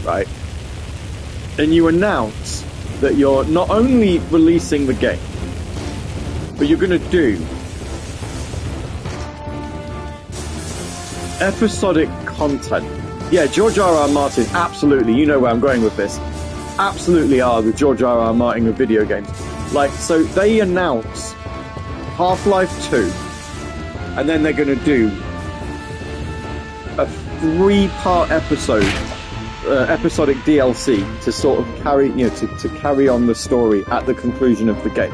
right? And you announce that you're not only releasing the game, but you're going to do episodic content. Yeah, George R.R. Martin, absolutely, you know where I'm going with this, absolutely are the George R.R. Martin of video games. Like, so they announce Half-Life 2, and then they're going to do a 3-part episode, episodic DLC to sort of carry, you know, to carry on the story at the conclusion of the game.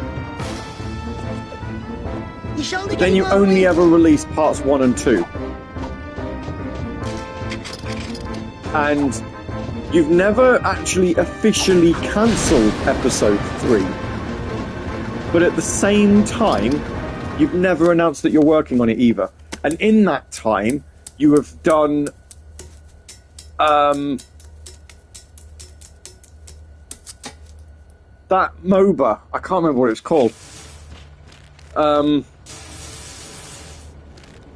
But then you only ever release parts 1 and 2. And you've never actually officially cancelled episode 3. But at the same time, you've never announced that you're working on it either. And in that time, you have done that MOBA, I can't remember what it's called.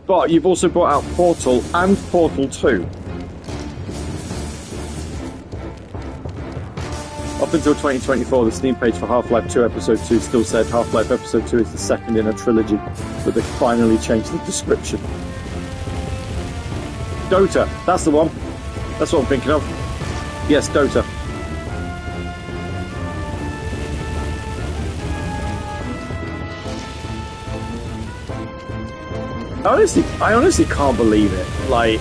But you've also brought out Portal and Portal 2. Up until 2024, the Steam page for Half-Life 2 Episode 2 still said Half-Life Episode 2 is the second in a trilogy, but they finally changed the description. Dota, that's the one. That's what I'm thinking of. Yes, Dota. I honestly can't believe it. Like,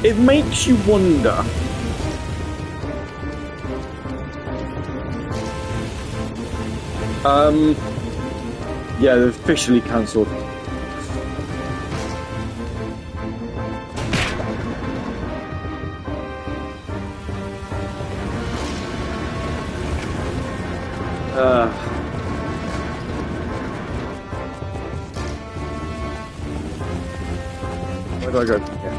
it makes you wonder. Yeah, they've officially cancelled. Where do I go from here?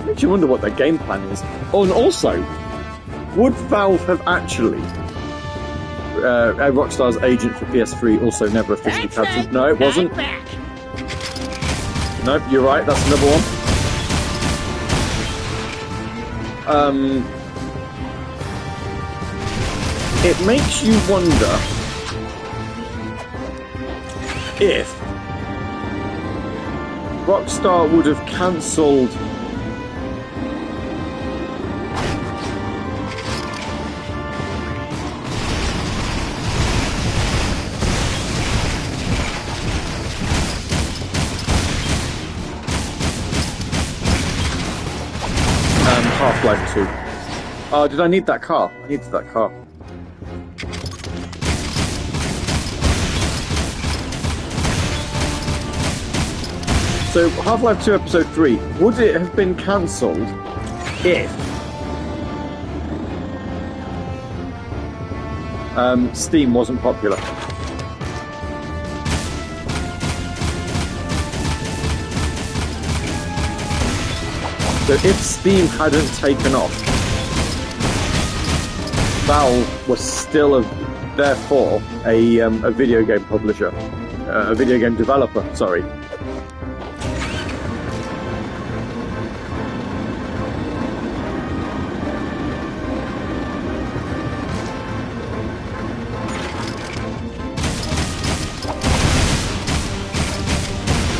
Makes you wonder what their game plan is. Oh, and also, would Valve have actually... Rockstar's agent for PS3 also never officially cancelled. No, it wasn't. Nope, you're right, that's another one. It makes you wonder if Rockstar would have cancelled Half-Life 2. Oh, did I need that car? I needed that car. So, Half-Life 2 Episode 3, would it have been cancelled if Steam wasn't popular? So if Steam hadn't taken off, Valve was still therefore a video game publisher, a video game developer, sorry.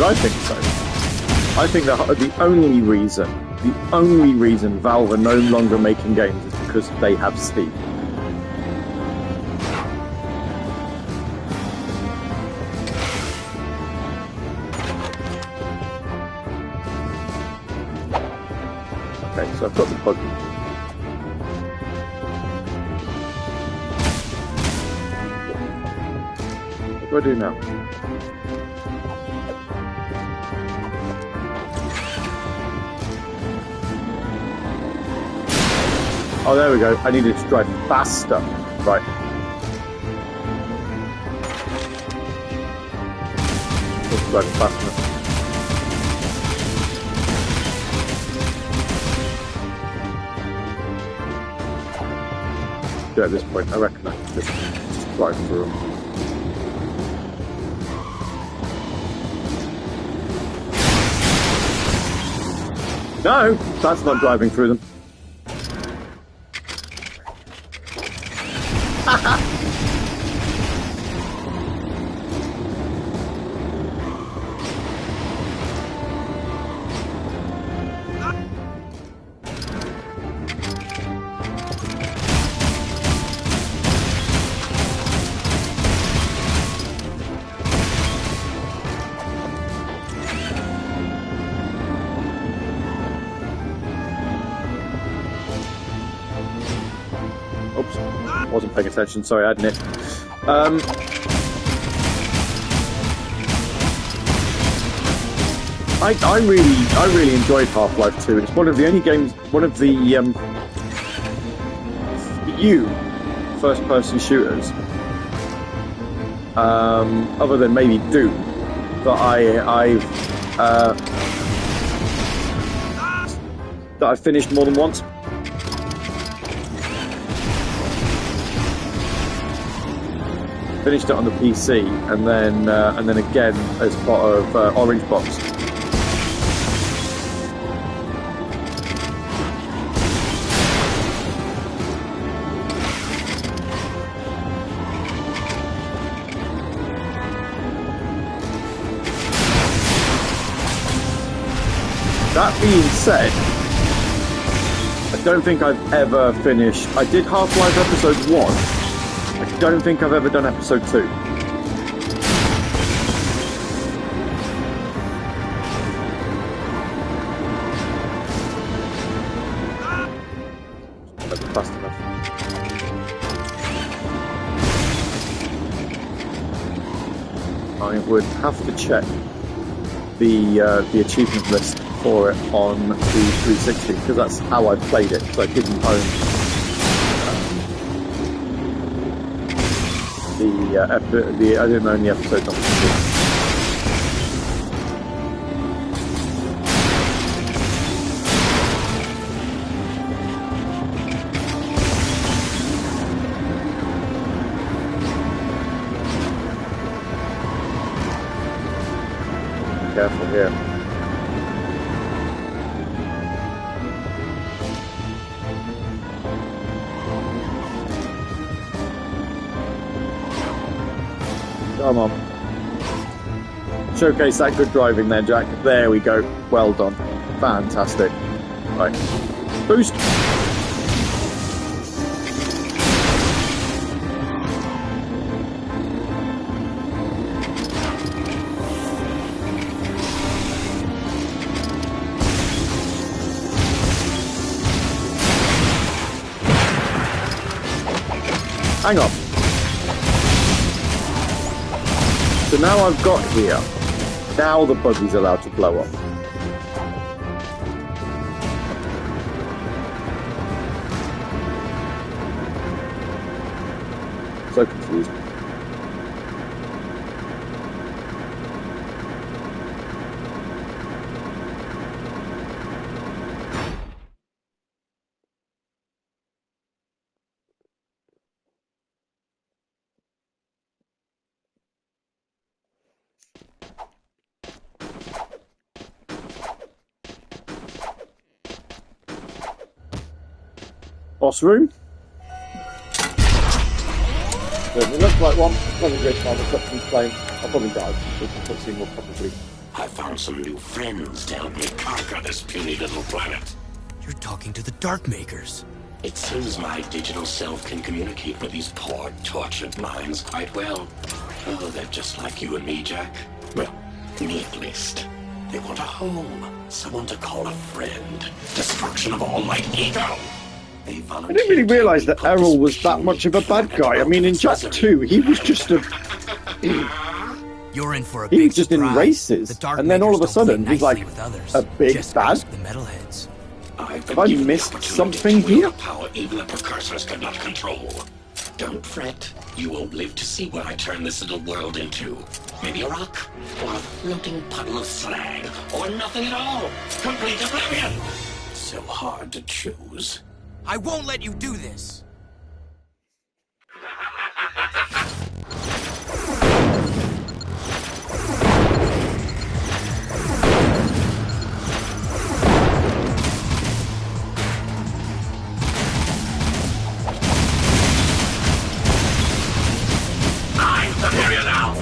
I think so. I think that the only reason Valve are no longer making games is because they have Steam. Okay, so I've got the plug. What do I do now? Oh, there we go. I needed to drive faster. Right. Just driving faster. Yeah, at this point, I reckon I can just drive through them. No, that's not driving through them. Oops, wasn't paying attention. Sorry, I hadn't it. I really enjoyed Half-Life 2. It's one of the only games, one of the few first-person shooters, other than maybe Doom, that I've finished more than once. Finished it on the PC, and then again as part of Orange Box. That being said, I don't think I've ever finished. I did Half-Life Episode 1. I don't think I've ever done Episode 2. Fast enough. I would have to check the achievement list for it on the 360 because that's how I played it. Because I didn't own I didn't own the episode on the careful here. Come on. Showcase that good driving there, Jack. There we go. Well done. Fantastic. Right. Boost. Hang on. So now I've got here. Now the buggy's allowed to blow up. So confused. Boss room. It looks like one. Doesn't great time. The cutscene's playing. I'll probably die. The cutscene will probably. I found some new friends to help me conquer this puny little planet. You're talking to the Dark Makers. It seems my digital self can communicate with these poor, tortured minds quite well. Oh, they're just like you and me, Jack. Well, me at least. They want a home, someone to call a friend. Destruction of all my ego. I didn't really realise that Errol was that much of a bad guy. I mean, in Jack 2, he was just a... You're in for a he big was just in surprise. races, The and then all of a Dark Makers sudden, don't he's play like nicely with others. a big Just bad. ask the metalheads. Have I missed something here? Power even the precursors could not control. Don't fret. You won't live to see what I turn this little world into. Maybe a rock, or a floating puddle of slag, or nothing at all. Complete oblivion. So hard to choose. I won't let you do this. I'm superior now.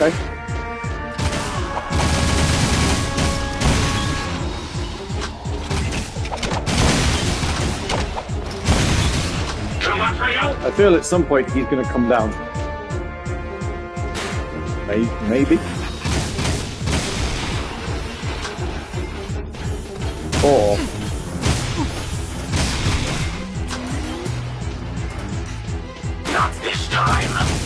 Okay. I feel at some point he's going to come down. Maybe. Or... Not this time.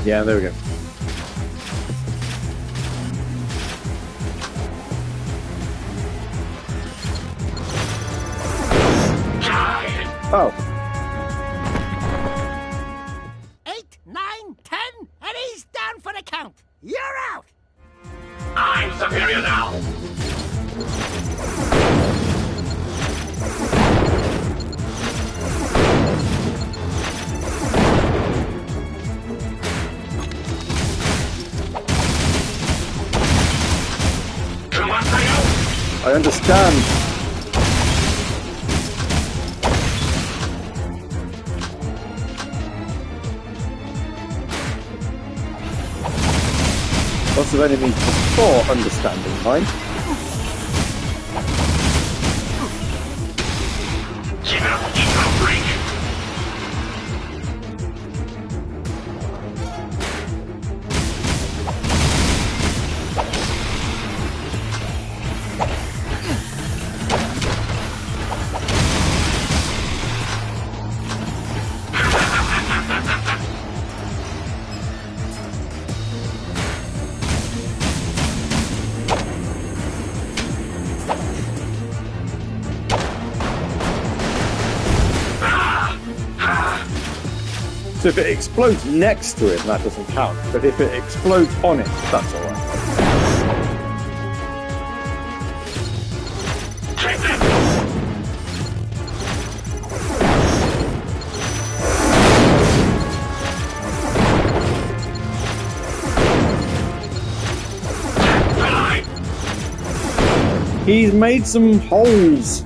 Yeah, there we go. Oh. 8, 9, 10, and he's down for the count. You're out. I'm superior now. I understand. Lots of enemies before understanding, mind. Keep it up, Eco Freak. So if it explodes next to him, that doesn't count. But if it explodes on it, that's alright. He's made some holes.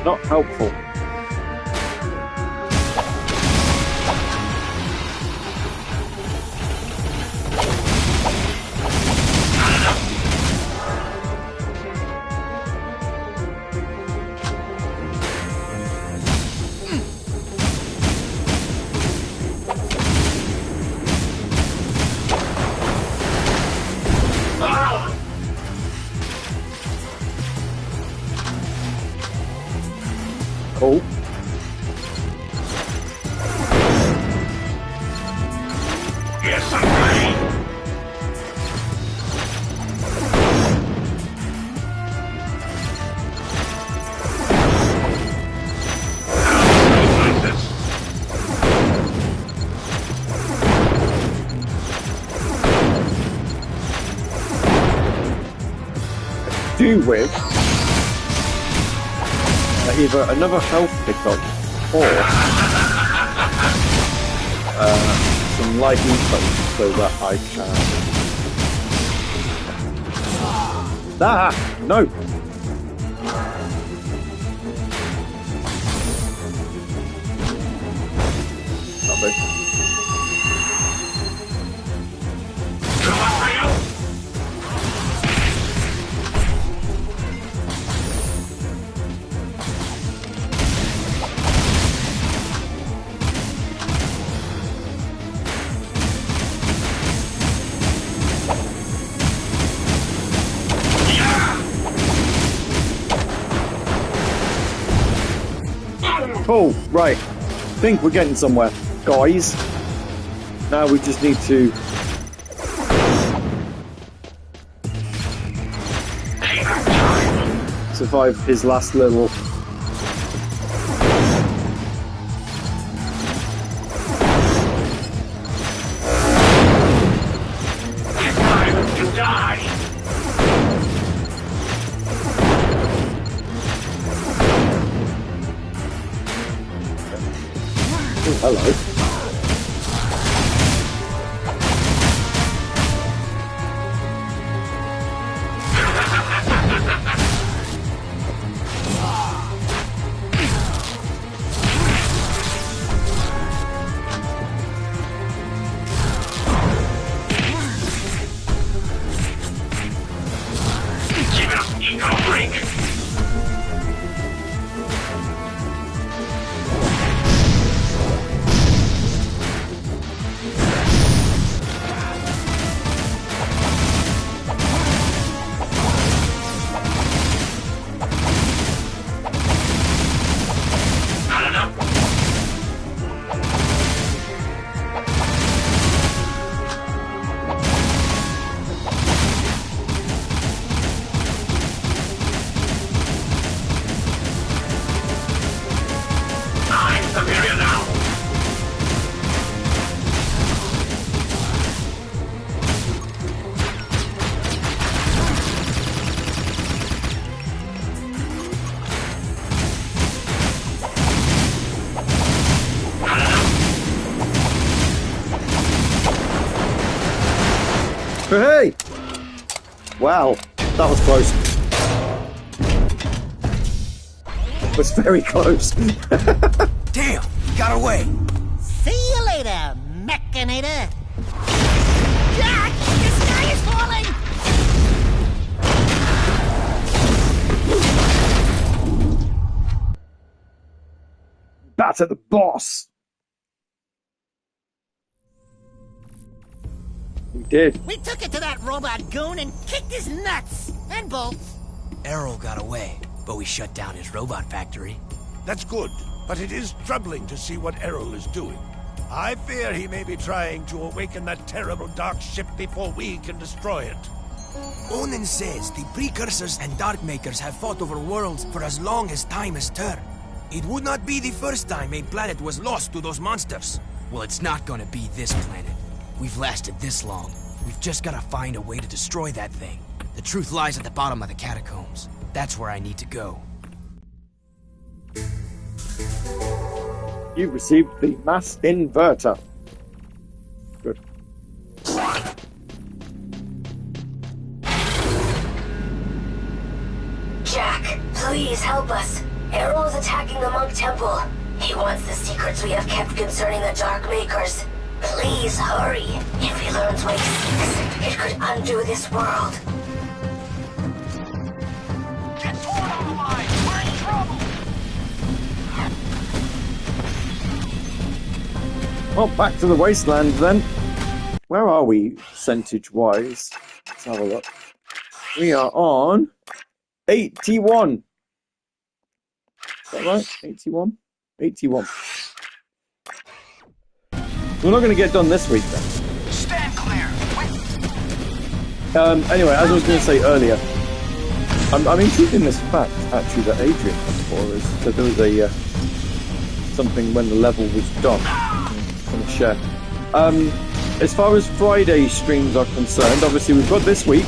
Not helpful. Oh. Yes, I'm ready. Do with either another health pickup or some light info so that I can. Ah! No! Lovely. Cool, right. Think we're getting somewhere, guys. Now we just need to survive his last little hello. Hey! Wow, that was close. It was very close. Damn, got away. See you later, Mechanator. Jack, the sky is falling! Batter the boss. We did. We took it to that robot goon and kicked his nuts and bolts. Errol got away, but we shut down his robot factory. That's good, but it is troubling to see what Errol is doing. I fear he may be trying to awaken that terrible dark ship before we can destroy it. Onan says the Precursors and Darkmakers have fought over worlds for as long as time has turned. It would not be the first time a planet was lost to those monsters. Well, it's not gonna be this planet. We've lasted this long. We've just gotta find a way to destroy that thing. The truth lies at the bottom of the catacombs. That's where I need to go. You received the mass inverter. Good. Jack, please help us. Errol is attacking the Monk Temple. He wants the secrets we have kept concerning the Dark Makers. Please hurry. If he learns what he seeks, it could undo this world. Get Torn on the line! We're in trouble! Well, back to the wasteland then. Where are we, percentage-wise? Let's have a look. We are on 81. Is that right? 81? 81. We're not going to get done this week then. Stand clear! Anyway, as I was going to say earlier, I'm intrigued in this fact, actually, that Adrian had for us, that there was a something when the level was done. I'm going to share. As far as Friday streams are concerned, obviously we've got this week,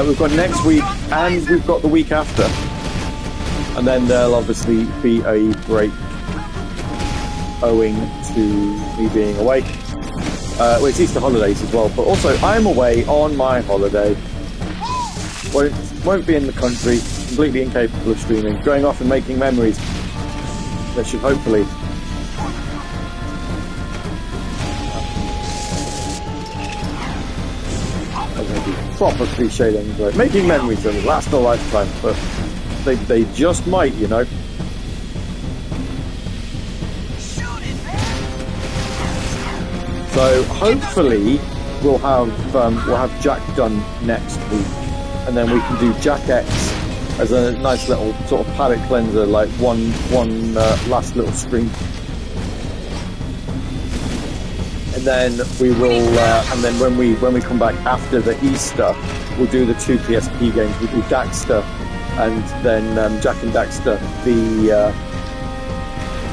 we've got next week, and we've got the week after. And then there'll obviously be a break owing to me being away. Well, it's Easter holidays as well, but also I'm away on my holiday. Won't be in the country, completely incapable of streaming, going off and making memories. That should hopefully proper cliche then, but making memories will last a lifetime, but they just might, you know. So hopefully we'll have Jack done next week, and then we can do Jack X as a nice little sort of palate cleanser, like one last little stream. And then we will, and then when we come back after the Easter, we'll do the 2 PSP games. We'll do Daxter, and then Jack and Daxter, the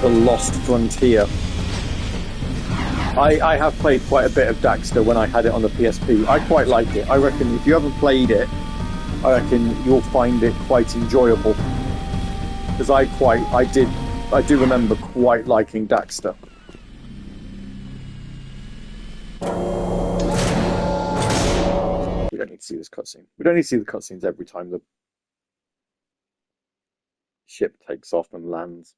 Lost Frontier. I have played quite a bit of Daxter when I had it on the PSP. I quite like it. I reckon if you haven't played it, I reckon you'll find it quite enjoyable. Because I do remember quite liking Daxter. We don't need to see this cutscene. We don't need to see the cutscenes every time the ship takes off and lands.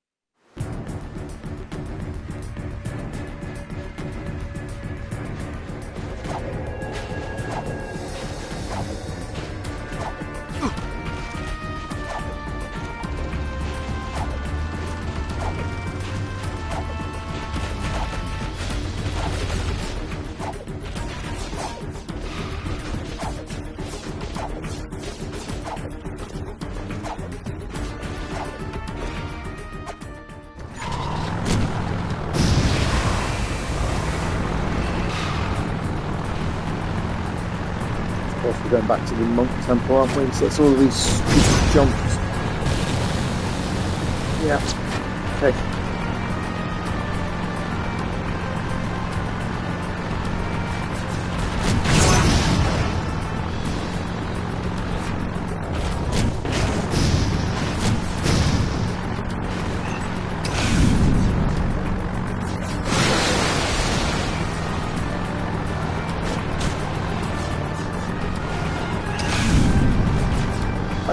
We're going back to the Monk Temple, aren't we? So it's all of these jumps. Yeah. Okay.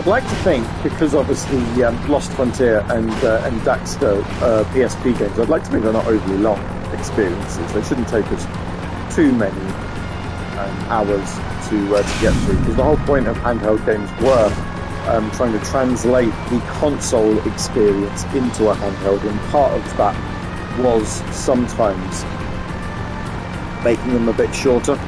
I'd like to think, because obviously Lost Frontier and Daxter PSP games, I'd like to think they're not overly long experiences. They shouldn't take us too many hours to get through, because the whole point of handheld games were trying to translate the console experience into a handheld, and part of that was sometimes making them a bit shorter.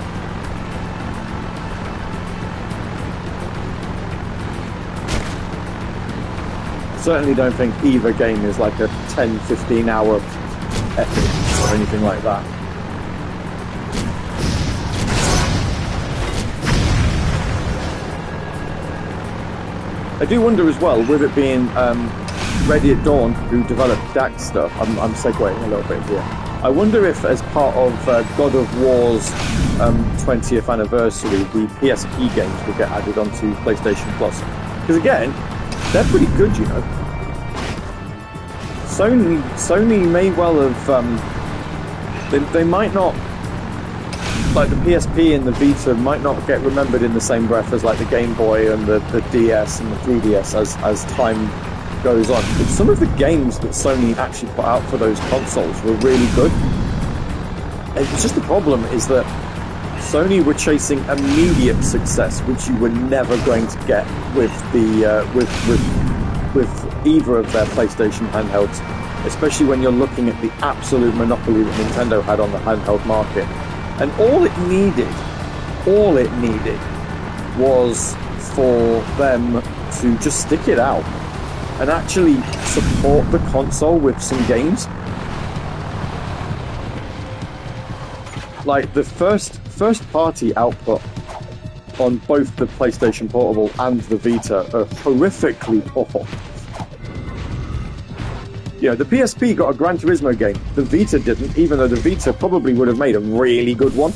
Certainly don't think either game is like a 10-15 hour epic or anything like that. I do wonder as well, with it being Ready at Dawn who developed Daxter, I'm segueing a little bit here. I wonder if, as part of God of War's 20th anniversary, the PSP games will get added onto PlayStation Plus. Because again, they're pretty good, you know. Sony may well have. They might not. Like the PSP and the Vita might not get remembered in the same breath as like the Game Boy and the DS and the 3DS as time goes on. But some of the games that Sony actually put out for those consoles were really good. It's just the problem is that Sony were chasing immediate success, which you were never going to get with the with either of their PlayStation handhelds, especially when you're looking at the absolute monopoly that Nintendo had on the handheld market. And all it needed was for them to just stick it out and actually support the console with some games. Like the first party output on both the PlayStation Portable and the Vita are horrifically poor. You know, the PSP got a Gran Turismo game. The Vita didn't, even though the Vita probably would have made a really good one.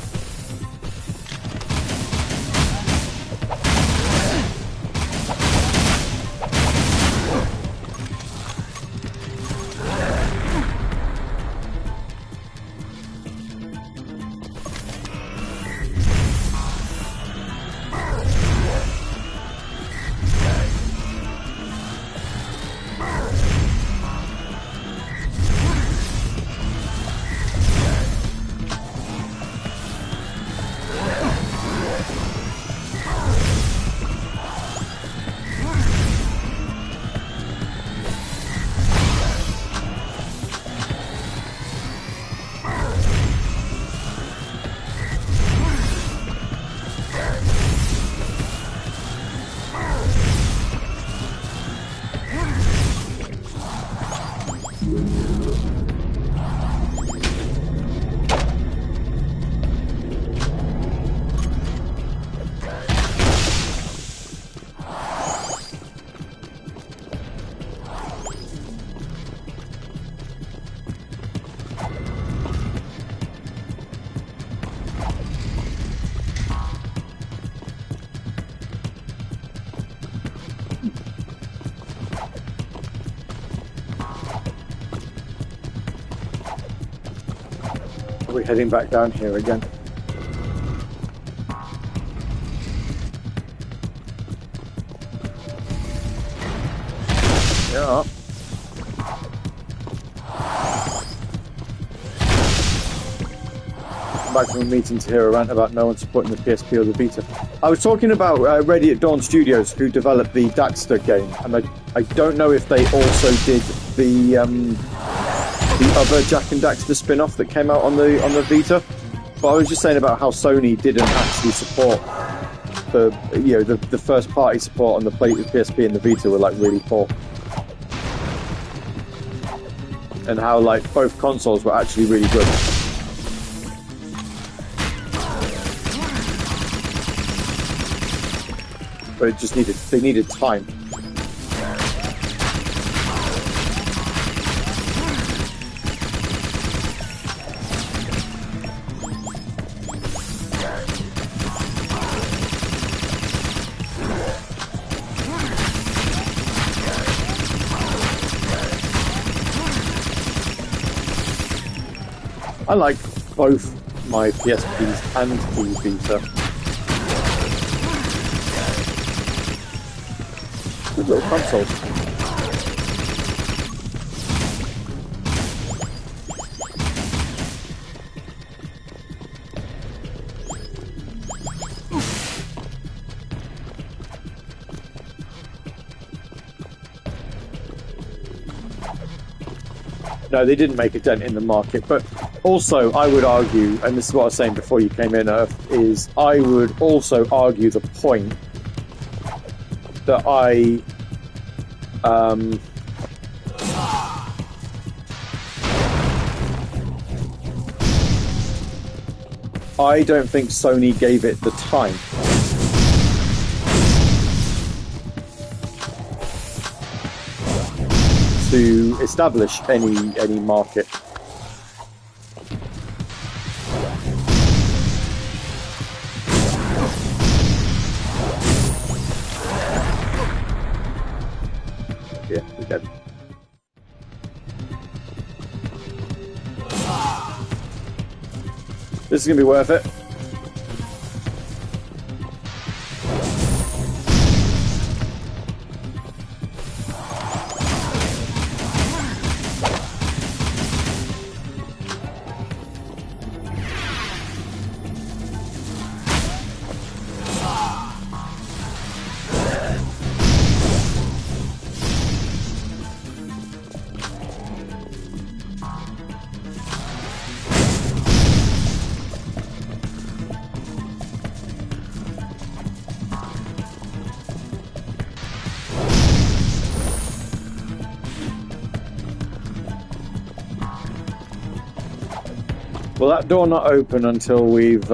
We're heading back down here again. Yeah. Back from a meeting to hear a rant about no one supporting the PSP or the Vita. I was talking about Ready at Dawn Studios, who developed the Daxter game, and I don't know if they also did the other Jak and Daxter spin-off that came out on the Vita. But I was just saying about how Sony didn't actually support the first party support on the PSP and the Vita were like really poor, and how like both consoles were actually really good. But it just they needed time. I like both my PSPs and the Vita. Good little console. No, they didn't make a dent in the market, but also I would argue, and this is what I was saying before you came in, Earth, is I would also argue the point that I don't think Sony gave it the time. To establish any market. Yeah, we're dead. This is gonna be worth it. Well, that door not open until we've...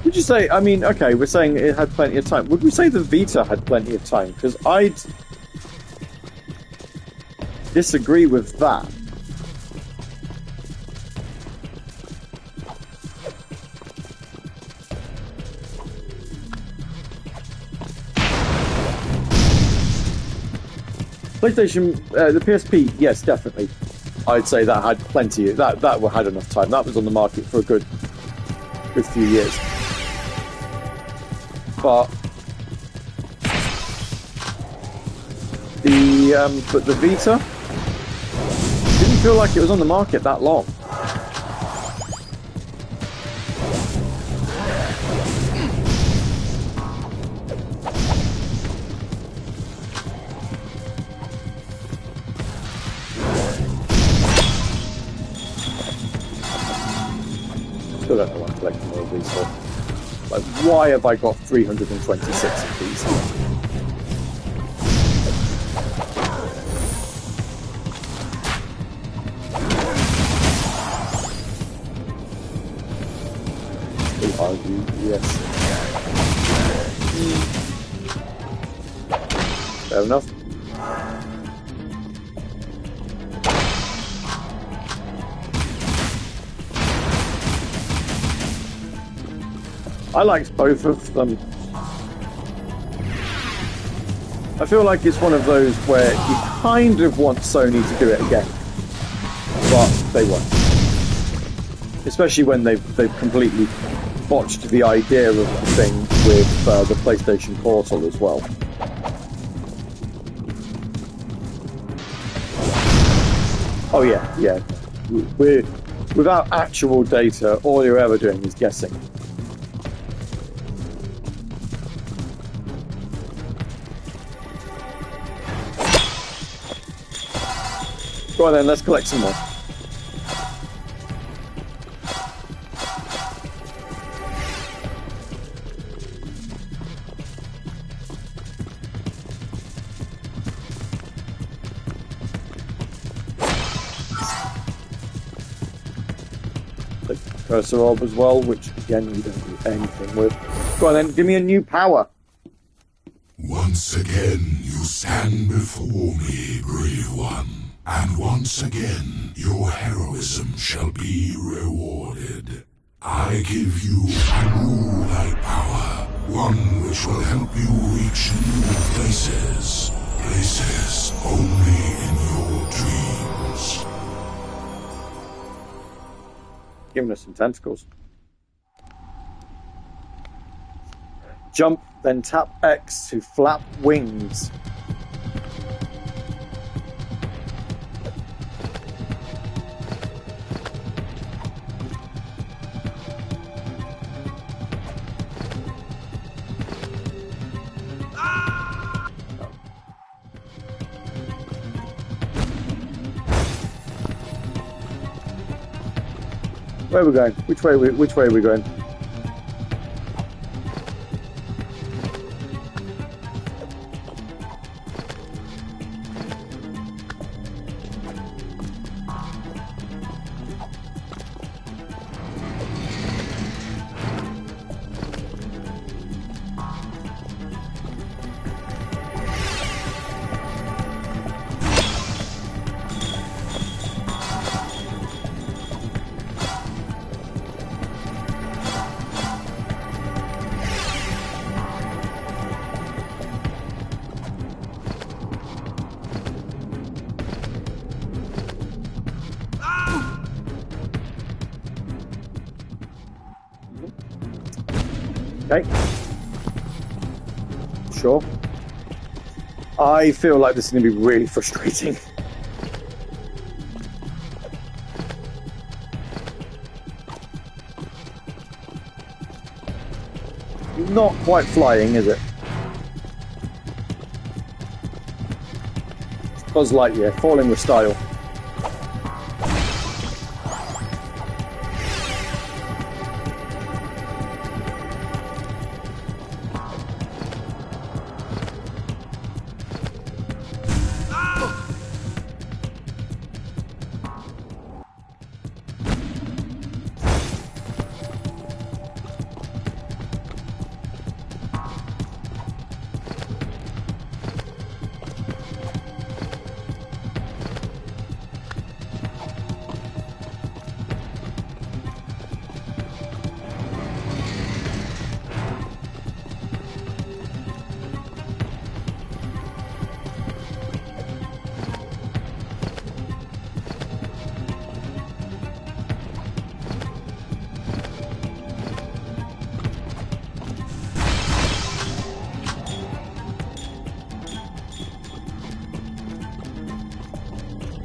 Would you say... I mean, okay, we're saying it had plenty of time. Would we say the Vita had plenty of time? Because I'd disagree with that. PlayStation, the PSP, yes, definitely. I'd say that had plenty. That had enough time. That was on the market for a good few years. But the Vita didn't feel like it was on the market that long. Still don't know what I'm collecting all of these for. Like, why have I got 326 of these? Still argue, yes. Fair enough. I liked both of them. I feel like it's one of those where you kind of want Sony to do it again, but they won't. Especially when they've completely botched the idea of the thing with the PlayStation Portal as well. Oh yeah. We're without actual data, all you're ever doing is guessing. Go on then, let's collect some more. The cursor orb as well, which again you don't do anything with. Go on then, give me a new power. Once again you stand before me, brave one. And once again, your heroism shall be rewarded. I give you a new light power, one which will help you reach new places. Places only in your dreams. Giving us some tentacles. Jump, then tap X to flap wings. Where are we going? Which way are we going? Okay. Sure. I feel like this is going to be really frustrating. Not quite flying, is it? Buzz Lightyear, falling with style.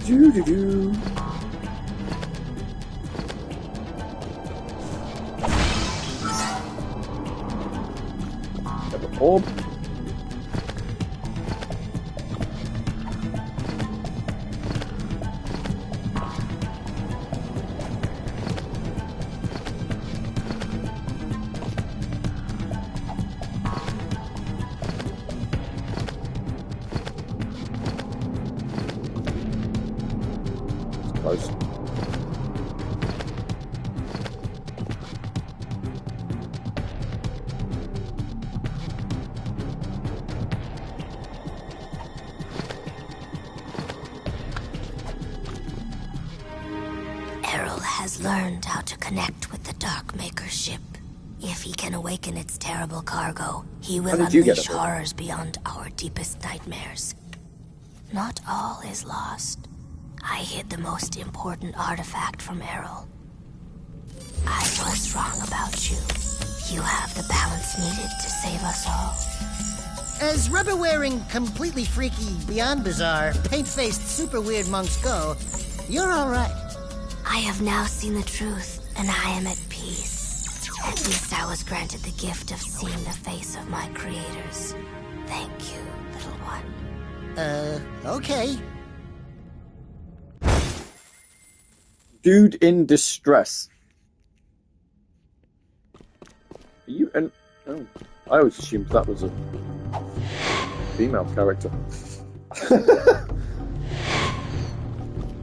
Do-do-do. Have an orb. Close. Errol has learned how to connect with the Darkmaker's ship. If he can awaken its terrible cargo, he will unleash horrors beyond our deepest nightmares. Not all is lost. I hid the most important artifact from Errol. I was wrong about you. You have the balance needed to save us all. As rubber-wearing, completely freaky, beyond bizarre, paint-faced, super weird monks go, you're all right. I have now seen the truth, and I am at peace. At least I was granted the gift of seeing the face of my creators. Thank you, little one. Okay. Dude in distress. Are you an... Oh, I always assumed that was a female character.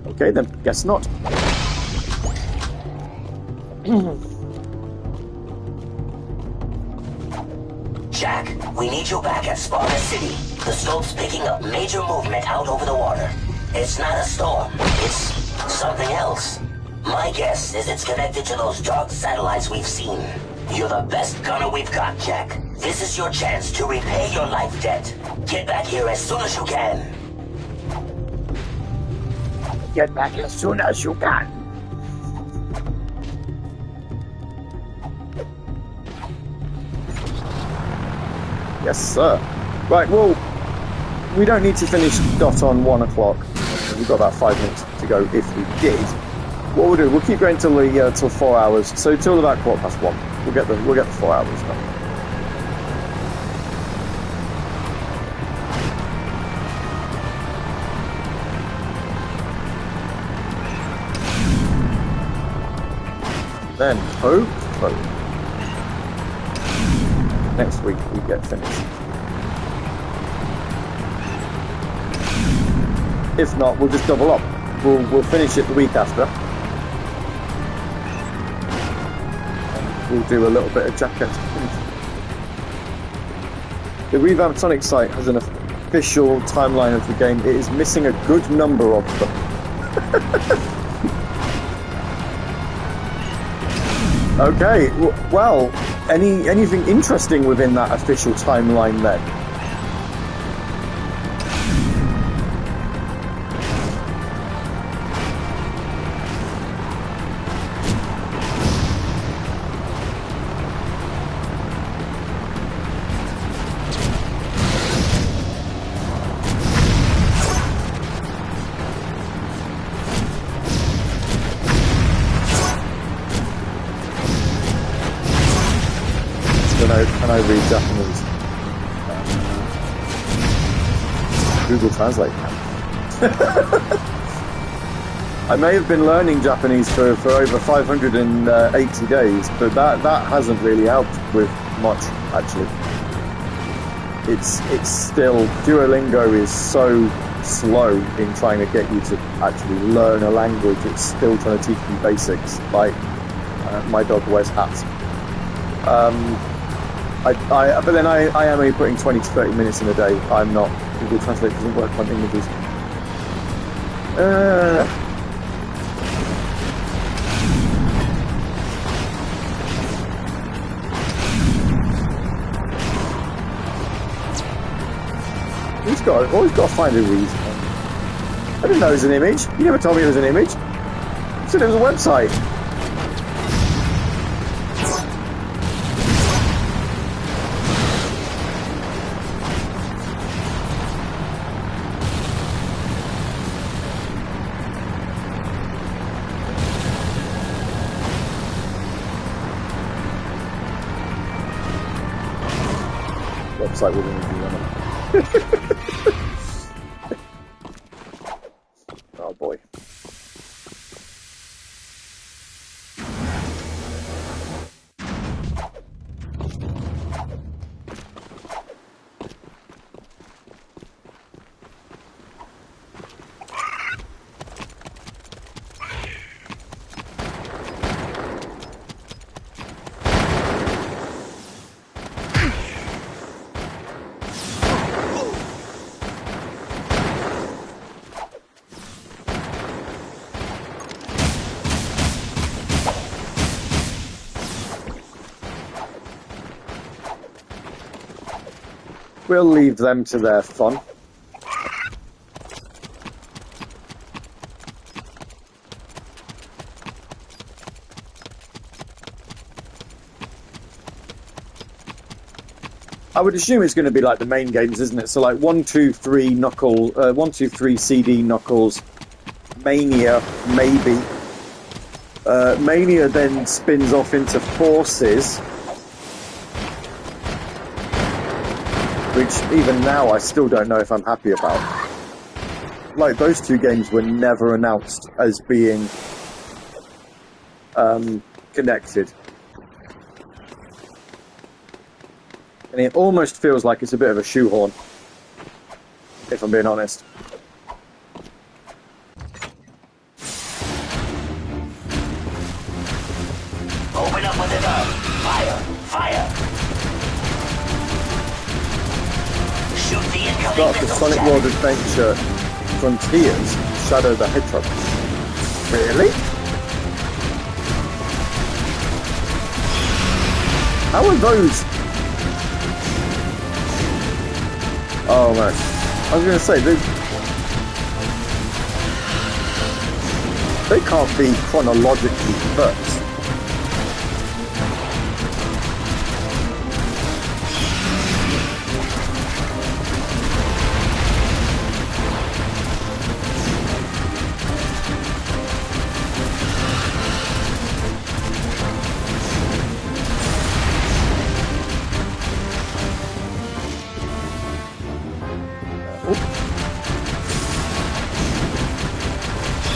Okay then, guess not. Jack, we need you back at Sparta City. The scope's picking up major movement out over the water. It's not a storm, it's something else. My guess is it's connected to those dark satellites we've seen. You're the best gunner we've got, Jack. This is your chance to repay your life debt. Get back here as soon as you can. Get back as soon as you can. Yes, sir. Right, well, we don't need to finish dot on 1 o'clock. We've got about 5 minutes to go if we did. What we'll do, we'll keep going till 4 hours. So till about 1:15. We'll get the 4 hours done. Then hopefully next week we get finished. If not, we'll just double up. We'll finish it the week after. And we'll do a little bit of Jack. The revamped Sonic site has an official timeline of the game. It is missing a good number of them. Okay, well, anything interesting within that official timeline then? Can I read Japanese? Google Translate can. I may have been learning Japanese for over 580 days, but that hasn't really helped with much, actually. It's still, Duolingo is so slow in trying to get you to actually learn a language. It's still trying to teach you basics, like my dog wears hats. But then I am only putting 20 to 30 minutes in a day. I'm not. Google Translate doesn't work on images. Always got to find a reason. I didn't know it was an image. You never told me it was an image. You said it was a website. Website wouldn't even be on it. Oh boy. We'll leave them to their fun. I would assume it's going to be like the main games, isn't it? So like 1, 2, 3 Knuckles, 1, 2, 3 CD Knuckles, Mania, maybe. Mania then spins off into Forces, which even now I still don't know if I'm happy about. Like, those two games were never announced as being connected. And it almost feels like it's a bit of a shoehorn, if I'm being honest. Open up with the gun. Fire! Fire! Shoot the incoming Got the missiles, Sonic Jack. World Adventure Frontiers Shadow the Hedgehog. Really? How are those? Oh man, I was going to say they can't be chronologically first.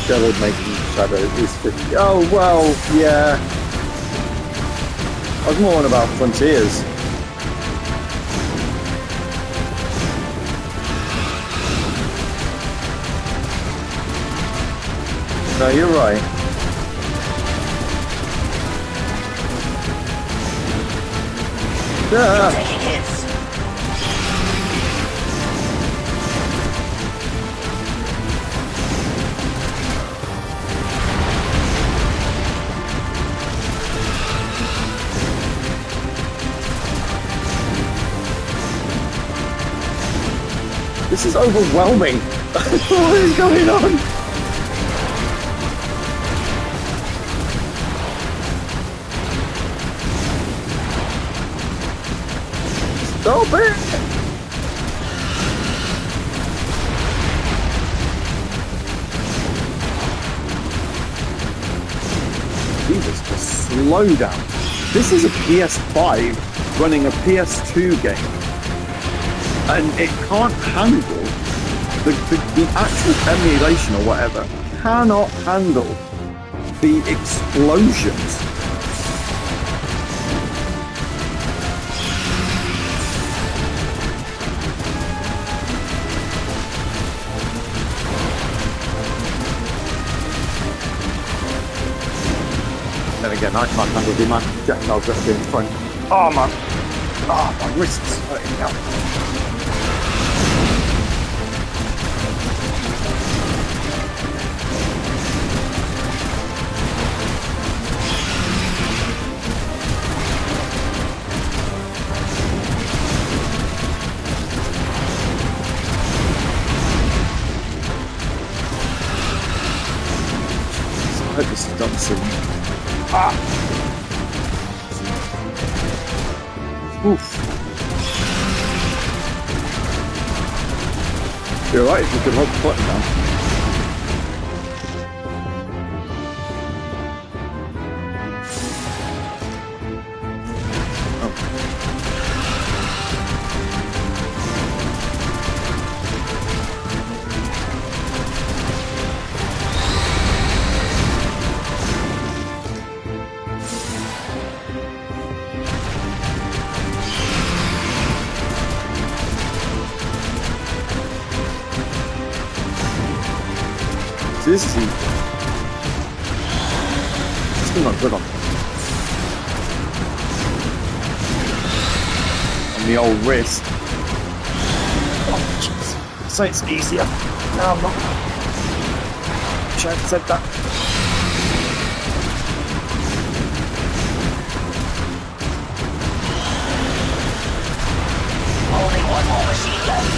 Gerald making Shadow is 50. Oh, well, yeah. I was more on about Frontiers. No, you're right. You're taking hits. This is overwhelming. What is going on? Stop it! Jesus, just slow down. This is a PS5 running a PS2 game. And it can't handle the actual emulation or whatever. Cannot handle the explosions. Then again, I can't handle the amount of projectiles that are being thrown. Oh my wrist's hurting now. I hope this is done soon. Ah! Oof. You're right if you could hold the button down. This is still not good on the old wrist. Oh jeez, so it's easier. No, I'm not. Wish I had said that. Only one more machine left.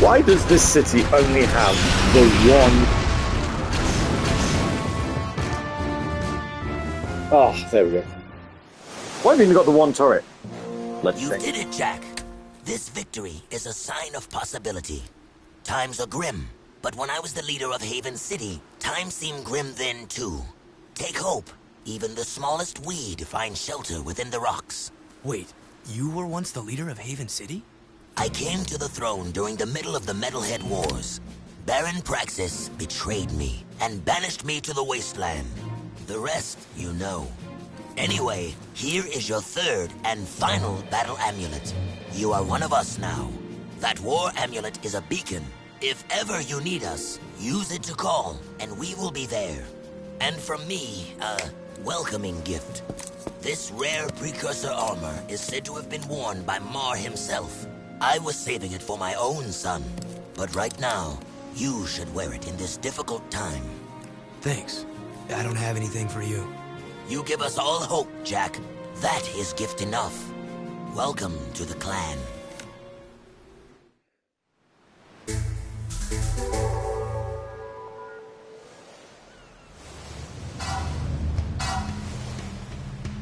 Why does this city only have the one? Oh, there we go. Why have you only got the one turret? Let's You see. did it, Jack. This victory is a sign of possibility. Times are grim, but when I was the leader of Haven City, times seemed grim then too. Take hope. Even the smallest weed finds shelter within the rocks. Wait, you were once the leader of Haven City? I came to the throne during the middle of the Metalhead Wars. Baron Praxis betrayed me and banished me to the wasteland. The rest, you know. Anyway, here is your third and final battle amulet. You are one of us now. That war amulet is a beacon. If ever you need us, use it to call, and we will be there. And from me, a welcoming gift. This rare precursor armor is said to have been worn by Mar himself. I was saving it for my own son, but right now, you should wear it in this difficult time. Thanks. I don't have anything for you. You give us all hope, Jack. That is gift enough. Welcome to the clan.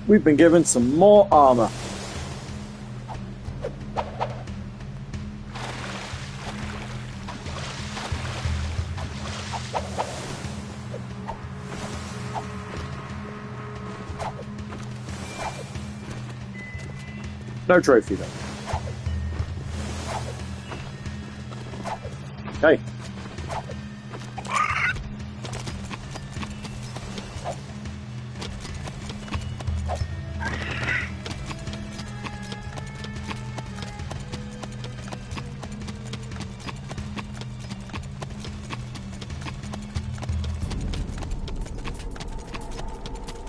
We've been given some more armor. No trophy though. Okay.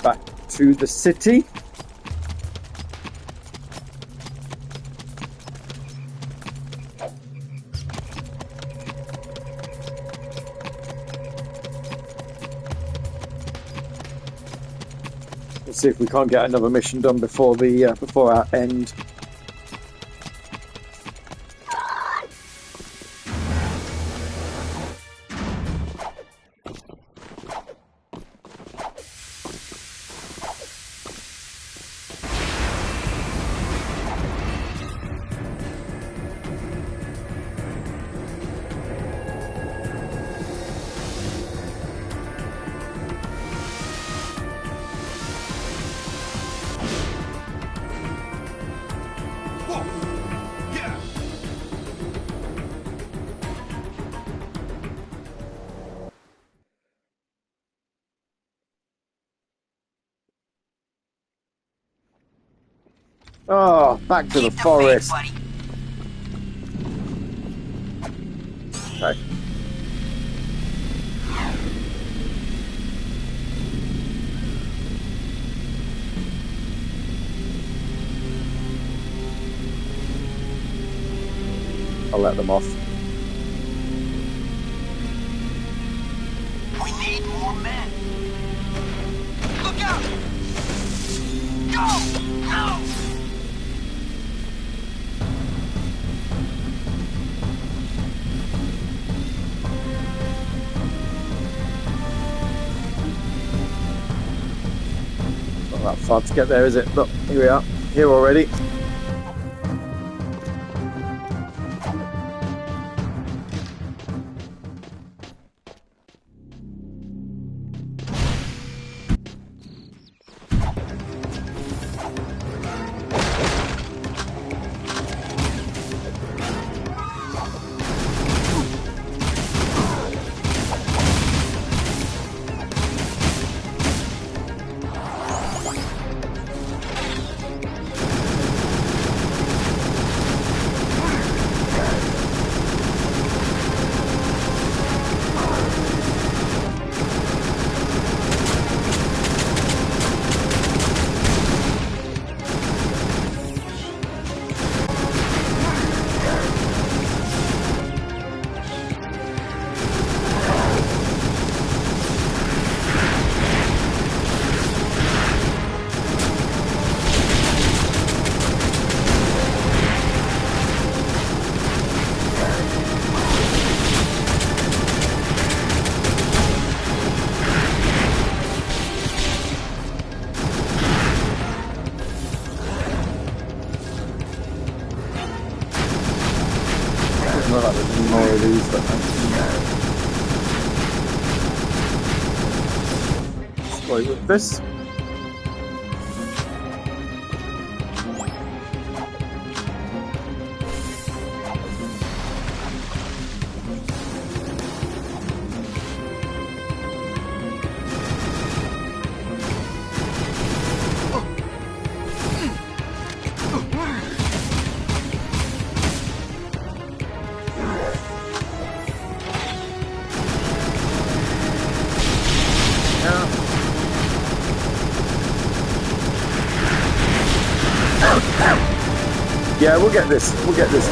Back to the city. Let's see if we can't get another mission done before the before our end. Oh, back to the forest. Okay. I'll let them off. We need more men. Look out! Go! Go! Not that far to get there, is it? Look, here we are. Here already. Not like there's any more of these, but destroy with this. Yeah, we'll get this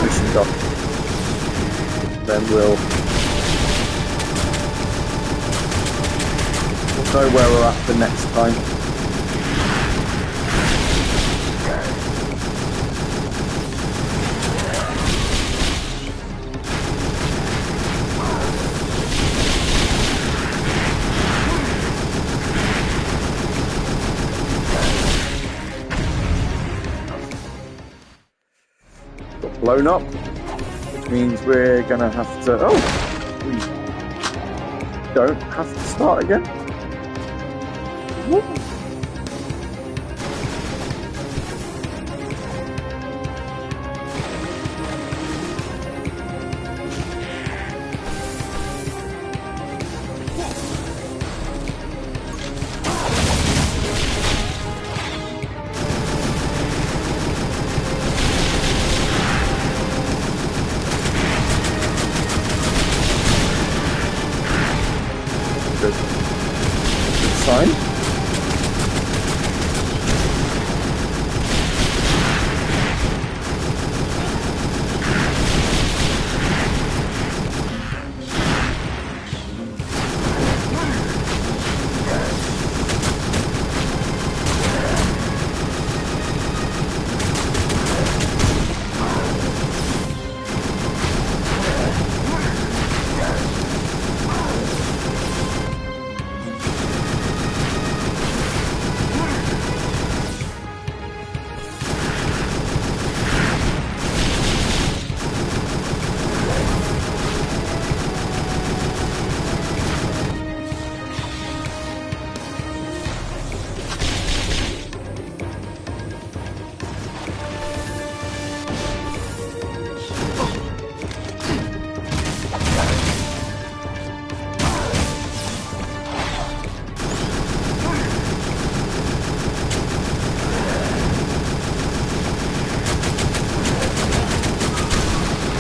mission done. Then we'll know where we're at the next time. Blown up, which means we're gonna have to. Oh, we don't have to start again. Woo.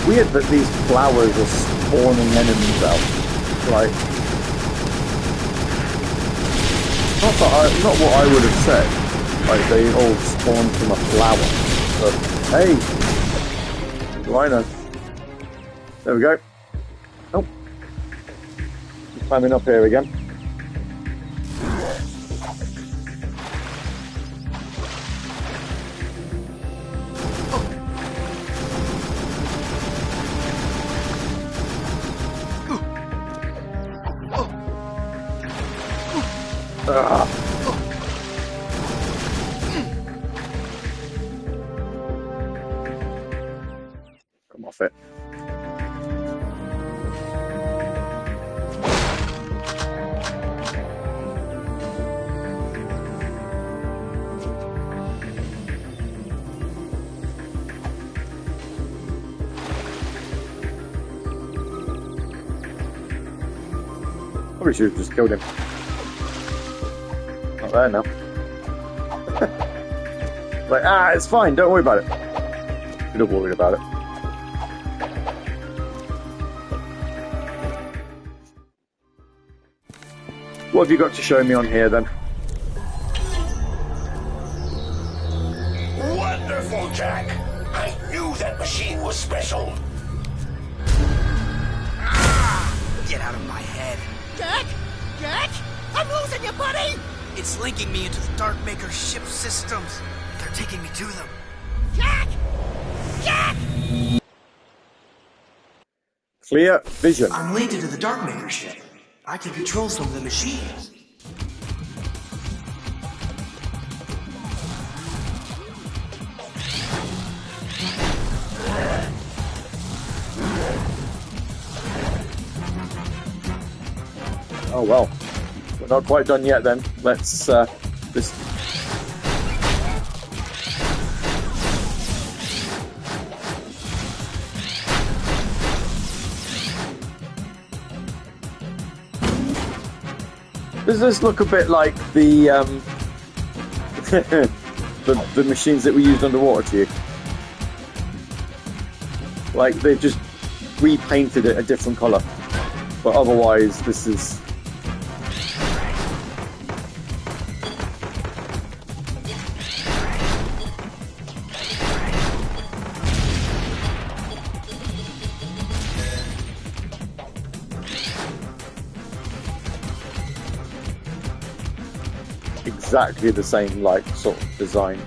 weird that these flowers are spawning enemies out. Like, not what I would have said. Like they all spawned from a flower. But hey, do I know? There we go. Oh, he's climbing up here again. Come off it. Probably should have just killed him. Not there now. Like, it's fine, don't worry about it. Should have worried about it. What have you got to show me on here then? Wonderful, Jack. I knew that machine was special. Get out of my head. Jack? Jack? I'm losing you, buddy! It's linking me into the Darkmaker ship systems. They're taking me to them. Jack! Jack! Clear vision. I'm linked into the Darkmaker ship. I can control some of the machines. Oh well, we're not quite done yet then. Let's just... Does this look a bit like the the machines that we used underwater to you? Like they've just repainted it a different colour, but otherwise this is... exactly the same, like, sort of design.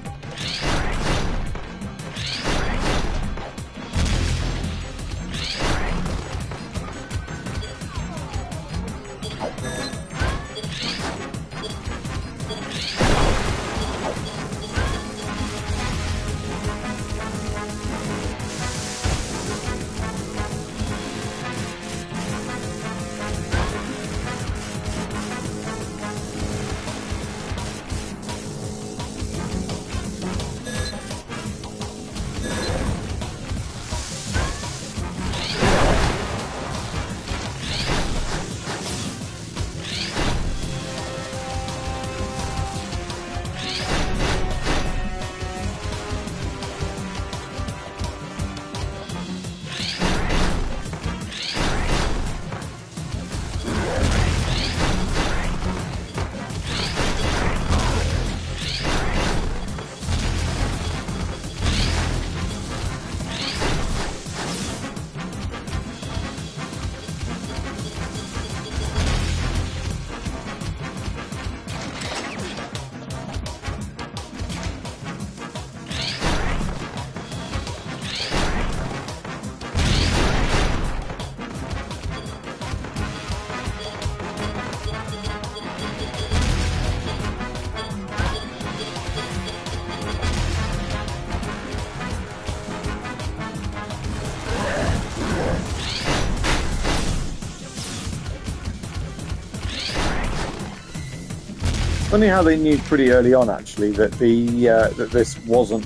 Funny how they knew pretty early on, actually, that the that this wasn't.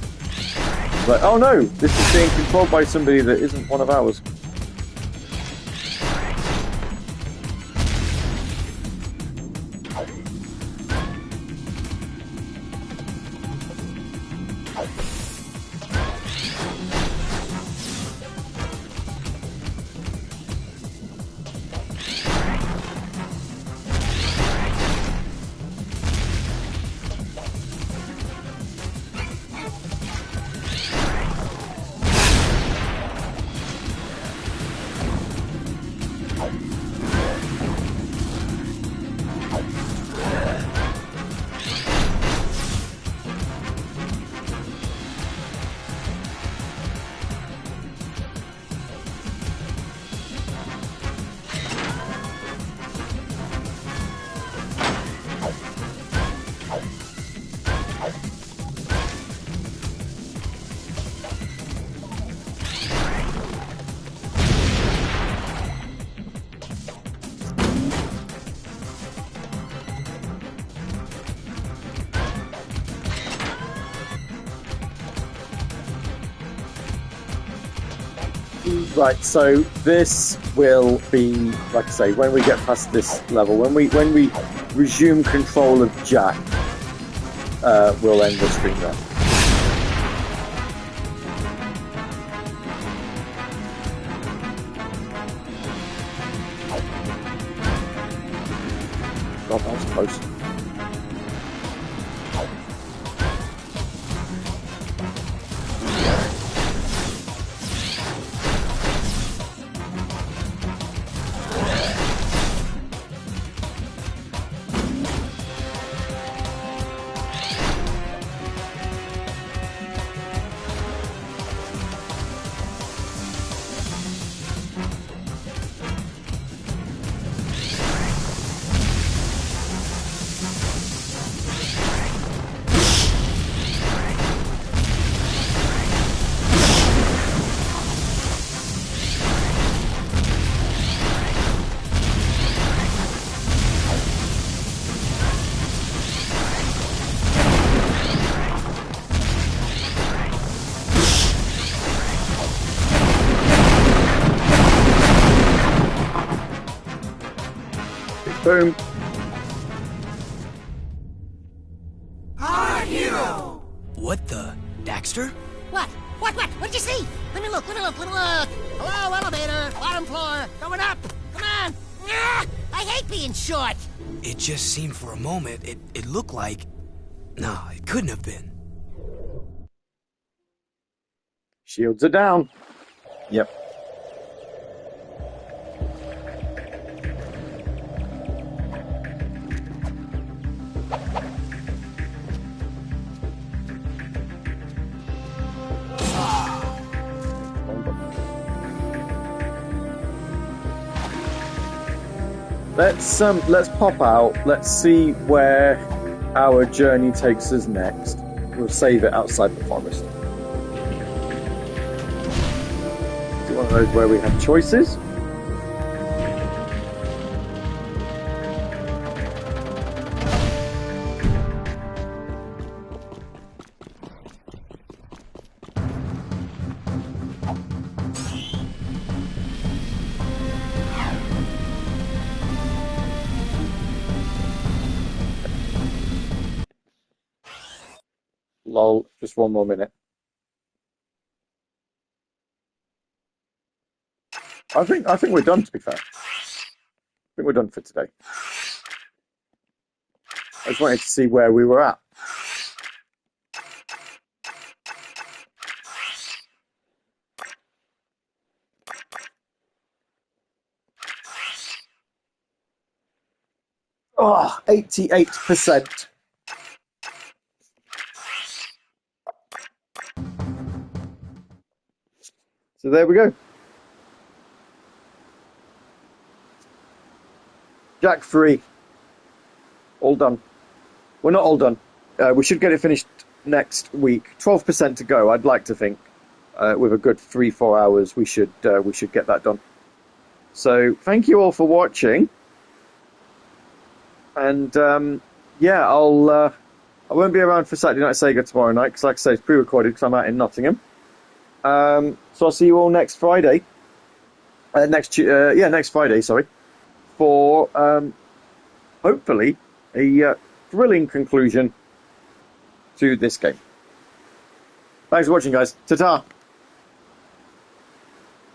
Like, oh no, this is being controlled by somebody that isn't one of ours. Right, so this will be, like I say, when we get past this level, when we resume control of Jack, we'll end the stream there. God, that was close. Boom. Our hero! What the? Daxter? What? What'd you see? Let me look. Hello, elevator, bottom floor, going up. Come on. Ah, I hate being short. It just seemed for a moment, it looked like... No, it couldn't have been. Shields are down. Yep. Let's pop out. Let's see where our journey takes us next. We'll save it outside the forest. It's one of those where we have choices. Lol, just one more minute. I think we're done, to be fair. I think we're done for today. I just wanted to see where we were at. Oh, 88%. So there we go. Jack 3. All done. We're not all done. We should get it finished next week. 12% to go, I'd like to think. With a good 3-4 hours, we should get that done. So thank you all for watching. And yeah, I won't be around for Saturday Night Sega tomorrow night, because like I say, it's pre-recorded because I'm out in Nottingham. So I'll see you all next Friday. Next Friday, sorry, for hopefully a thrilling conclusion to this game. Thanks for watching, guys. Ta-ta!